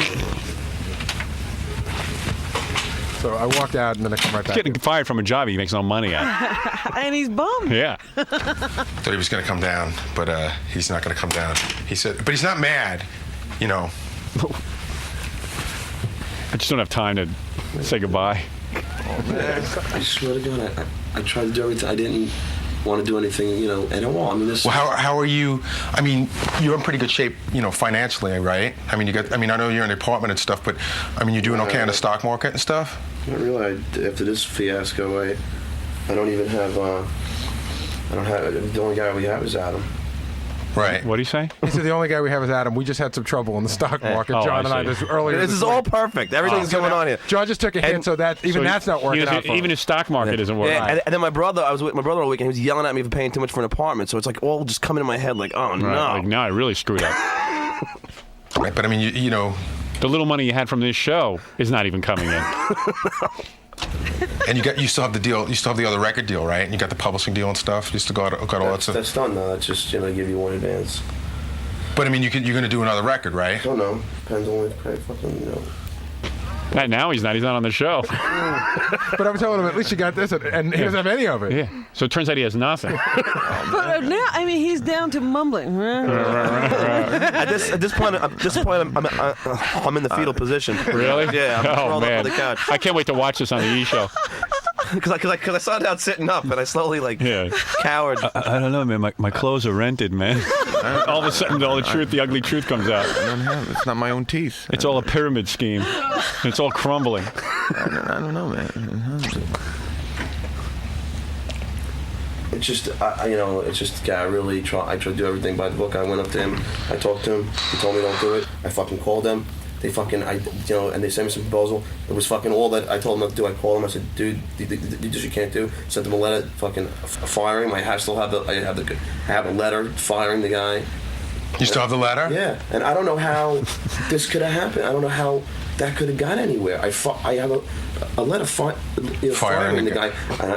So I walked out and then I come right back. He's getting fired from a job he makes no money at. And he's bummed. Yeah. Thought he was going to come down, but he's not going to come down. He said, but he's not mad, I just don't have time to say goodbye. Oh, man. I swear to God, I tried to do everything. I didn't want to do anything, at all. I mean, this. Well, how are you? I mean, you're in pretty good shape, financially, right? I mean, I know you're in an apartment and stuff, but I mean, you're doing okay on the stock market and stuff. Not really. After this fiasco, I don't even have. The only guy we have is Adam. Right. What do you say? He said the only guy we have is Adam. We just had some trouble in the stock market. John and I this earlier. This is all perfect. Everything's going on here. John just took a hint, so that's not working out for him. Even his stock market isn't working. Yeah, and then I was with my brother all weekend. He was yelling at me for paying too much for an apartment. So it's like all just coming in my head, like, oh no. Like, now I really screwed up. Right, but I mean, the little money you had from this show is not even coming in. And you still have the deal. You still have the other record deal, right? And you got the publishing deal and stuff. You still got all that stuff. That's done now. That's just give you one advance. But I mean, you're going to do another record, right? I don't know. Depends on what fucking Not now. He's not on the show. But I'm telling him, at least you got this, and he doesn't have any of it. Yeah. So it turns out he has nothing. But now, he's down to mumbling. At this point, I'm in the fetal position. Really? Yeah. I'm Oh up man. on the couch. I can't wait to watch this on the E! Show. Because I saw down sitting up, and I slowly cowered. I don't know, man. My clothes are rented, man. All of a sudden, the ugly truth comes out. I don't have. It's not my own teeth. It's all a pyramid scheme. It's all crumbling. I don't know, man. It's just, I really try to do everything by the book. I went up to him, I talked to him, he told me don't do it. I fucking called them. They and they sent me some proposal. It was fucking all that I told them not to do. I called them. I said, dude, this you can't do. Sent them a letter, fucking firing. I have a letter firing the guy. You still have the letter? Yeah, and I don't know how this could have happened. I don't know how that could have got anywhere. I have a letter firing the guy,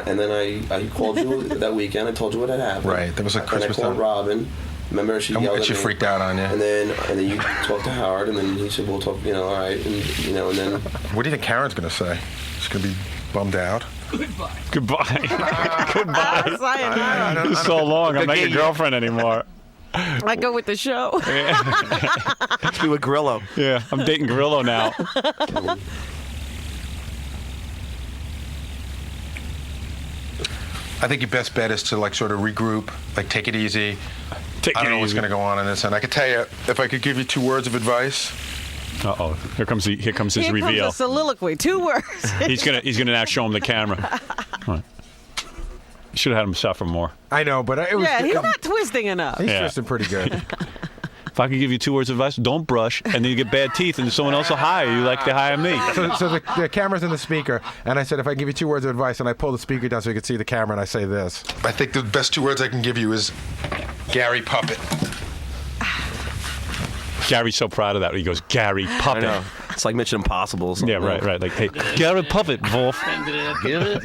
and then I called you that weekend. I told you what had happened. Right, that was like Christmas time. And I called Robin. Remember, she yelled at me. She freaked out on you. And then you talked to Howard, and then he said, "We'll talk." All right, and then. What do you think Karen's gonna say? She's gonna be bummed out. Goodbay. Goodbye. It's so long. I'm not your girlfriend anymore. I go with the show. Let's be with Grillo. Yeah, I'm dating Grillo now. I think your best bet is to sort of regroup, take it easy. I don't know what's going to go on in this, and I could tell you if I could give you 2 words of advice. Uh-oh. Here comes his reveal. Here comes a soliloquy. 2 words. He's gonna now show him the camera. Right. You should have had him suffer more. I know, but it was. Yeah, he's not twisting enough. He's twisting pretty good. If I could give you 2 words of advice, don't brush, and then you get bad teeth, and someone else will hire you like they hire me. So the camera's in the speaker, and I said, if I give you 2 words of advice, and I pull the speaker down so you can see the camera, and I say this. I think the best 2 words I can give you is Gary Puppet. Gary's so proud of that. He goes, Gary Puppet. I know. It's like Mission Impossible. Yeah, right. Like, hey, Gary Puppet, Wolf. Gary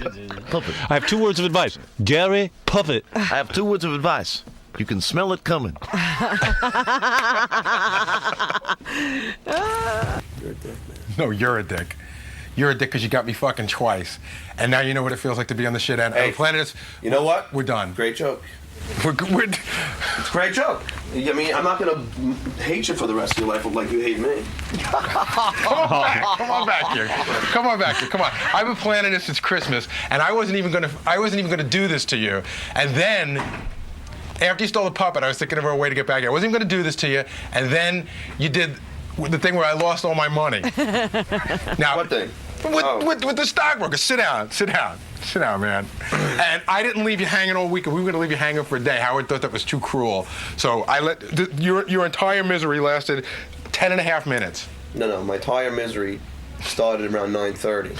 Puppet. I have 2 words of advice. Gary Puppet. I have 2 words of advice. You can smell it coming. You're a dick, man. No, you're a dick. You're a dick because you got me fucking twice. And now you know what it feels like to be on the shit end. Hey, Planet, you know what? We're done. Great joke. We're It's a great joke. I mean, I'm not going to hate you for the rest of your life like you hate me. Come on back here. Come on. I've been planning this since Christmas, and I wasn't even gonna do this to you. And then, after you stole the puppet, I was thinking of a way to get back here. I wasn't even gonna do this to you, and then you did the thing where I lost all my money. Now, what thing? With the stockbroker. Sit down, man. And I didn't leave you hanging all week. We were going to leave you hanging for a day. Howard thought that was too cruel. So I let your entire misery lasted 10.5 minutes. No, my entire misery started around 9:30.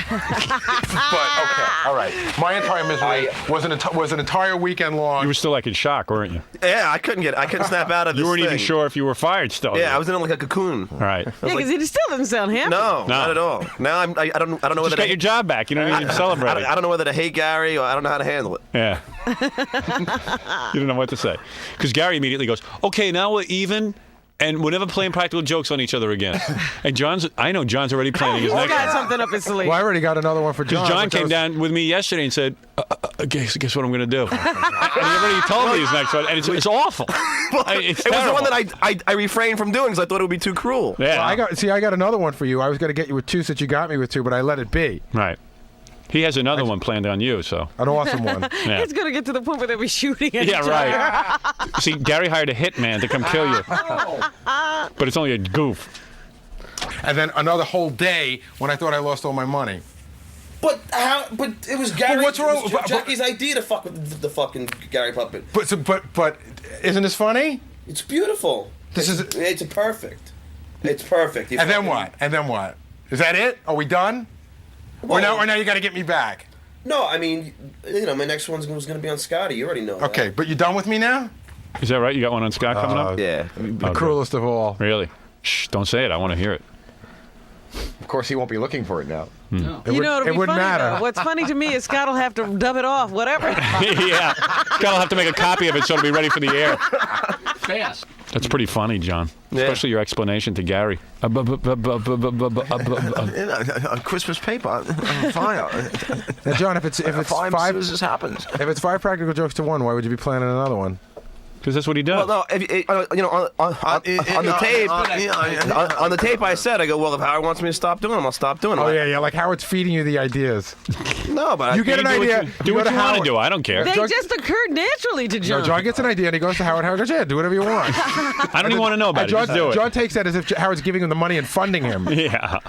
But okay, all right. My entire misery was an entire weekend long. You were still like in shock, weren't you? Yeah, I couldn't snap out of this. You weren't even thing. sure if you were fired still. Yeah, I was in like a cocoon. All right. Yeah, because he still doesn't sound happy. No, not at all. Now I don't know Just whether got your job back. You don't even celebrate it. I don't know whether to hate Gary or I don't know how to handle it. Yeah. You don't know what to say. Because Gary immediately goes, okay, now we're even, and we're never playing practical jokes on each other again. And I know John's already planning his next got one. something up his sleeve. Well, I already got another one for John. Because John came down with me yesterday and said, guess what I'm going to do? And he already told me his next one, and it's awful. It's it was the terrible. one that I refrained from doing because I thought it would be too cruel. Yeah. Well, I got another one for you. I was going to get you with 2 since you got me with 2, but I let it be. Right. He has another one planned on you, so. An awesome one. Yeah. It's going to get to the point where they'll be shooting at each right. other. See, Gary hired a hitman to come kill you. But it's only a goof. And then another whole day when I thought I lost all my money. But how? But it was Gary. What's wrong? It was Jackie's idea to fuck with the fucking Gary puppet. But isn't this funny? It's beautiful. It's perfect. It's perfect. And then what? Is that it? Are we done? Well, or now you got to get me back? No, I mean, my next one was going to be on Scotty. You already know. Okay, but you done with me now? Is that right? You got one on Scott coming up? Yeah. The cruelest of all. Really? Shh, don't say it. I want to hear it. Of course, he won't be looking for it now. No. It'll be wouldn't funny, matter. though. What's funny to me is Scott will have to dub it off, whatever. Yeah. Scott will have to make a copy of it so it'll be ready for the air. Fast. That's pretty funny, John. Yeah. Especially your explanation to Gary. A Christmas paper on fire. Now, John, if it's five, this happens. If it's 5 practical jokes to 1, why would you be planning another one? Because that's what he does. Well, no, on the tape, on the tape, I said, I go, well, if Howard wants me to stop doing them, I'll stop doing them. Oh yeah, like Howard's feeding you the ideas. No, but you get an idea. Do what you want to do. I don't care. They just occurred naturally to John. No, John gets an idea and he goes to Howard. Howard goes, yeah, do whatever you want. I don't even want to know about it. John, Just do it. John takes that as if Howard's giving him the money and funding him. Yeah.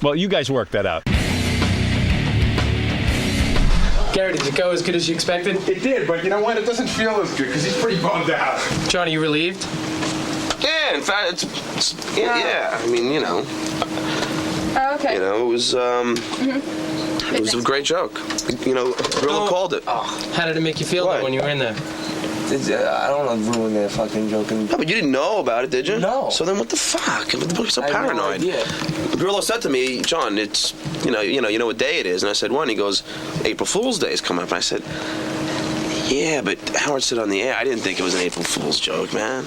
Well, you guys work that out. Gary, did it go as good as you expected? It did, but you know what? It doesn't feel as good because he's pretty bummed out. John, are you relieved? Yeah, in fact, yeah. I mean, Oh, okay. it was it was a great joke. Gorilla called it. How did it make you feel though, when you were in there? I don't want to ruin that fucking joke. No, but you didn't know about it, did you? No. So then what the fuck? You're so I had no paranoid. idea. Gorilla said to me, John, it's you know what day it is, and I said, when? He goes, April Fool's Day is coming up. And I said, yeah, but Howard said on the air, I didn't think it was an April Fool's joke, man.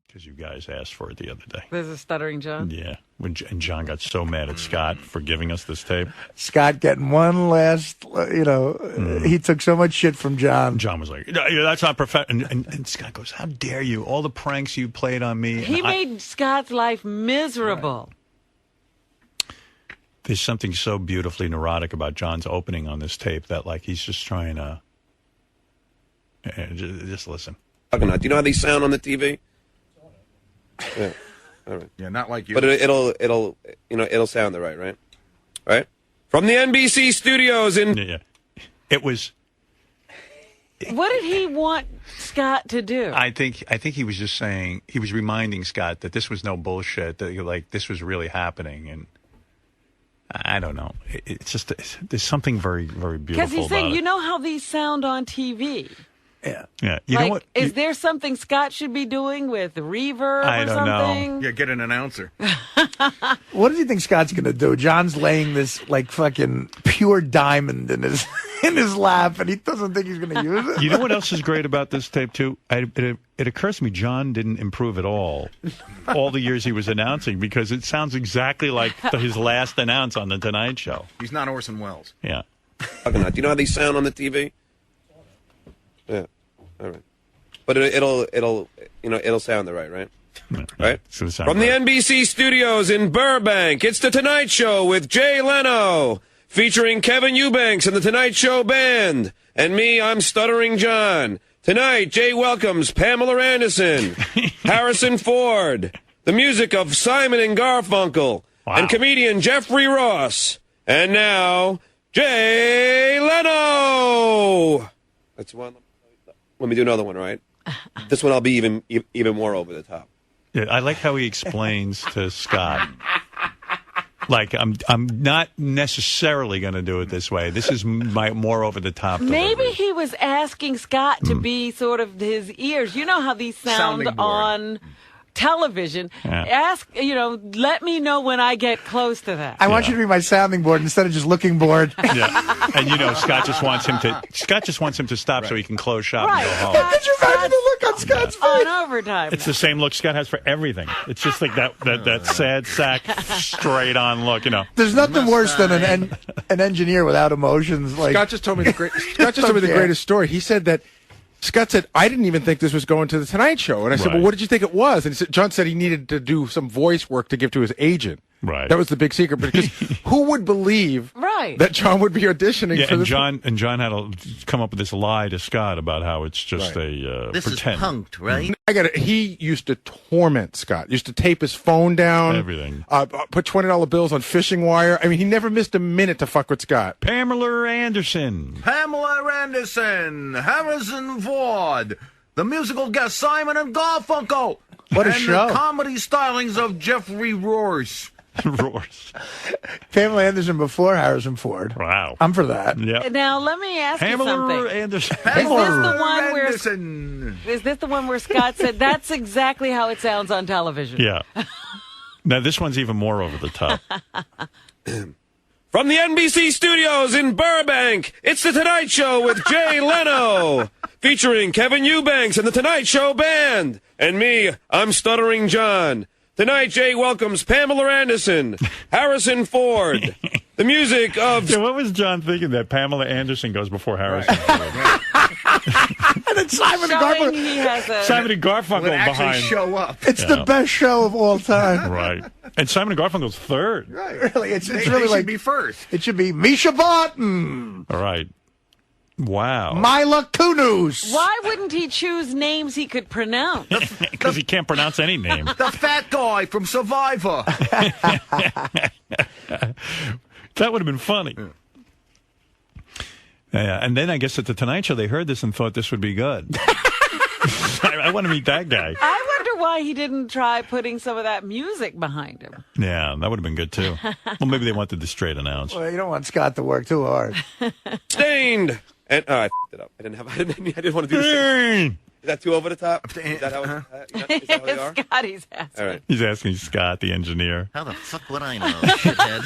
Because you guys asked for it the other day. This is Stuttering John. Yeah. And John got so mad at Scott for giving us this tape. Scott getting one last, he took so much shit from John. John was like, no, that's not professional. And Scott goes, how dare you? All the pranks you played on me. He made Scott's life miserable. Right. There's something so beautifully neurotic about John's opening on this tape that, he's just trying to... Just listen. Do you know how they sound on the TV? Yeah. All right. Yeah, not like you. But it'll sound the right? Right? From the NBC studios in... Yeah. It was... What did he want Scott to do? I think he was just saying, he was reminding Scott that this was no bullshit, that this was really happening, and I don't know. It's just, there's something very, very beautiful because he's saying, about it. you know how these sound on TV. Yeah. Yeah. You like, know what? Is there something Scott should be doing with reverb I or don't know. something? Yeah, get an announcer. What does he think Scott's going to do? John's laying this like fucking pure diamond in his in his lap, and he doesn't think he's going to use it. You know what else is great about this tape too? It occurs to me John didn't improve at all the years he was announcing, because it sounds exactly like his last announce on the Tonight Show. He's not Orson Welles. Yeah. Do you know how these sound on the TV? Yeah. All right. But it'll sound the right? Right? From the NBC studios in Burbank, it's The Tonight Show with Jay Leno, featuring Kevin Eubanks and The Tonight Show Band. And me, I'm Stuttering John. Tonight, Jay welcomes Pamela Anderson, Harrison Ford, the music of Simon and Garfunkel, and comedian Jeffrey Ross. And now, Jay Leno! That's one. Let me do another one, right? This one I'll be even more over the top. Yeah, I like how he explains to Scott, like, I'm not necessarily going to do it this way. This is my more over the top. Maybe he was asking Scott to be sort of his ears. You know how these sound on television. Yeah. Let me know when I get close to that. I want you to be my sounding board instead of just looking board. Yeah. And Scott just wants him to stop so he can close shop and go home. Could you imagine the look on Scott's face? On overtime. It's the same look Scott has for everything. It's just like that sad sack, straight on look. There's nothing worse than an engineer without emotions. Like Scott just told me the greatest story. He said that Scott said, I didn't even think this was going to the Tonight Show. And I said, well, what did you think it was? And John said he needed to do some voice work to give to his agent. Right. That was the big secret. Because who would believe that John would be auditioning for this? And John had to come up with this lie to Scott about how it's just a This pretend. is punked, right? I got it. He used to torment Scott. Used to tape his phone down. Everything. Put $20 bills on fishing wire. I mean, he never missed a minute to fuck with Scott. Pamela Anderson. Pamela Anderson, Harrison Ford, the musical guest Simon and Garfunkel. What a and show. The comedy stylings of Jeffrey Ross. Pamela Anderson before Harrison Ford. Wow. I'm for that. Yeah. Now let me ask you something. Pamela Anderson. Is this the one where Scott said that's exactly how it sounds on television? Yeah. Now this one's even more over the top. From the NBC studios in Burbank, it's The Tonight Show with Jay Leno, featuring Kevin Eubanks and The Tonight Show Band. And me, I'm Stuttering John. Tonight, Jay welcomes Pamela Anderson, Harrison Ford, the music of... Yeah, what was John thinking that Pamela Anderson goes before Harrison Ford? And then Simon and Garfunkel. Simon and Garfunkel would actually behind. show up. It's the best show of all time. Right. And Simon and Garfunkel's third. Right. Really, it's They really should like be first. It should be Misha Barton, All right. Wow. Mila Kunis. Why wouldn't he choose names he could pronounce? Because he can't pronounce any name. The fat guy from Survivor. That would have been funny. Yeah, and then I guess at the Tonight Show they heard this and thought this would be good. I want to meet that guy. I wonder why he didn't try putting some of that music behind him. Yeah, that would have been good too. Well, maybe they wanted the straight announce. Well, you don't want Scott to work too hard. Stained. And I f***ed it up. I didn't want to do the same. Is that too over the top? Is that how they are? Scotty's asking. All right. He's asking Scott, the engineer. How the fuck would I know, shithead?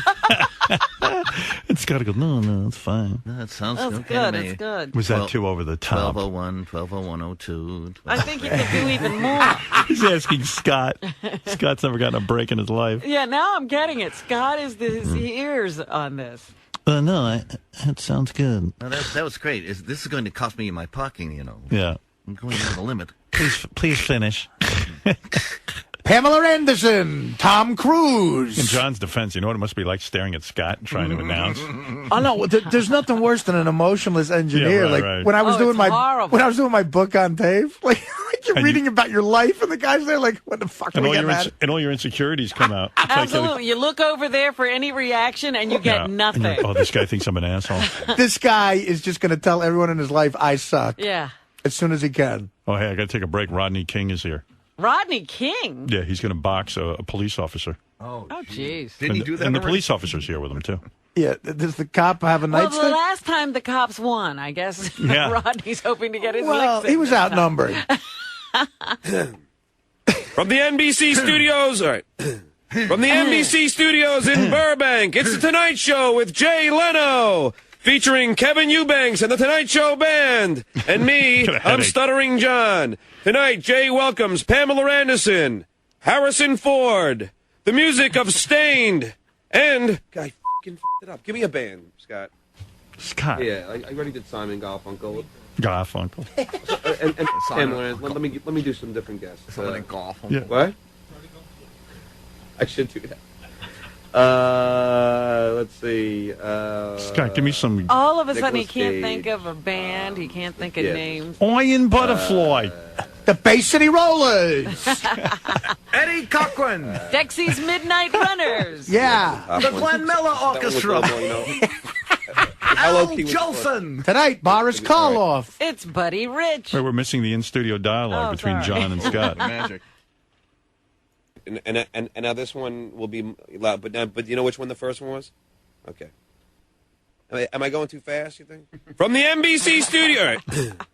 And Scott goes, no, it's fine. No, it sounds That's okay good, to me. it's good. Was that too over the top? 1201, 120102. I think he could do even more. He's asking Scott. Scott's never gotten a break in his life. Yeah, now I'm getting it. Scott is his ears on this. No, that sounds good. No, that was great. This is going to cost me my parking, Yeah. I'm going over the limit. Please finish. Pamela Anderson, Tom Cruise. In John's defense, you know what it must be like staring at Scott and trying to announce? Oh no, there's nothing worse than an emotionless engineer. Yeah, right. When I was doing horrible. when I was doing my book on tape, like you're And reading about your life, and the guy's there like, what the fuck are And we all, getting at? and all your insecurities come out. It's like Absolutely. You look over there for any reaction and you get yeah. nothing. And oh, this guy thinks I'm an asshole. This guy is just going to tell everyone in his life I suck Yeah. as soon as he can. Oh, hey, I got to take a break. Rodney King is here. Rodney King? Yeah, he's going to box a police officer. Oh, jeez. Didn't he do that And the already? police officer's here with him, too. Yeah, does the cop have a Well, nightstick? the last time the cops won, I guess Yeah. Rodney's hoping to get his Well, licks in he was this time. outnumbered. From the NBC studios, all right. From the NBC studios in Burbank, it's The Tonight Show with Jay Leno, featuring Kevin Eubanks and The Tonight Show Band. And me, I'm Stuttering John. Tonight, Jay welcomes Pamela Anderson, Harrison Ford, the music of Stained, and... I f***ing f***ed it up. Give me a band, Scott. Scott. Yeah, I already did Simon Garfunkel. Garfunkel. And Pamela, let me do some different guests. Something like Garfunkel. Yeah. What? I should do that. Let's see. Scott, give me some. All of a sudden, he Nicolas can't Cage. think of a band. He can't think of names. Iron Butterfly. The Bay City Rollers. Eddie Cochran. Dexy's Midnight Runners. Yeah. The Glenn Miller Orchestra. Al Jolson. Tonight, Boris Karloff. It's Buddy Rich. Wait, we're missing the in-studio dialogue between sorry. John and Scott. Magic. And now this one will be loud, but you know which one the first one was? Okay. Am I going too fast, you think? From the NBC studio.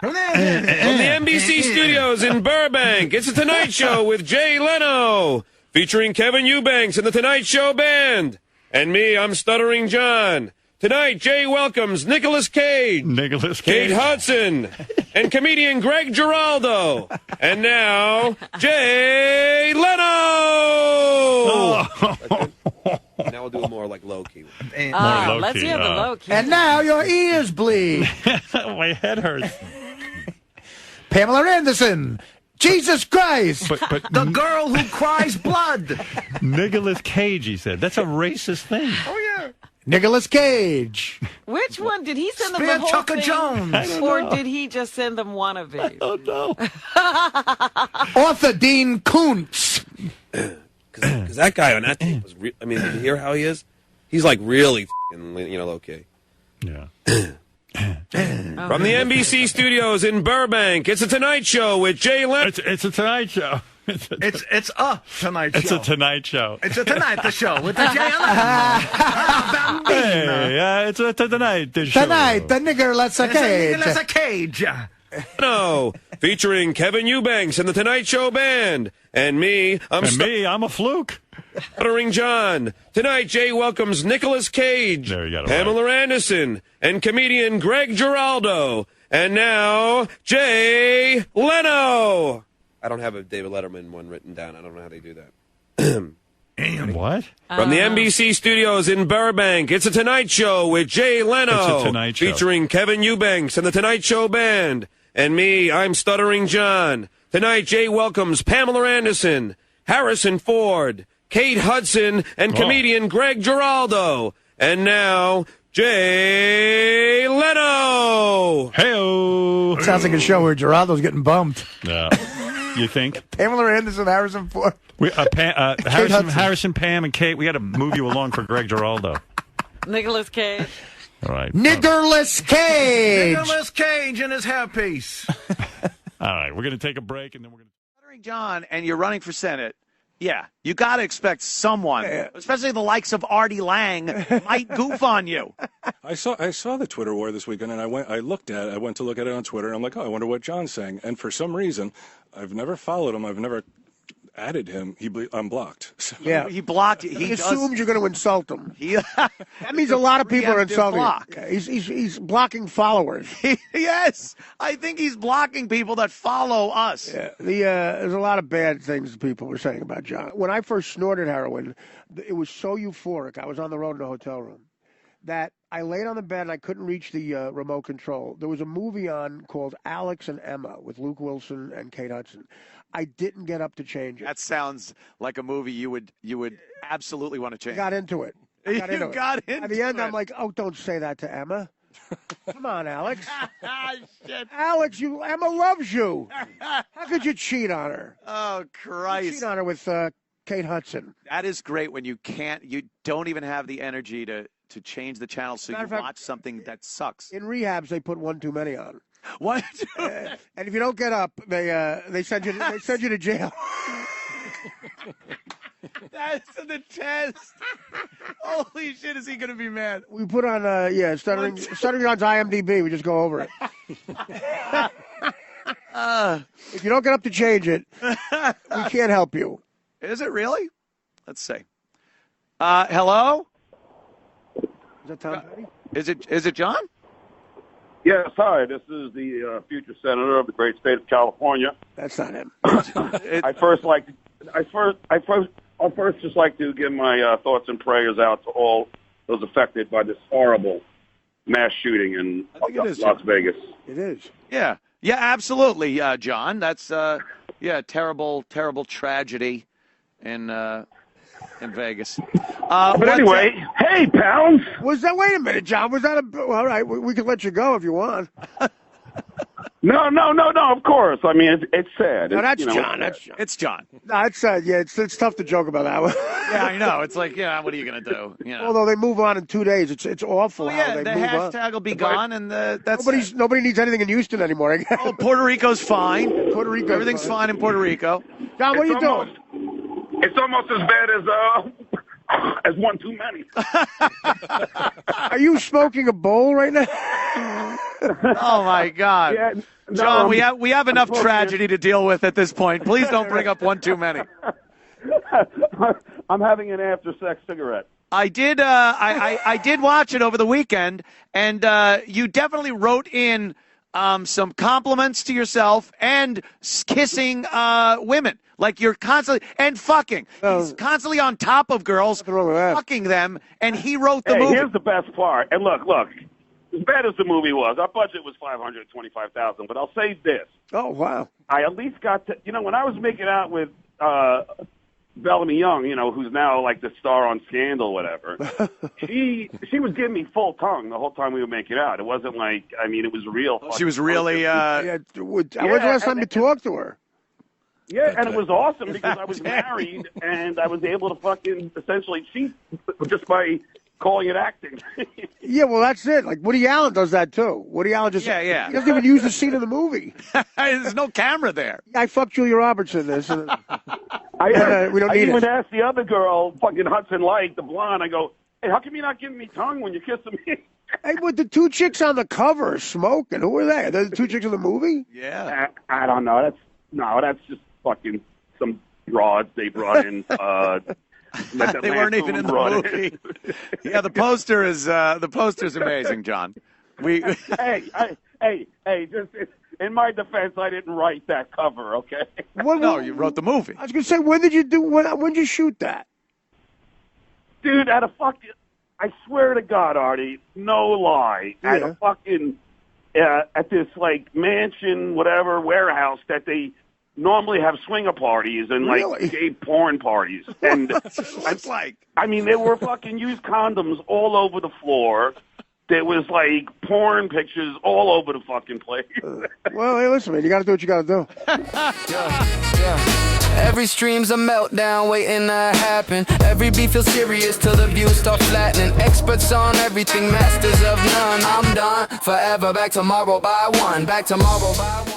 From the NBC studios in Burbank, it's The Tonight Show with Jay Leno, featuring Kevin Eubanks and The Tonight Show Band. And me, I'm Stuttering John. Tonight, Jay welcomes Nicolas Cage, Kate Hudson, and comedian Greg Giraldo. And now, Jay Leno! Now we'll do it more like low-key. Let's hear the low key. And now your ears bleed. My head hurts. Pamela Anderson. Jesus Christ. But The girl who cries blood. Nicolas Cage, he said. That's a racist thing. Oh, yeah. Nicolas Cage. Which one? Did he send them Spear the whole Chucker thing? Jones. I don't Or know. did he just send them one of these? Oh, no. Arthur Dean Kuntz. Because that guy on that tape was I mean, did you hear how he is? He's like really low-key. Yeah. From the NBC studios in Burbank, it's The Tonight Show with Jay Leno. It's a Tonight Show. It's a Tonight Show. It's a Tonight Show. It's a Tonight the Show with the Jay Hey, it's a Tonight the Show. Tonight, the nigger lets a cage. Nicolas Cage. No, featuring Kevin Eubanks and The Tonight Show Band. And me, I'm a fluke. Stuttering John. Tonight, Jay welcomes Nicolas Cage, There, you got it Pamela Anderson, and comedian Greg Giraldo. And now, Jay Leno. I don't have a David Letterman one written down. I don't know how they do that. What? From the NBC studios in Burbank, it's a Tonight Show with Jay Leno. It's a Tonight Show. Featuring Kevin Eubanks and The Tonight Show Band. And me, I'm Stuttering John. Tonight, Jay welcomes Pamela Anderson, Harrison Ford, Kate Hudson, and comedian Greg Giraldo. And now, Jay Leno. Hey-o. Sounds like a show where Geraldo's getting bumped. Yeah. You think? Pamela Anderson, Harrison Ford. Harrison, Pam, and Kate, we got to move you along for Greg Giraldo. Nicolas Cage. All right. Nicolas Cage. Nicolas Cage and his hairpiece. All right, we're going to take a break, and then we're going to... Stuttering John, and you're running for Senate. Yeah, you got to expect someone, especially the likes of Artie Lang, might goof on you. I saw the Twitter war this weekend, and I went to look at it on Twitter, and I'm like, oh, I wonder what John's saying. And for some reason, I've never followed him. I've never added him. I'm blocked. So. Yeah, he blocked you. He assumes you're going to insult him. That means a lot of people are insulting him. He's blocking followers. Yes, I think he's blocking people that follow us. Yeah, there's a lot of bad things people were saying about John. When I first snorted heroin, it was so euphoric. I was on the road in a hotel room that I laid on the bed and I couldn't reach the remote control. There was a movie on called Alex and Emma with Luke Wilson and Kate Hudson. I didn't get up to change it. That sounds like a movie you would absolutely want to change. I got into it. At the end, I'm like, oh, don't say that to Emma. Come on, Alex. Alex, Emma loves you. How could you cheat on her? Oh, Christ. You cheat on her with Kate Hudson. That is great when you don't even have the energy to change the channel so you watch something that sucks. In rehabs, they put one too many on. What? And if you don't get up, they send you to jail. That's the test. Holy shit, is he going to be mad? We put on, Stuttering John's IMDb. We just go over it. If you don't get up to change it, we can't help you. Is it really? Let's see. Hello? Is that Tom Petty? Is it John? Yes, hi. This is the future senator of the great state of California. That's not him. I'd first just like to give my thoughts and prayers out to all those affected by this horrible mass shooting in Las Vegas. It is. Yeah, absolutely, John. That's terrible tragedy in Vegas. But anyway, hey, pals. Was that? Wait a minute, John. Was that a? All right, we can let you go if you want. No. Of course. I mean, it's sad. No, that's John. That's John. It's John. No, it's it's tough to joke about that one. Yeah, I know. It's like, what are you gonna do? You know. Although they move on in 2 days, it's awful how they the move on. hashtag will be gone, and that's nobody needs anything in Houston anymore. Oh, Puerto Rico's fine. Puerto Rico. Everything's fine in Puerto Rico. John, what are you doing? It's almost as bad as one too many. Are you smoking a bowl right now? Oh my God, yeah, no, John, we have enough tragedy to deal with at this point. Please don't bring up one too many. I'm having an after-sex cigarette. I did. I did watch it over the weekend, and you definitely wrote in some compliments to yourself and kissing women. Like you're constantly and fucking. He's constantly on top of girls, fucking them, and he wrote the movie. Here's the best part. And look. As bad as the movie was, our budget was $525,000. But I'll say this. Oh wow! I at least got to. When I was making out with Bellamy Young, who's now like the star on Scandal, whatever. she was giving me full tongue the whole time we were making out. It wasn't like it was real. She was really. When's the last time you talked to her? Yeah, and it was awesome because I was married and I was able to fucking essentially cheat just by calling it acting. Yeah, well, that's it. Like Woody Allen does that too. Woody Allen just he doesn't even use the scene of the movie. There's no camera there. I fucked Julia Roberts in this. We don't I need even it. asked the other girl, fucking Hudson Light, the blonde. I go, hey, how come you're not giving me tongue when you're kissing me? Hey, but the two chicks on the cover are smoking. Who are they? Are they the two chicks in the movie? Yeah. I don't know. That's just fucking some broads they brought in. They weren't even in the movie. Yeah, the poster's amazing, John. Hey, just in my defense, I didn't write that cover, okay? No, you wrote the movie. I was gonna say, when did you shoot that? Dude, I swear to God, Artie, no lie, at a fucking at this like mansion, whatever warehouse that they normally have swinger parties and like gay porn parties, and it's like there were fucking used condoms all over the floor. There was like porn pictures all over the fucking place. Well, hey, listen, man, you got to do what you got to do. Every stream's a meltdown waiting to happen. Every beat feels serious till the views start flattening. Experts on everything, masters of none. I'm done forever. Back tomorrow by one. Back tomorrow by one.